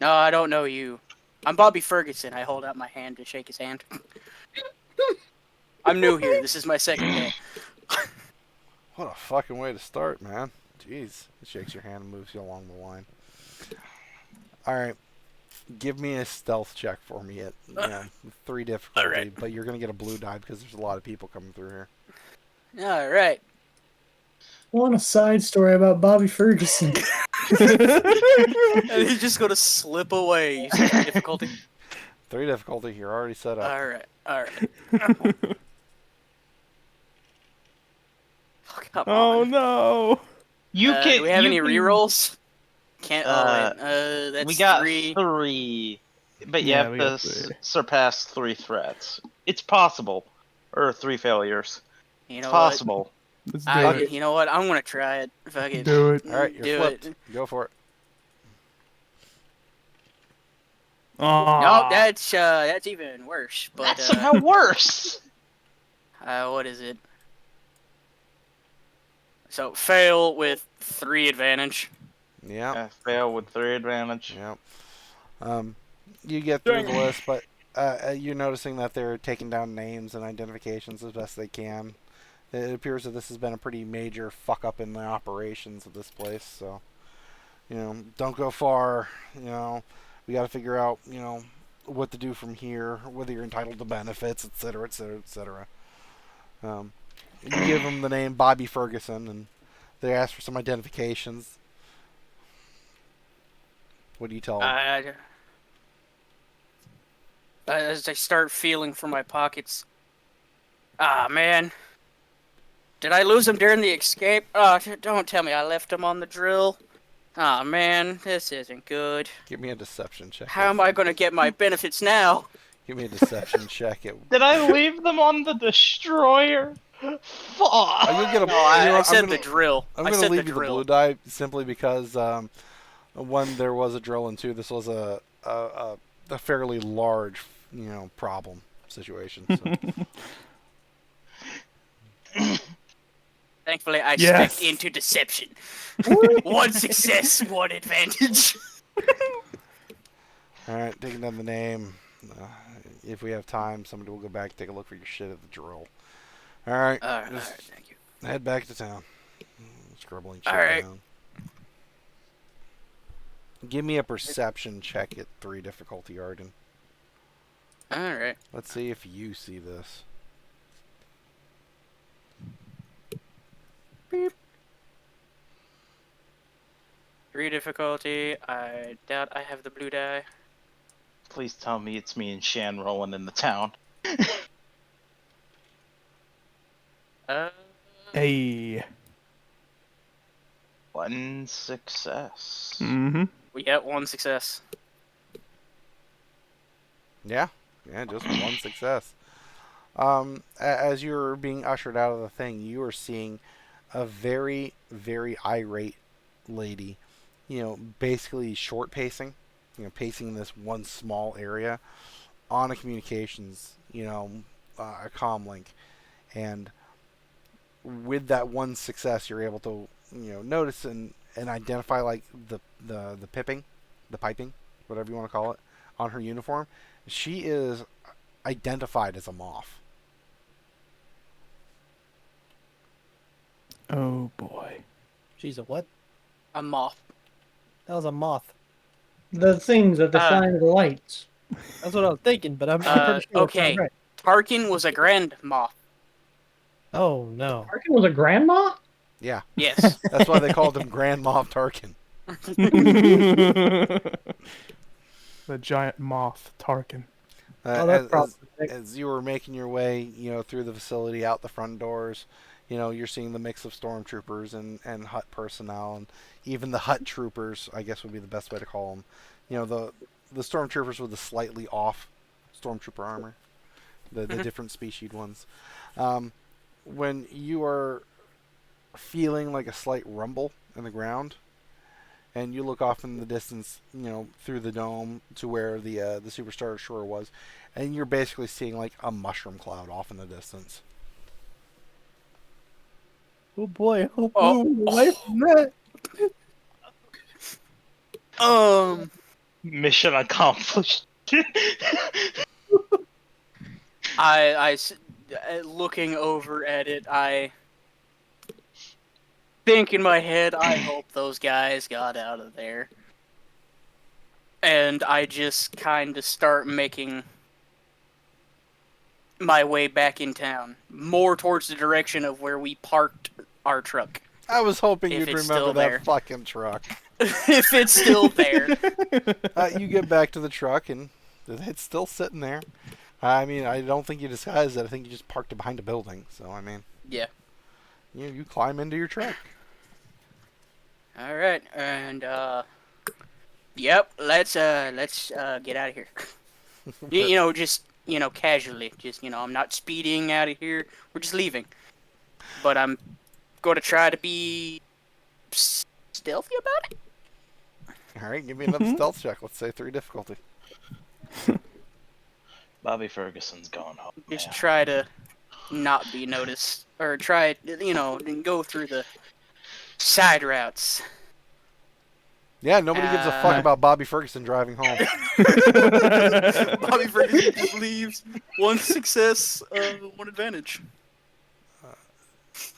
I don't know you. I'm Bobby Ferguson. I hold out my hand to shake his hand. I'm new here. This is my second day. What a fucking way to start, man. Jeez. It shakes your hand and moves you along the line. Alright. Give me a stealth check for me at 3 difficulty, Alright. but you're going to get a blue die because there's a lot of people coming through here. All right. I want a side story about Bobby Ferguson. And he's just gonna slip away. You see the difficulty? 3 difficulty, you're already set up. All right. Oh, come Oh on. no. You can. Do we have you any can- rerolls? Can't. That's we got 3. 3, but you Yeah, have we to got 3. surpass 3 threats. It's possible, or 3 failures. You It's know possible. Let's do it. You know what? I'm gonna try it. If I can Do it. All right, you're do flipped. it. Go for it. No, Aw. that's even worse. But That's somehow worse. what is it? So fail with 3 advantage. Yeah. Fail with 3 advantage. Yep. You get through the list, but you're noticing that they're taking down names and identifications as best they can. It appears that this has been a pretty major fuck up in the operations of this place. So, don't go far. We got to figure out, what to do from here, whether you're entitled to benefits, etc., etc., etc. You give them the name Bobby Ferguson, and they ask for some identifications. What do you tell them? As I start feeling for my pockets. Ah, man. Did I lose them during the escape? Oh, don't tell me I left them on the drill. Ah, man, this isn't good. Give me a deception check. How am I going to get my benefits now? Give me a deception check. Did I leave them on the destroyer? Fuck. You'll get a. No, I said I'm gonna, the drill. I'm I going to said leave the you the drill. blue die simply because one, there was a drill, and 2, this was a fairly large, problem situation. So. Thankfully, I Yes. stepped into deception. 1 success, 1 advantage. All right, taking down the name. If we have time, somebody will go back and take a look for your shit at the drill. All right, All right, just thank you. head back to town. Scribbling shit All right. down. Give me a perception check at 3 difficulty, Arden. All right. Let's see if you see this. Beep. 3 difficulty. I doubt I have the blue die. Please tell me it's me and Shan rolling in the town. Hey. 1 success. Mm-hmm. We got 1 success. Yeah, just 1 success. As you're being ushered out of the thing, you are seeing a very, very irate lady, basically short pacing, pacing this one small area on a communications, a comm link. And with that 1 success, you're able to, notice and identify like the piping, the piping, whatever you want to call it, on her uniform. She is identified as a moth. Oh boy. She's a what? A moth. That was a moth. The things that shine the lights. That's what I was thinking, but I'm pretty sure okay. it's not right. Tarkin was a grand moth. Oh no. Tarkin was a grandma? Yeah, Yes. that's why they called him Grand Moff Tarkin. The giant moth, Tarkin. Oh, that's As, probably as you were making your way, through the facility, out the front doors, you're seeing the mix of stormtroopers and hut personnel, and even the hut troopers, I guess would be the best way to call them. The stormtroopers with the slightly off stormtrooper armor, the different species ones. When you are feeling like a slight rumble in the ground, and you look off in the distance, through the dome to where the Superstar Shore was, and you're basically seeing like a mushroom cloud off in the distance. Oh boy, away from that. Mission accomplished. Looking over at it, I think in my head, I hope those guys got out of there. And I just kind of start making my way back in town, more towards the direction of where we parked our truck. I was hoping If you'd it's remember still that there. fucking truck. If it's still there. You get back to the truck, and it's still sitting there. I mean, I don't think you disguised it. I think you just parked it behind a building. So, I mean, Yeah. you climb into your truck. All right, and yep, let's get out of here. Just casually, just I'm not speeding out of here. We're just leaving, but I'm going to try to be stealthy about it. All right, give me another stealth check. Let's say 3 difficulty. Bobby Ferguson's going home. Just Yeah. try to not be noticed, or try and go through the side routes. Yeah, nobody gives a fuck about Bobby Ferguson driving home. Bobby Ferguson just leaves. 1 success, 1 advantage.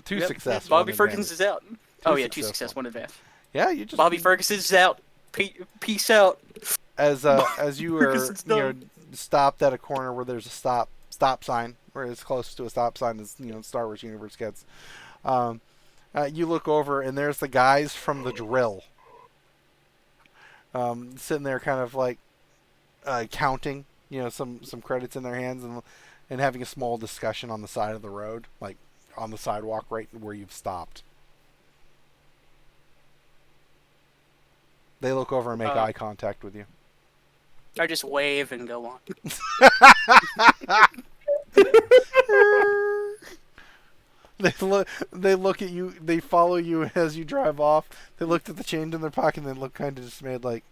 2 success. Bobby 1 Ferguson is out. Oh yeah, 2 success, success, 1 advantage. Yeah, you just Bobby Ferguson is out. Peace out. as you are stopped at a corner where there's a stop sign, where it's close to a stop sign as Star Wars universe gets. You look over and there's the guys from the drill. Sitting there kind of like counting, some credits in their hands and having a small discussion on the side of the road, like on the sidewalk right where you've stopped. They look over and make eye contact with you. I just wave and go on. They look at you. They follow you as you drive off. They looked at the change in their pocket and they look kind of dismayed, like,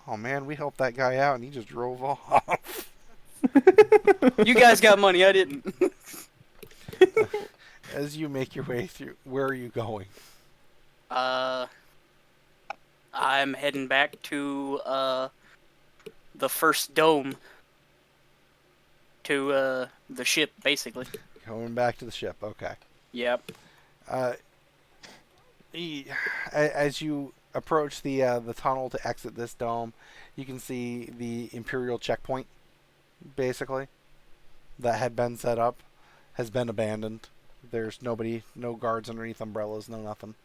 "Oh man, we helped that guy out and he just drove off." You guys got money, I didn't. As you make your way through, where are you going? I'm heading back to the first dome. To the ship, basically. Going back to the ship. Okay. Yep. As you approach the tunnel to exit this dome, you can see the Imperial checkpoint, basically, that had been set up, has been abandoned. There's nobody, no guards underneath umbrellas, no nothing.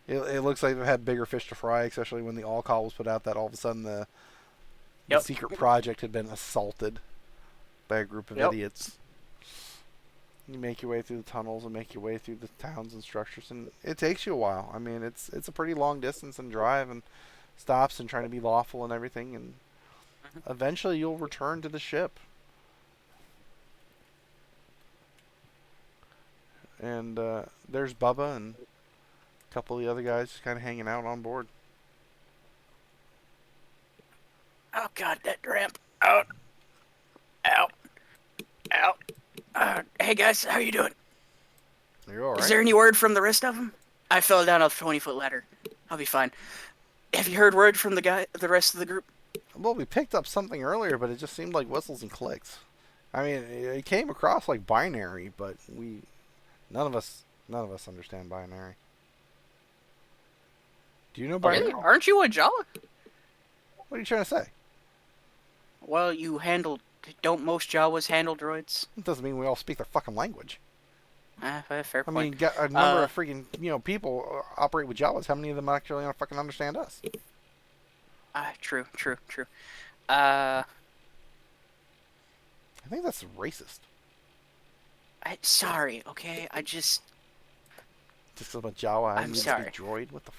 It looks like they've had bigger fish to fry, especially when the all call was put out that all of a sudden the secret project had been assaulted by a group of idiots. You make your way through the tunnels and make your way through the towns and structures, and it takes you a while. I mean, it's a pretty long distance and drive and stops and trying to be lawful and everything, and eventually you'll return to the ship. And there's Bubba and a couple of the other guys just kind of hanging out on board. Oh god, that ramp. Out. Hey guys, how you doing? You're all right. Is there any word from the rest of them? I fell down a 20-foot ladder. I'll be fine. Have you heard word from the rest of the group? Well, we picked up something earlier, but it just seemed like whistles and clicks. I mean, it came across like binary, but none of us understand binary. Do you know binary? Really? Aren't you a Jawa? What are you trying to say? Well, don't most Jawas handle droids? It doesn't mean we all speak their fucking language. Fair point. I mean, a number of freaking people operate with Jawas. How many of them actually fucking understand us? True. I think that's racist. Sorry, okay? Just about Jawa. I'm sorry. Droid. What the?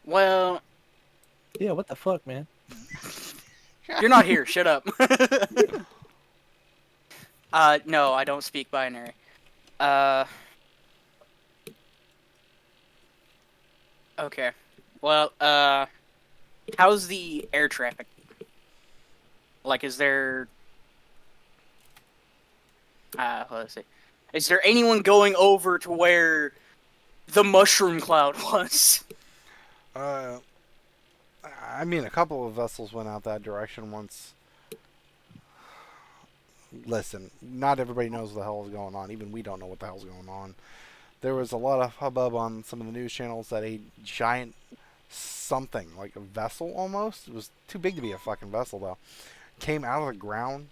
Well. Yeah. What the fuck, man? You're not here. Shut up. No, I don't speak binary. Okay. Well, how's the air traffic? Like, is there... let's see. Is there anyone going over to where the mushroom cloud was? I mean, a couple of vessels went out that direction once. Listen, not everybody knows what the hell is going on. Even we don't know what the hell's going on. There was a lot of hubbub on some of the news channels that a giant something, like a vessel almost, it was too big to be a fucking vessel though, came out of the ground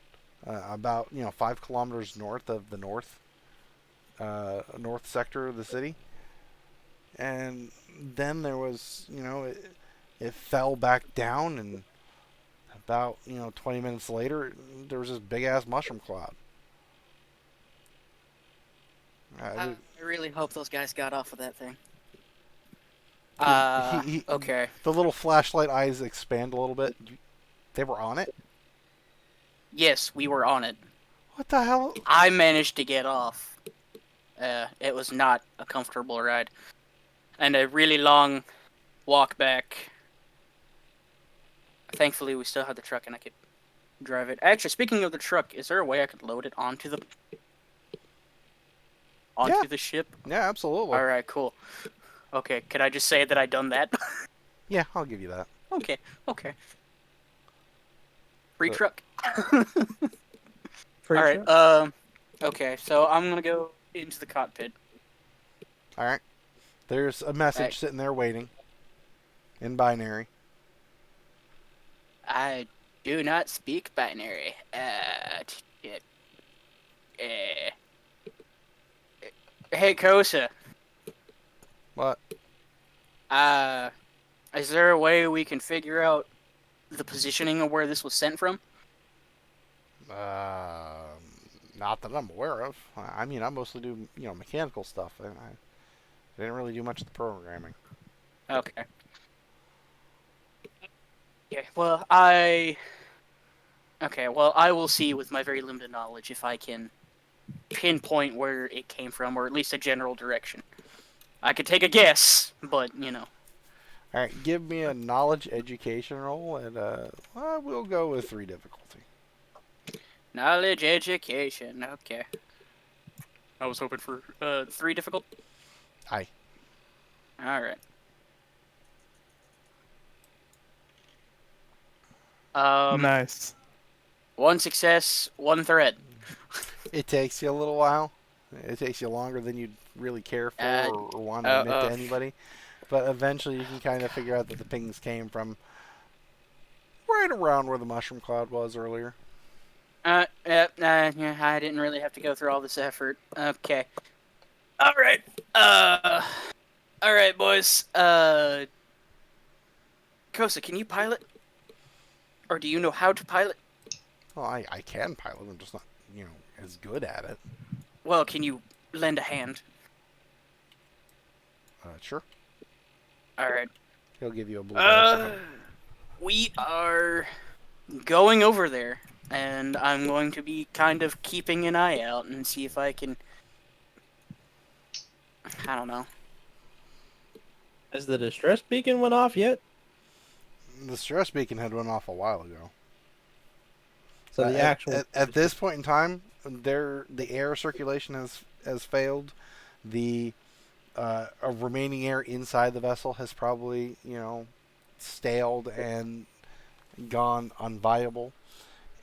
about 5 kilometers north of the north sector of the city. And then there was, it fell back down, and about 20 minutes later there was this big ass mushroom cloud. I really hope those guys got off of that thing. Okay. The little flashlight eyes expand a little bit. They were on it? Yes, we were on it. What the hell? I managed to get off. It was not a comfortable ride. And a really long walk back. Thankfully, we still had the truck and I could drive it. Actually, speaking of the truck, is there a way I could load it onto the ship? Yeah, absolutely. All right, cool. Okay, could I just say that I done that? Yeah, I'll give you that. Okay. Free So- truck. Free All right. truck? Okay, so I'm gonna go into the cockpit. All right. There's a message Right. sitting there waiting in binary. I do not speak binary. Hey, Kosa. What? Is there a way we can figure out the positioning of where this was sent from? Not that I'm aware of. I mean, I mostly do, mechanical stuff. I didn't really do much of the programming. Okay. Well, I will see with my very limited knowledge if I can pinpoint where it came from, or at least a general direction. I could take a guess, but, All right, give me a knowledge education roll, and we'll go with 3 difficulty. Knowledge education, okay. I was hoping for 3 difficult. Aye. Alright. Nice. 1 success, 1 threat. It takes you a little while. It takes you longer than you'd really care for or want to admit to anybody. But eventually you can kind of figure out that the pings came from right around where the mushroom cloud was earlier. Yeah, I didn't really have to go through all this effort. Okay. Alright. Alright, boys. Kosa, can you pilot? Or do you know how to pilot? Well, I can pilot. I'm just not, as good at it. Well, can you lend a hand? Sure. Alright. He'll give you a blue dice. We are going over there, and I'm going to be kind of keeping an eye out and see if I can... I don't know. Has the distress beacon went off yet? The stress beacon had went off a while ago. So the actual... At this point in time, the air circulation has failed. The remaining air inside the vessel has probably, staled and gone unviable.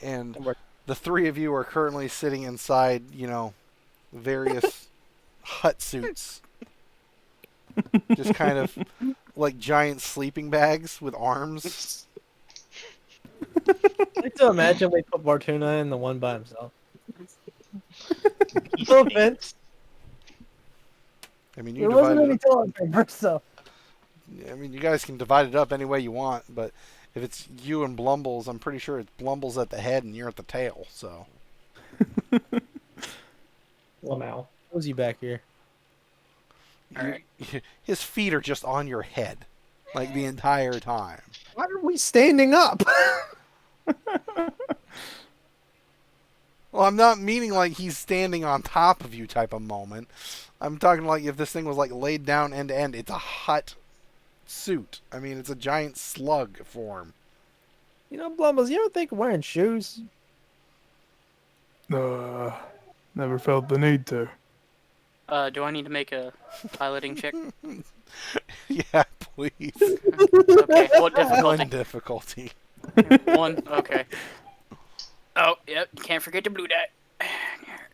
And the 3 of you are currently sitting inside, various hut suits. Just kind of like giant sleeping bags with arms. I like to imagine we put Bortuna in the one by himself. No offense. I mean, There wasn't any toilet paper, so... I mean, you guys can divide it up any way you want, but if it's you and Blumbles, I'm pretty sure it's Blumbles at the head and you're at the tail, so... Lamau. Was he back here? His feet are just on your head, like the entire time. Why are we standing up? Well, I'm not meaning like he's standing on top of you type of moment. I'm talking like if this thing was like laid down end to end. It's a hut suit. I mean, it's a giant slug form. Blumbles, you ever think of wearing shoes? Never felt the need to. Do I need to make a piloting check? Yeah, please. Okay, what difficulty? 1 difficulty. 1, okay. Oh, yep, can't forget the blue die.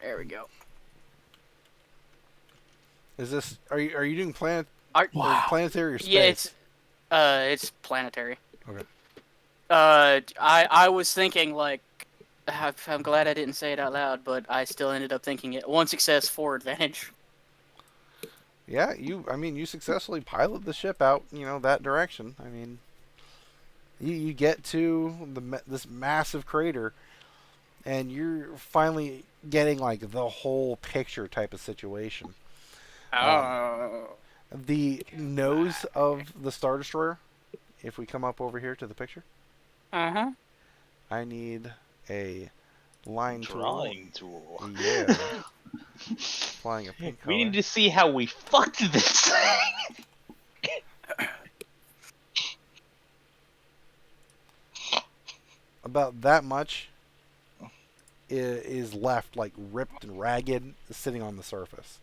There we go. Is this? Are you doing Wow. planetary or space? Yeah, it's planetary. Okay. I was thinking like, I'm glad I didn't say it out loud, but I still ended up thinking it. 1 success, 4 advantage. Yeah, you successfully pilot the ship out, that direction. I mean, you get to this massive crater, and you're finally getting like the whole picture type of situation. Oh. The nose of the Star Destroyer, if we come up over here to the picture, Uh-huh. I need a line Drawing tool. tool. Yeah. Flying a pink color. We need to see how we fucked this thing. About that much is left, like, ripped and ragged, sitting on the surface.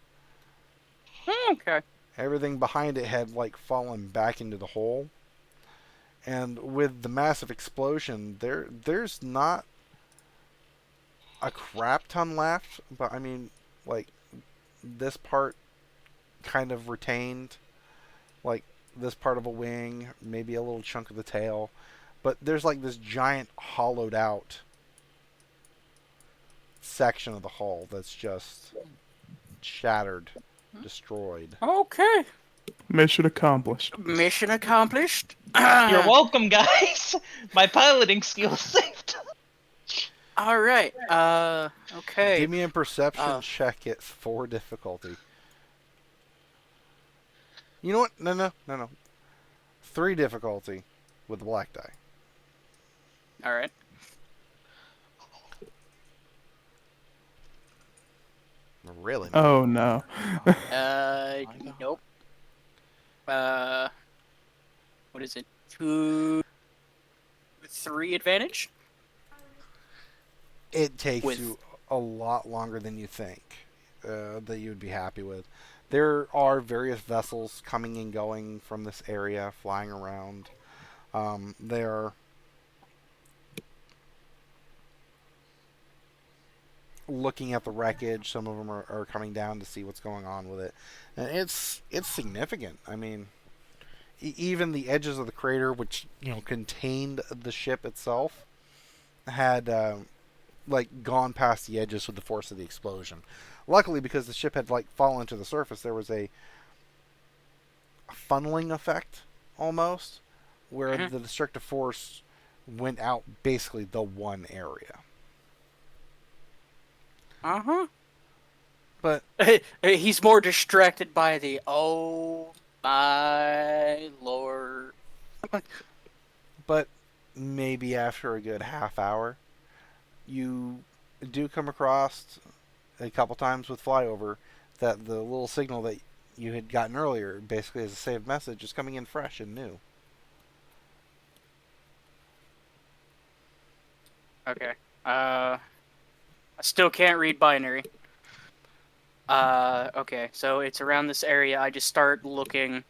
Okay. Everything behind it had, like, fallen back into the hole. And with the massive explosion, there's not a crap ton left, but I mean, like, this part kind of retained, like, this part of a wing, maybe a little chunk of the tail, but there's like this giant hollowed out section of the hull that's just shattered, destroyed. Okay. Mission accomplished. Mission accomplished. You're welcome, guys. My piloting skills saved. All right. Okay. Give me a perception check at 4 difficulty. You know what? No. 3 difficulty with the black die. All right. Really? Oh no. Nope. What is it? 2, 3 advantage? It takes With- you a lot longer than you think that you would be happy with. There are various vessels coming and going from this area, flying around. They're looking at the wreckage. Some of them are coming down to see what's going on with it. And it's significant. I mean, even the edges of the crater, which, you know, contained the ship itself, had like gone past the edges with the force of the explosion. Luckily, because the ship had like fallen to the surface, there was a funneling effect almost, where the destructive force went out basically the one area. Uh-huh. But He's more distracted by the, oh my lord. but maybe after a good half hour, you do come across a couple times with flyover that the little signal that you had gotten earlier, basically as a saved message, is coming in fresh and new. Okay. I still can't read binary. Okay, so it's around this area. I just start looking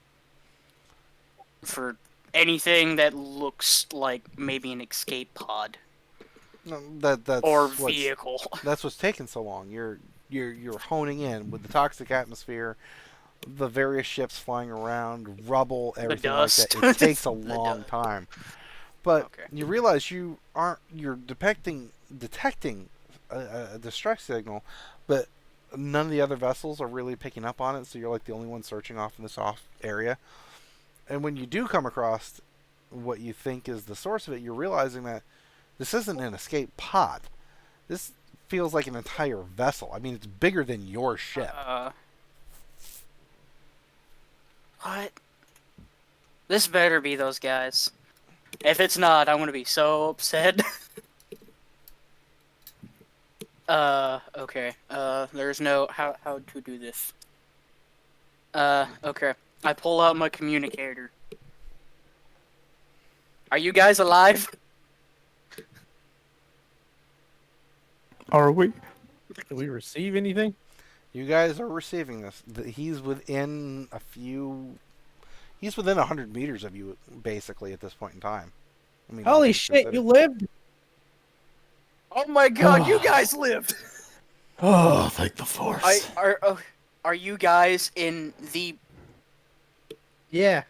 for anything that looks like maybe an escape pod No, that's or what's- vehicle. That's what's taking so long. You're honing in with the toxic atmosphere, the various ships flying around, rubble, everything like dust. that. It takes a The long dust. time. But Okay. you realize you're detecting a distress signal, but none of the other vessels are really picking up on it, so you're like the only one searching off in this off area. And when you do come across what you think is the source of it, you're realizing that this isn't an escape pod. This feels like an entire vessel. I mean, it's bigger than your ship. What? This better be those guys. If it's not, I'm gonna be so upset. Okay. There's no how to do this. Okay. I pull out my communicator. Are you guys alive? Are we? Did we receive anything? You guys are receiving this. He's within a few... He's within 100 meters of you, basically, at this point in time. I mean, Holy all shit, things you considered. lived? Oh my god, you guys lived! Oh, thank the force. Are you guys in the... Yeah.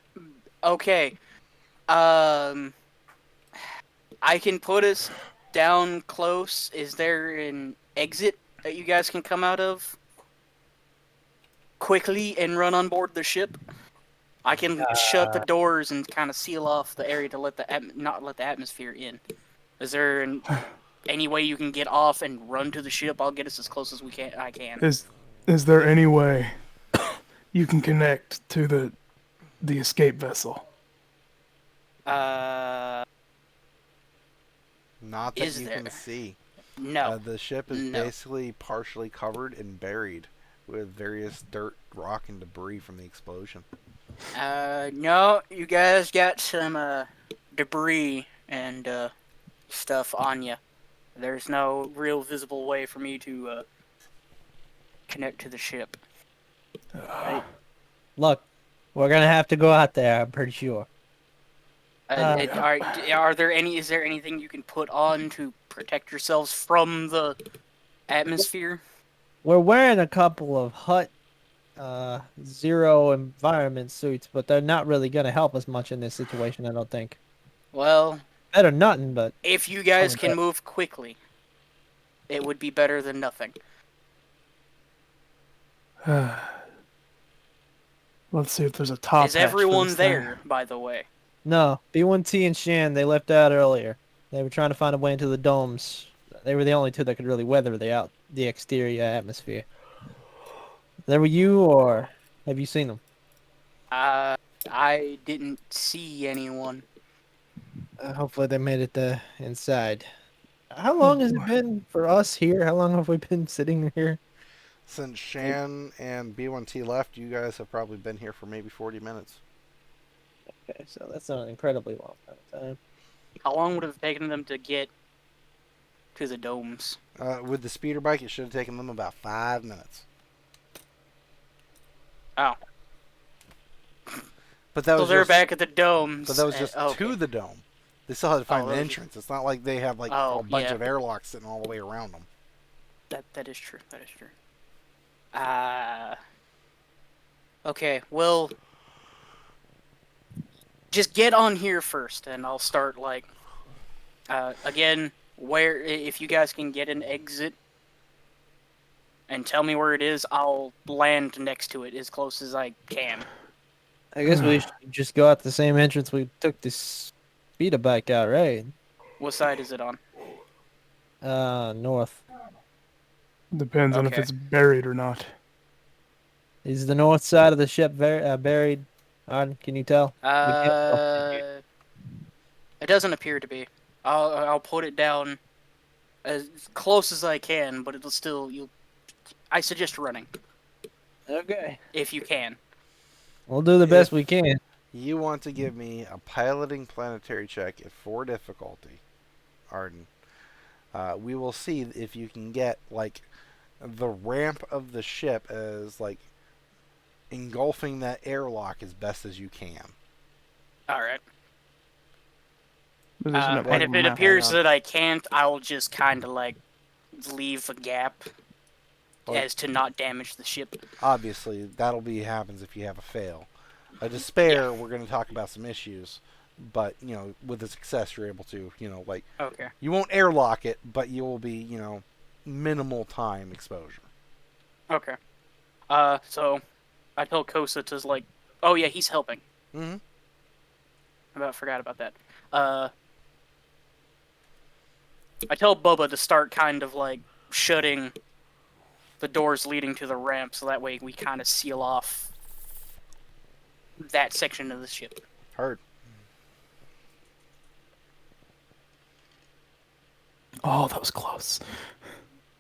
Okay. I can put us down close. Is there an exit that you guys can come out of quickly and run on board the ship? I can shut the doors and kind of seal off the area to let not let the atmosphere in. Is there any way you can get off and run to the ship? I'll get us as close as I can. Is there any way you can connect to the escape vessel. Uh, Not that Is you there? can see. no. The ship is No. basically partially covered and buried with various dirt, rock, and debris from the explosion. No, you guys got some debris and stuff on you. There's no real visible way for me to connect to the ship. Look, we're gonna have to go out there. I'm pretty sure. Are there any? Is there anything you can put on to protect yourselves from the atmosphere? We're wearing a couple of hut zero environment suits, but they're not really gonna help us much in this situation. I don't think. Well, Better nothing, but if you guys Oh, can but- move quickly, it would be better than nothing. Let's see if there's a top Is hatch for everyone this thing. there, by the way? no. B1T and Shan, they left out earlier. They were trying to find a way into the domes. They were the only two that could really weather the exterior atmosphere. There were you, or have you seen them? I didn't see anyone. Hopefully they made it inside. How long has it been for us here? How long have we been sitting here? Since Shan and B1T left, you guys have probably been here for maybe 40 minutes. Okay, so that's not an incredibly long time. How long would it have taken them to get to the domes? With the speeder bike, it should have taken them about 5 minutes. Oh. But that So was they're just, back at the domes. But that was just okay. to the dome. They still had to find Oh, the those- entrance. It's not like they have like Oh, a bunch yeah. of airlocks sitting all the way around them. That is true. That is true. Okay, well, just get on here first, and I'll start like, again, if you guys can get an exit, and tell me where it is, I'll land next to it as close as I can. I guess we should just go out the same entrance we took this speeder bike out, right? What side is it on? North. Depends on if Okay. it's buried or not. Is the north side of the ship buried? Arden, can you tell? It doesn't appear to be. I'll put it down as close as I can, but it'll still I suggest running Okay. if you can. We'll do the best we can. You want to give me a piloting planetary check at 4 difficulty, Arden. We will see if you can get like the ramp of the ship as like engulfing that airlock as best as you can. All right. Position it And like if a it map. appears that I can't, I'll just kind of like leave a gap Like- as to not damage the ship. Obviously, that'll be happens if you have a fail. A despair, we're going to talk about some issues, but you know, with a success, you're able to, you know, like Okay. you won't airlock it, but you will be, you know, minimal time exposure. Okay. So I tell Kosa to like, oh yeah, he's helping. Mm-hmm. Forgot about that. I tell Bubba to start kind of like shutting the doors leading to the ramp, so that way we kind of seal off that section of the ship. Heard. Oh, that was close.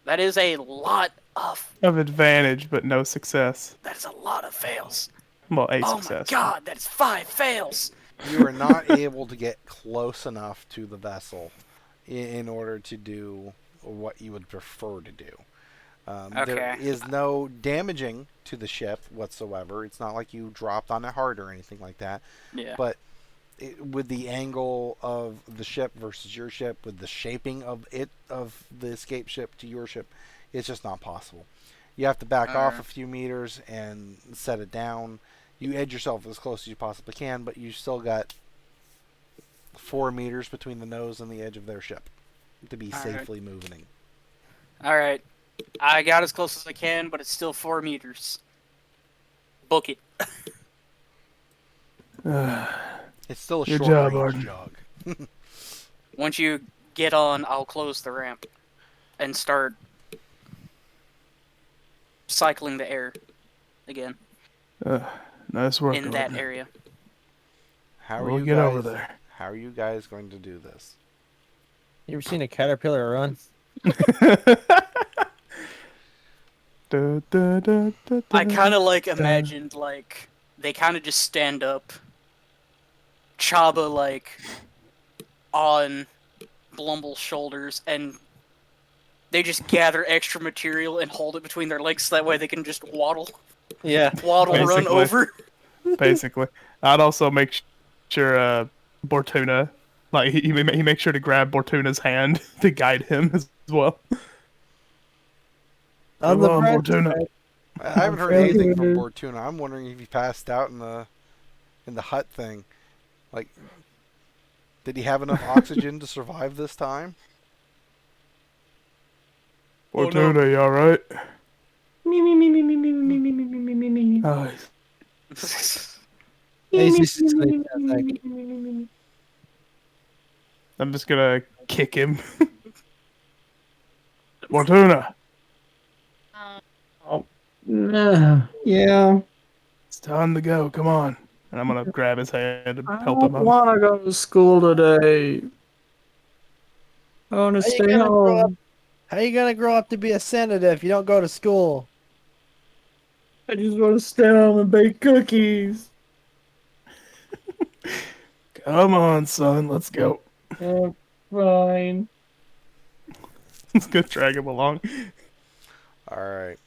That is a lot of. Of advantage, but no success. That is a lot of fails. Well, a Oh success. my god, that is 5 fails. You are not able to get close enough to the vessel in order to do what you would prefer to do. There Okay. is no damaging to the ship whatsoever. It's not like you dropped on it hard or anything like that. Yeah. But with the angle of the ship versus your ship, with the shaping of the escape ship to your ship, it's just not possible. You have to back off Alright. a few meters and set it down. You edge yourself as close as you possibly can, but you still got 4 meters between the nose and the edge of their ship to be Alright. safely moving. Alright. I got as close as I can, but it's still 4 meters. Book it. It's still a Good short job, range Arden. jog. Once you get on, I'll close the ramp and start cycling the air again. Nice work, in that Arden. area. How are We'll you get guys? over there. How are you guys going to do this? You ever seen a caterpillar run? I kind of like imagined like they kind of just stand up, Chabba like on Blumble's shoulders, and they just gather extra material and hold it between their legs so that way they can just waddle Yeah. run Basically. over. Basically, I'd also make sure Bortuna, like he makes sure to grab Bortuna's hand to guide him as well. On Come the on, bright Bortuna. side, I haven't heard fairly anything from good. Bortuna. I'm wondering if he passed out in the hut thing. Like, did he have enough oxygen to survive this time? Oh, no. Bortuna, you alright? Me, me, me, me, me, me, me, me, me, me, me, me, me. Oh, he's just asleep, I think. I'm just gonna kick him. Bortuna, Yeah. it's time to go. Come on. And I'm gonna grab his hand and I help him don't up. want to go to school today. I want to How you stay gonna grow up? home. How you gonna grow up to be a senator if you don't go to school? I just want to stay home and bake cookies. Come on, son. Let's go. Fine. Let's go drag him along. Alright.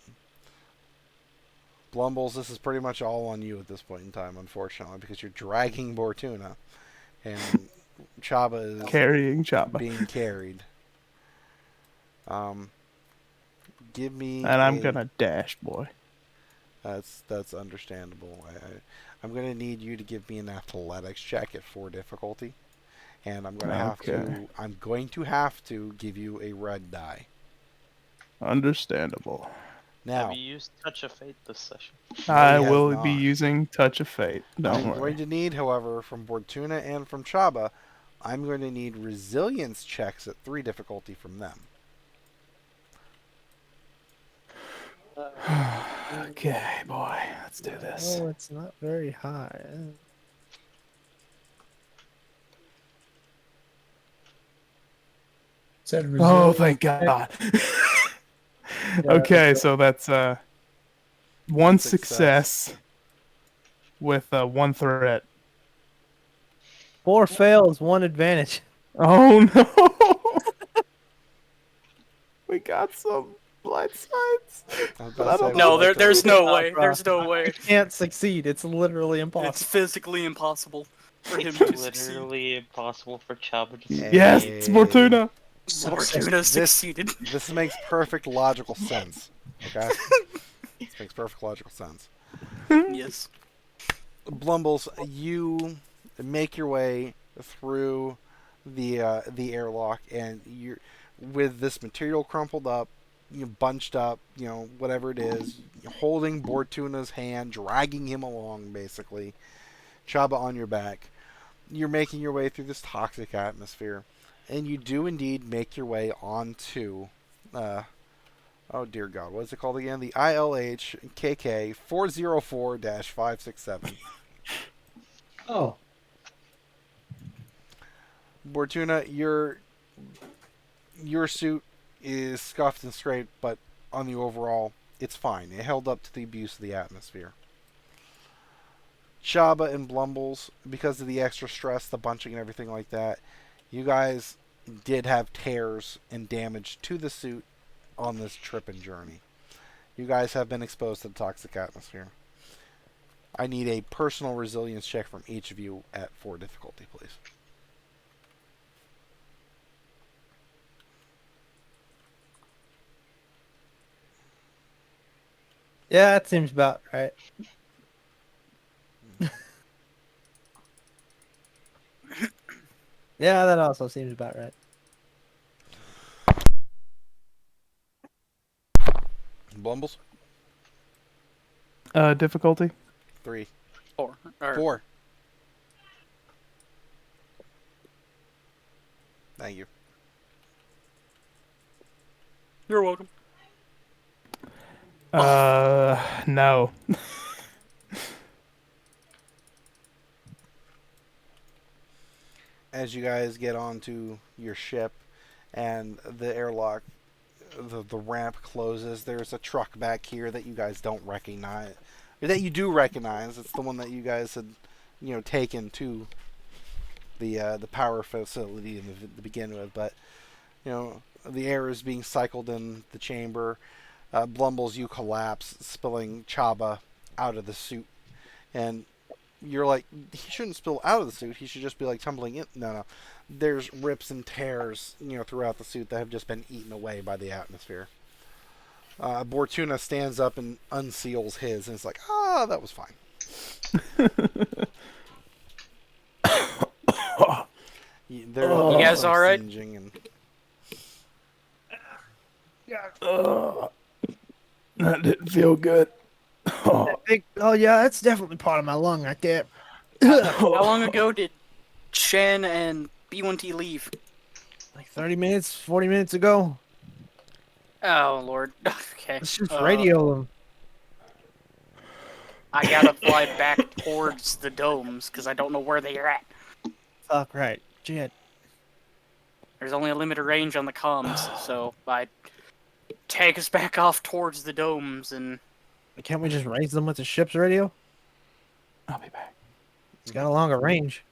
Blumbles, this is pretty much all on you at this point in time, unfortunately, because you're dragging Bortuna. And Chabba is Carrying Chabba. being carried. Give me And I'm a- gonna dash, boy. That's understandable. I'm gonna need you to give me an athletics check at 4 difficulty, and I'm gonna have to give you a red die. Understandable. Now Have you used Touch of Fate this session? I he has will be not. using Touch of Fate. Don't I'm worry. going to need, however, from Bortuna and from Chabba, I'm going to need resilience checks at 3 difficulty from them. Okay, boy. Let's do this. Oh, it's not very high. Said Oh, resilient. thank God. Yeah, Okay, so that's one success. success with 1 threat. 4 fails, 1 advantage. Oh no! We got some blind sides. I was But about to I say, don't would No, you like to there's roll- no way. bro. There's no way. It can't succeed. It's literally It's impossible. physically impossible for him It's to succeed. literally impossible for Chabba to succeed. Yes, it's Bortuna. Bortuna succeeded. This makes perfect logical sense. Okay? This makes perfect logical sense. Yes. Blumbles, you make your way through the airlock, and you're with this material crumpled up, bunched up, whatever it is, holding Bortuna's hand, dragging him along, basically. Chabba on your back. You're making your way through this toxic atmosphere, and you do indeed make your way onto, oh dear God, what is it called again? The ILH KK 404-567. Oh. Bortuna, your suit is scuffed and scraped, but on the overall, it's fine. It held up to the abuse of the atmosphere. Chabba and Blumbles, because of the extra stress, the bunching and everything like that, you guys did have tears and damage to the suit on this trip and journey. You guys have been exposed to the toxic atmosphere. I need a personal resilience check from each of you at 4 difficulty, please. Yeah, that seems about right. Yeah, that also seems about right. Blumbles? Difficulty? 3. 4. Or 4. Thank you. You're welcome. No. as you guys get onto your ship and the airlock, the ramp closes, there's a truck back here that you guys don't recognize. Or that you do recognize. It's the one that you guys had, taken to the power facility to begin with. But, the air is being cycled in the chamber. Blumbles, you collapse, spilling Chabba out of the suit. And you're like, he shouldn't spill out of the suit. He should just be like tumbling in. No. There's rips and tears, throughout the suit that have just been eaten away by the atmosphere. Bortuna stands up and unseals his, and it's like, that was fine. You guys all right? And... That didn't feel good. Oh yeah, that's definitely part of my lung right there. How long ago did Shen and B1T leave? Like 30 minutes, 40 minutes ago. Oh, Lord. Okay. Let's just radio them. I gotta fly back towards the domes, because I don't know where they are at. Fuck right. Shit. There's only a limited range on the comms, so I take us back off towards the domes, and... Can't we just raise them with the ship's radio? I'll be back. It's got a longer range.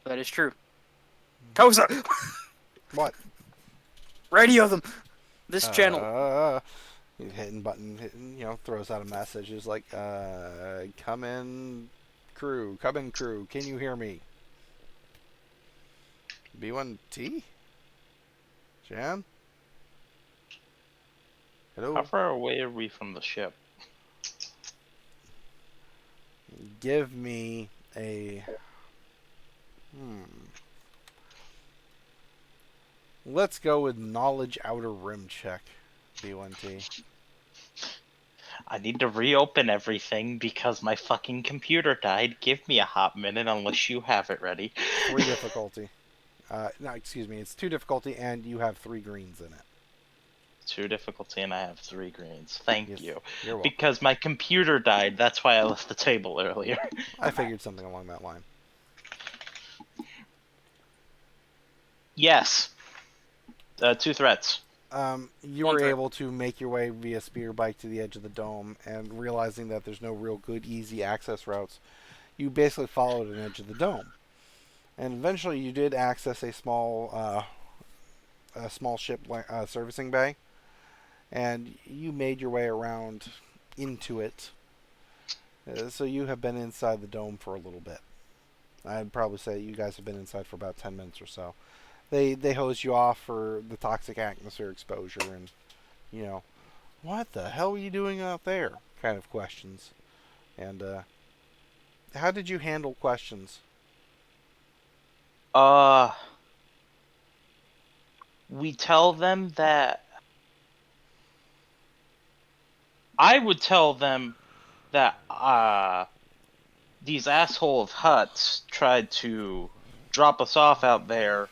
That is true. Toza! What? Radio them! This channel. He's hitting button, throws out a message. He's like, come in, crew. Can you hear me? B1T? Jan? Hello? How far away are we from the ship? Give me a... Let's go with knowledge outer rim check, B1T. I need to reopen everything because my fucking computer died. Give me a hot minute unless you have it ready. 3 difficulty. No, excuse me. It's 2 difficulty and you have 3 greens in it. 2 difficulty and I have 3 greens. Thank you. You're welcome. Because my computer died. That's why I left the table earlier. I figured something along that line. Yes. 2 threats. You were able to make your way via speeder bike to the edge of the dome, and realizing that there's no real good, easy access routes, you basically followed an edge of the dome. And eventually you did access a small ship servicing bay, and you made your way around into it. So you have been inside the dome for a little bit. I'd probably say you guys have been inside for about 10 minutes or so. They hose you off for the toxic atmosphere exposure and, what the hell are you doing out there? Kind of questions. And, how did you handle questions? We tell them that... I would tell them that, these asshole of Huts tried to drop us off out there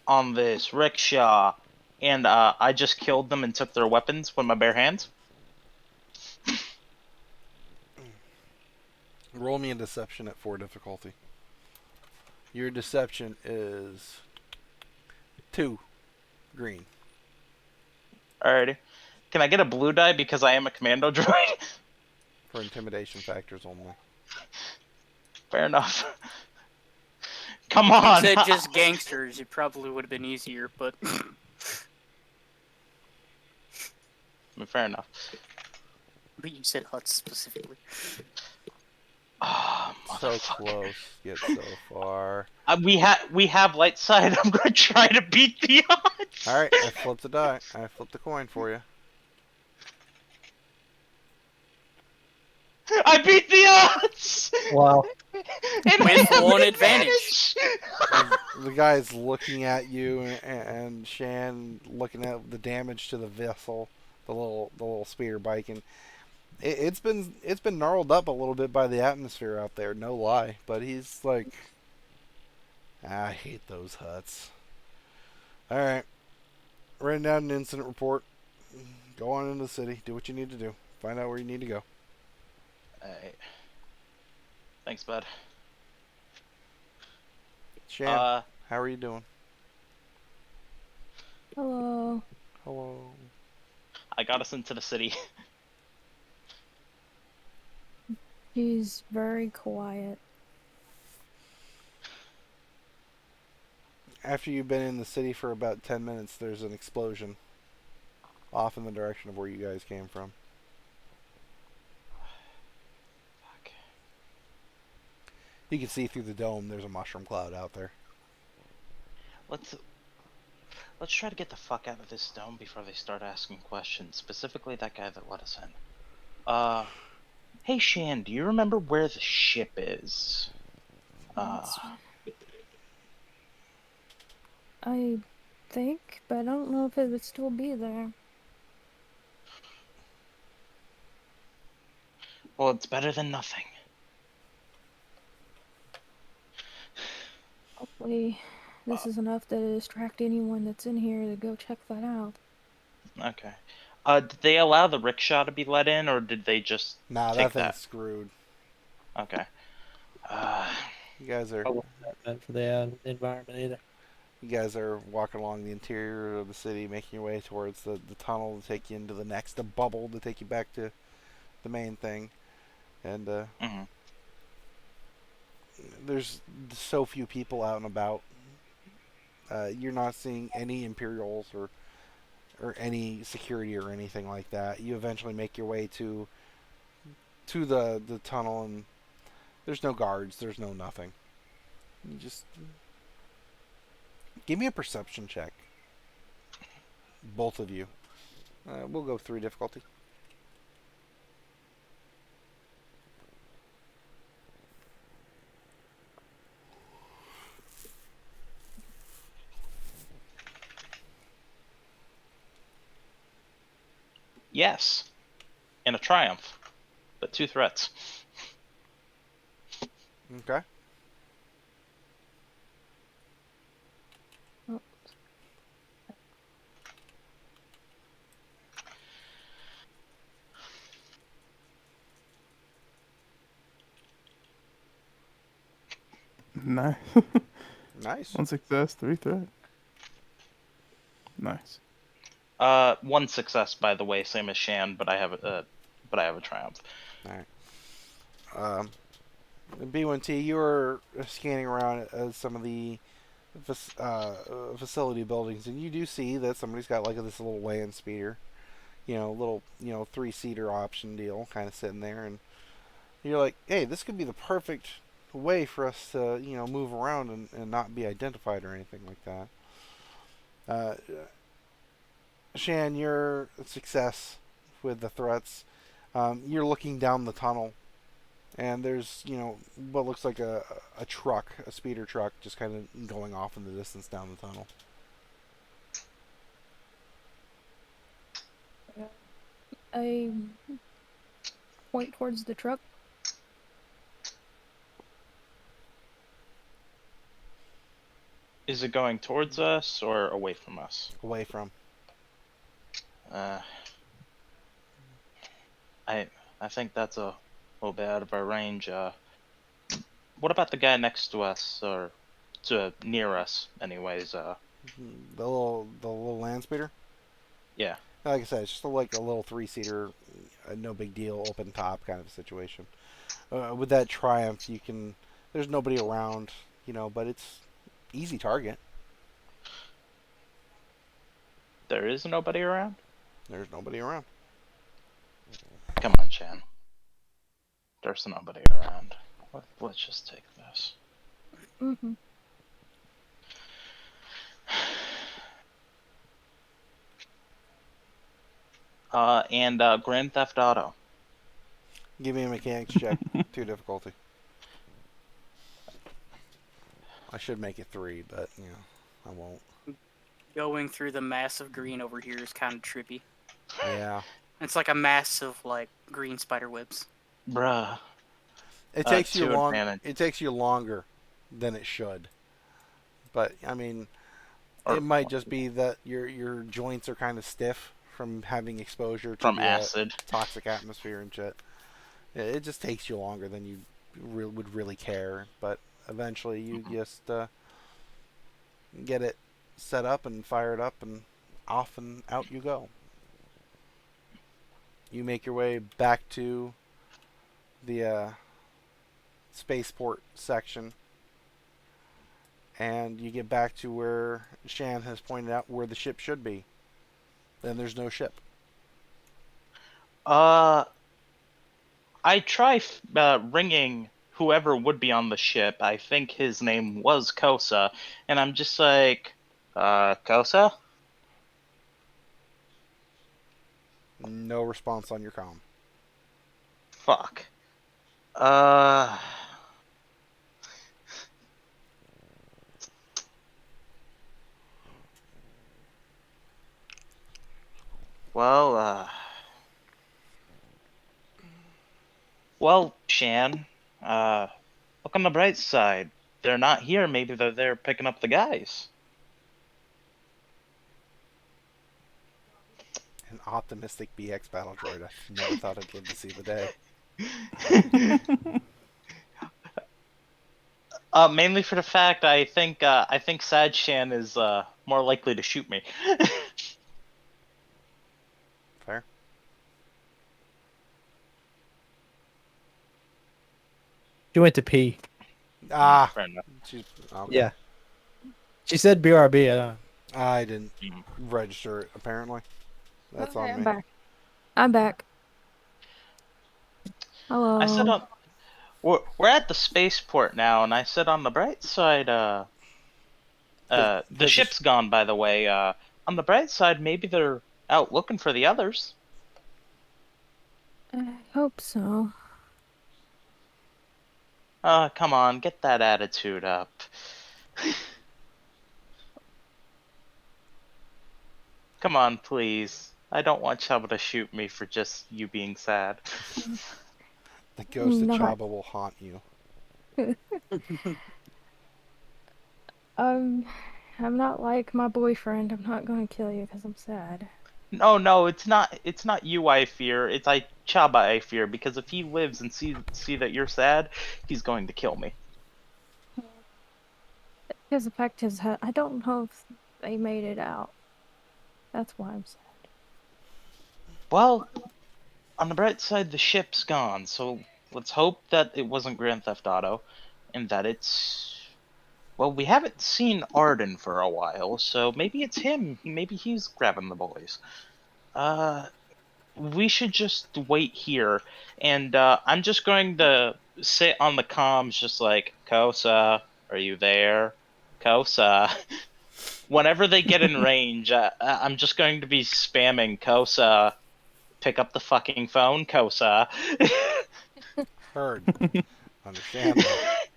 on this rickshaw, and I just killed them and took their weapons with my bare hands. Roll me a deception at 4 difficulty. Your deception is 2 green. Alrighty. Can I get a blue die because I am a commando droid? For intimidation factors only. Fair enough. Come on! If you said just gangsters, it probably would have been easier, but... Fair enough. But you said Huts specifically. Oh, So close, yet so far. We have light side. I'm gonna try to beat the odds. Alright, I flipped the die. I flipped the coin for you. I beat the odds! Wow. And With I have one an advantage. The guy's looking at you, and Shan looking at the damage to the vessel, the little speeder bike, and it's been gnarled up a little bit by the atmosphere out there, no lie. But he's like, I hate those Huts. All right, writing down an incident report. Go on into the city. Do what you need to do. Find out where you need to go. Alright. Thanks, bud. Shan, how are you doing? Hello. Hello. I got us into the city. She's very quiet. After you've been in the city for about 10 minutes, there's an explosion off in the direction of where you guys came from. Fuck. You can see through the dome there's a mushroom cloud out there. Let's try to get the fuck out of this dome before they start asking questions. Specifically that guy that let us in. Hey Shan, do you remember where the ship is? I think, but I don't know if it would still be there. Well, it's better than nothing. Hopefully, this is enough to distract anyone that's in here to go check that out. Okay. Did they allow the rickshaw to be let in, or did they just Nah, take that thing's that? screwed. Okay. You guys are I wasn't that bad for the environment either. you guys are walking along the interior of the city, making your way towards the tunnel to take you into the next, the bubble to take you back to the main thing. And mhm. there's so few people out and about. You're not seeing any Imperials or any security or anything like that. You eventually make your way to the tunnel, and there's no guards. There's no nothing. You just give me a perception check, both of you. We'll go 3 difficulty. Yes. And a triumph. But 2 threats. Okay. Oh, Nice. Nice. 1 success, 3 threat. Nice. 1 success, by the way, same as Shan, but I have a triumph. All right. B1T, you were scanning around some of the facility buildings, and you do see that somebody's got like this little land speeder, little 3-seater option deal, kind of sitting there, and you're like, hey, this could be the perfect way for us to move around and not be identified or anything like that. Shan, your success with the threats, you're looking down the tunnel, and there's what looks like a truck, a speeder truck, just kind of going off in the distance down the tunnel. I point towards the truck. Is it going towards us or away from us? Away from. I think that's a little bit out of our range. What about the guy next to us, or near us, anyways? The little land speeder. Yeah. Like I said, it's just like a little 3-seater, no big deal, open top kind of situation. With that Triumph, there's nobody around, but it's easy target. There is nobody around? There's nobody around. Come on, Chan. There's nobody around. Let's just take this. Mm-hmm. And Grand Theft Auto. Give me a mechanics check. 2 difficulty. I should make it 3, but I won't. Going through the massive green over here is kind of trippy. Yeah. It's like a mass of like green spider webs. Bruh. It takes you 2 long. advantage. It takes you longer than it should. But I mean, Or- it might just be that your joints are kind of stiff from having exposure to From the acid. toxic atmosphere and shit. It just takes you longer than you would really care, but eventually you just get it set up and fired up, and off and out you go. You make your way back to the spaceport section, and you get back to where Shan has pointed out where the ship should be. Then there's no ship. I try ringing whoever would be on the ship. I think his name was Kosa, and I'm just like, Kosa? No response on your comm. Fuck. Well, well, Shan, look on the bright side. They're not here. Maybe they're there picking up the guys. An optimistic BX battle droid. I never thought I'd live to see the day. Mainly for the fact I think Sad Shan is more likely to shoot me. Fair. She went to pee. Ah, Fair enough. she's, okay. Yeah. She said BRB. I didn't register it, apparently. That's Okay, on I'm me. back. I'm back. Hello. I said we're at the spaceport now, and I said on the bright side, the ship's gone, by the way. On the bright side, maybe they're out looking for the others. I hope so. Come on, get that attitude up. Come on, please. I don't want Chabba to shoot me for just you being sad. The ghost of Not- Chabba will haunt you. I'm not like my boyfriend. I'm not gonna kill you because I'm sad. No, it's not. It's not you I fear. It's Chaba I fear, because if he lives and see that you're sad, he's going to kill me. Because the fact is, I don't know if they made it out. That's why I'm sad. Well, on the bright side, the ship's gone, so let's hope that it wasn't Grand Theft Auto, and that it's... Well, we haven't seen Arden for a while, so maybe it's him. Maybe he's grabbing the boys. We should just wait here, and I'm just going to sit on the comms just like, Kosa, are you there? Kosa. Whenever they get in range, I'm just going to be spamming Kosa. Pick up the fucking phone, Kosa. Heard. Understand that.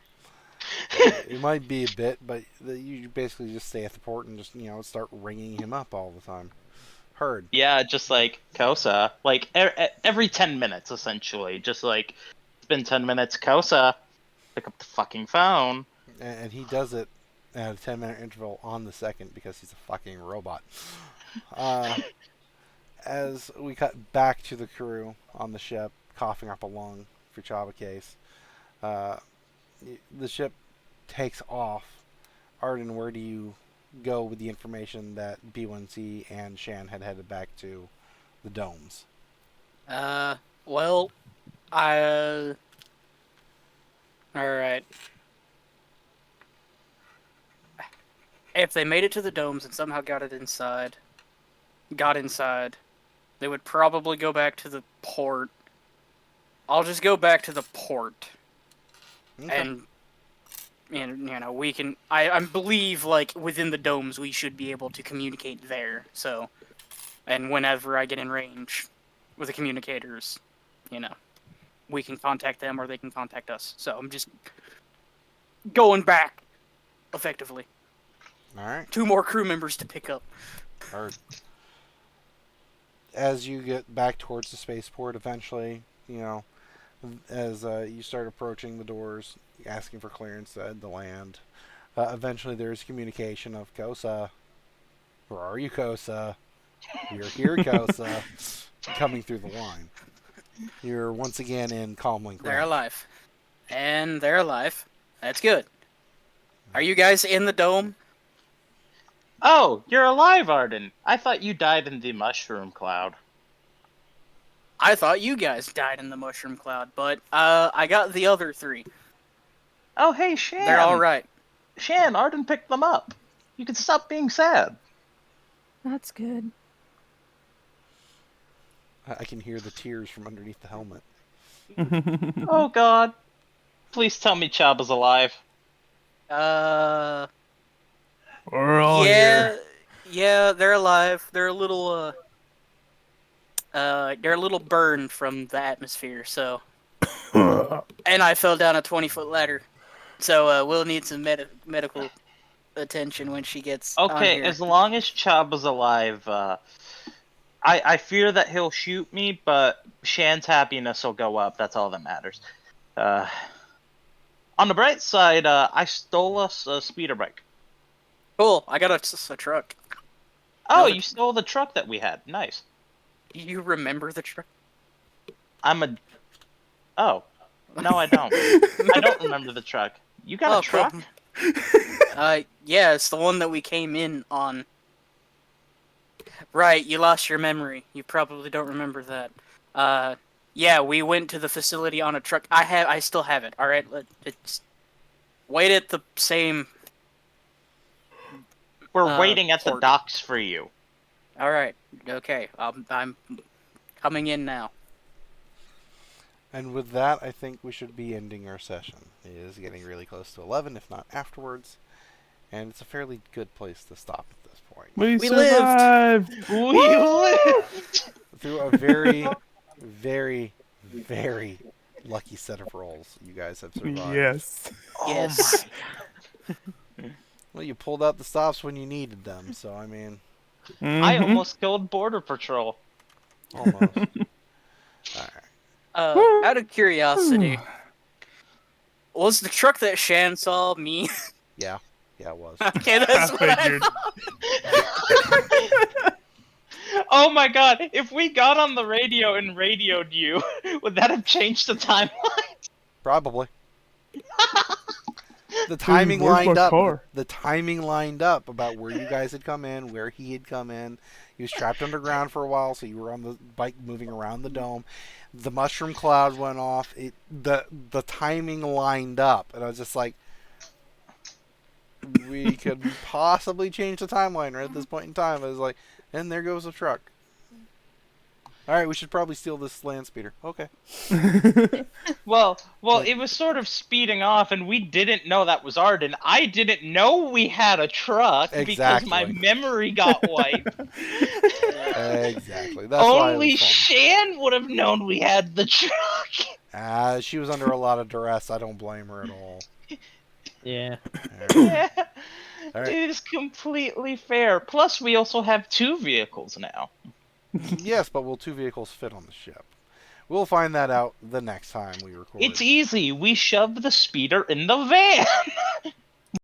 It might be a bit, but you basically just stay at the port and just, start ringing him up all the time. Heard. Yeah, just like, Kosa. Like, every 10 minutes, essentially. Just like, it's been 10 minutes, Kosa. Pick up the fucking phone. And he does it at a 10-minute interval on the second because he's a fucking robot. As we cut back to the crew on the ship, coughing up a lung for Chaba case, the ship takes off. Arden, where do you go with the information that B1C and Shan had headed back to the domes? Well, alright. If they made it to the domes and somehow got inside, they would probably go back to the port. I'll just go back to the port. Okay. And we can... I believe, like, within the domes, we should be able to communicate there, so... And whenever I get in range with the communicators, we can contact them or they can contact us. So I'm just going back, effectively. Alright. 2 more crew members to pick up. Heard. As you get back towards the spaceport, eventually, as you start approaching the doors, asking for clearance to land, eventually there's communication of, Kosa, where are you, Kosa? We're here, Kosa, coming through the line. You're once again in Comlink They're range. alive. And they're alive. That's good. Are you guys in the dome? Oh, you're alive, Arden. I thought you died in the mushroom cloud. I thought you guys died in the mushroom cloud, but I got the other 3. Oh, hey, Shan. They're all right. Shan, Arden picked them up. You can stop being sad. That's good. I can hear the tears from underneath the helmet. Oh, God. Please tell me Chabba's alive. Uh, We're all yeah, here. yeah, they're alive. They're a little burned from the atmosphere. So, and I fell down a 20-foot ladder. So we'll need some medical attention when she gets on Okay, here. as long as Chabba's alive, I fear that he'll shoot me, but Shan's happiness will go up. That's all that matters. On the bright side, I stole us a speeder bike. Cool. I got a truck. Oh, No, you stole the truck that we had. Nice. Do you remember the truck? Oh. No, I don't. I don't remember the truck. You got a truck? Cool. Yeah, it's the one that we came in on. Right, you lost your memory. You probably don't remember that. Yeah, we went to the facility on a truck. I still have it. All right, it's wait at the same. We're waiting at the port. docks for you. All right, okay. I'm coming in now. And with that, I think we should be ending our session. It is getting really close to 11, if not afterwards. And it's a fairly good place to stop at this point. We lived! survived! We lived! Through a very, very, very lucky set of rolls, you guys have survived. Yes. Yes. Well, you pulled out the stops when you needed them, so I mean... I almost killed Border Patrol. Almost. Alright. Out of curiosity, was the truck that Shan saw me? Yeah, it was. Okay, that's what I figured. Oh my god, if we got on the radio and radioed you, would that have changed the timeline? Probably. The timing where's my lined up. car? The timing lined up about where you guys had come in, where he had come in. He was trapped underground for a while, so you were on the bike moving around the dome. The mushroom cloud went off. The timing lined up, and I was just like, we could possibly change the timeline right at this point in time. I was like, and there goes the truck. All right, we should probably steal this land speeder. Okay. Well, it was sort of speeding off, and we didn't know that was Arden. I didn't know we had a truck because my Exactly. memory got wiped. Exactly. That's why it Only was fun. Shan would have known we had the truck. She was under a lot of duress. I don't blame her at all. Yeah. Yeah. All right. It is completely fair. Plus, we also have 2 vehicles now. Yes, but will 2 vehicles fit on the ship? We'll find that out the next time we record. It's easy. We shove the speeder in the van.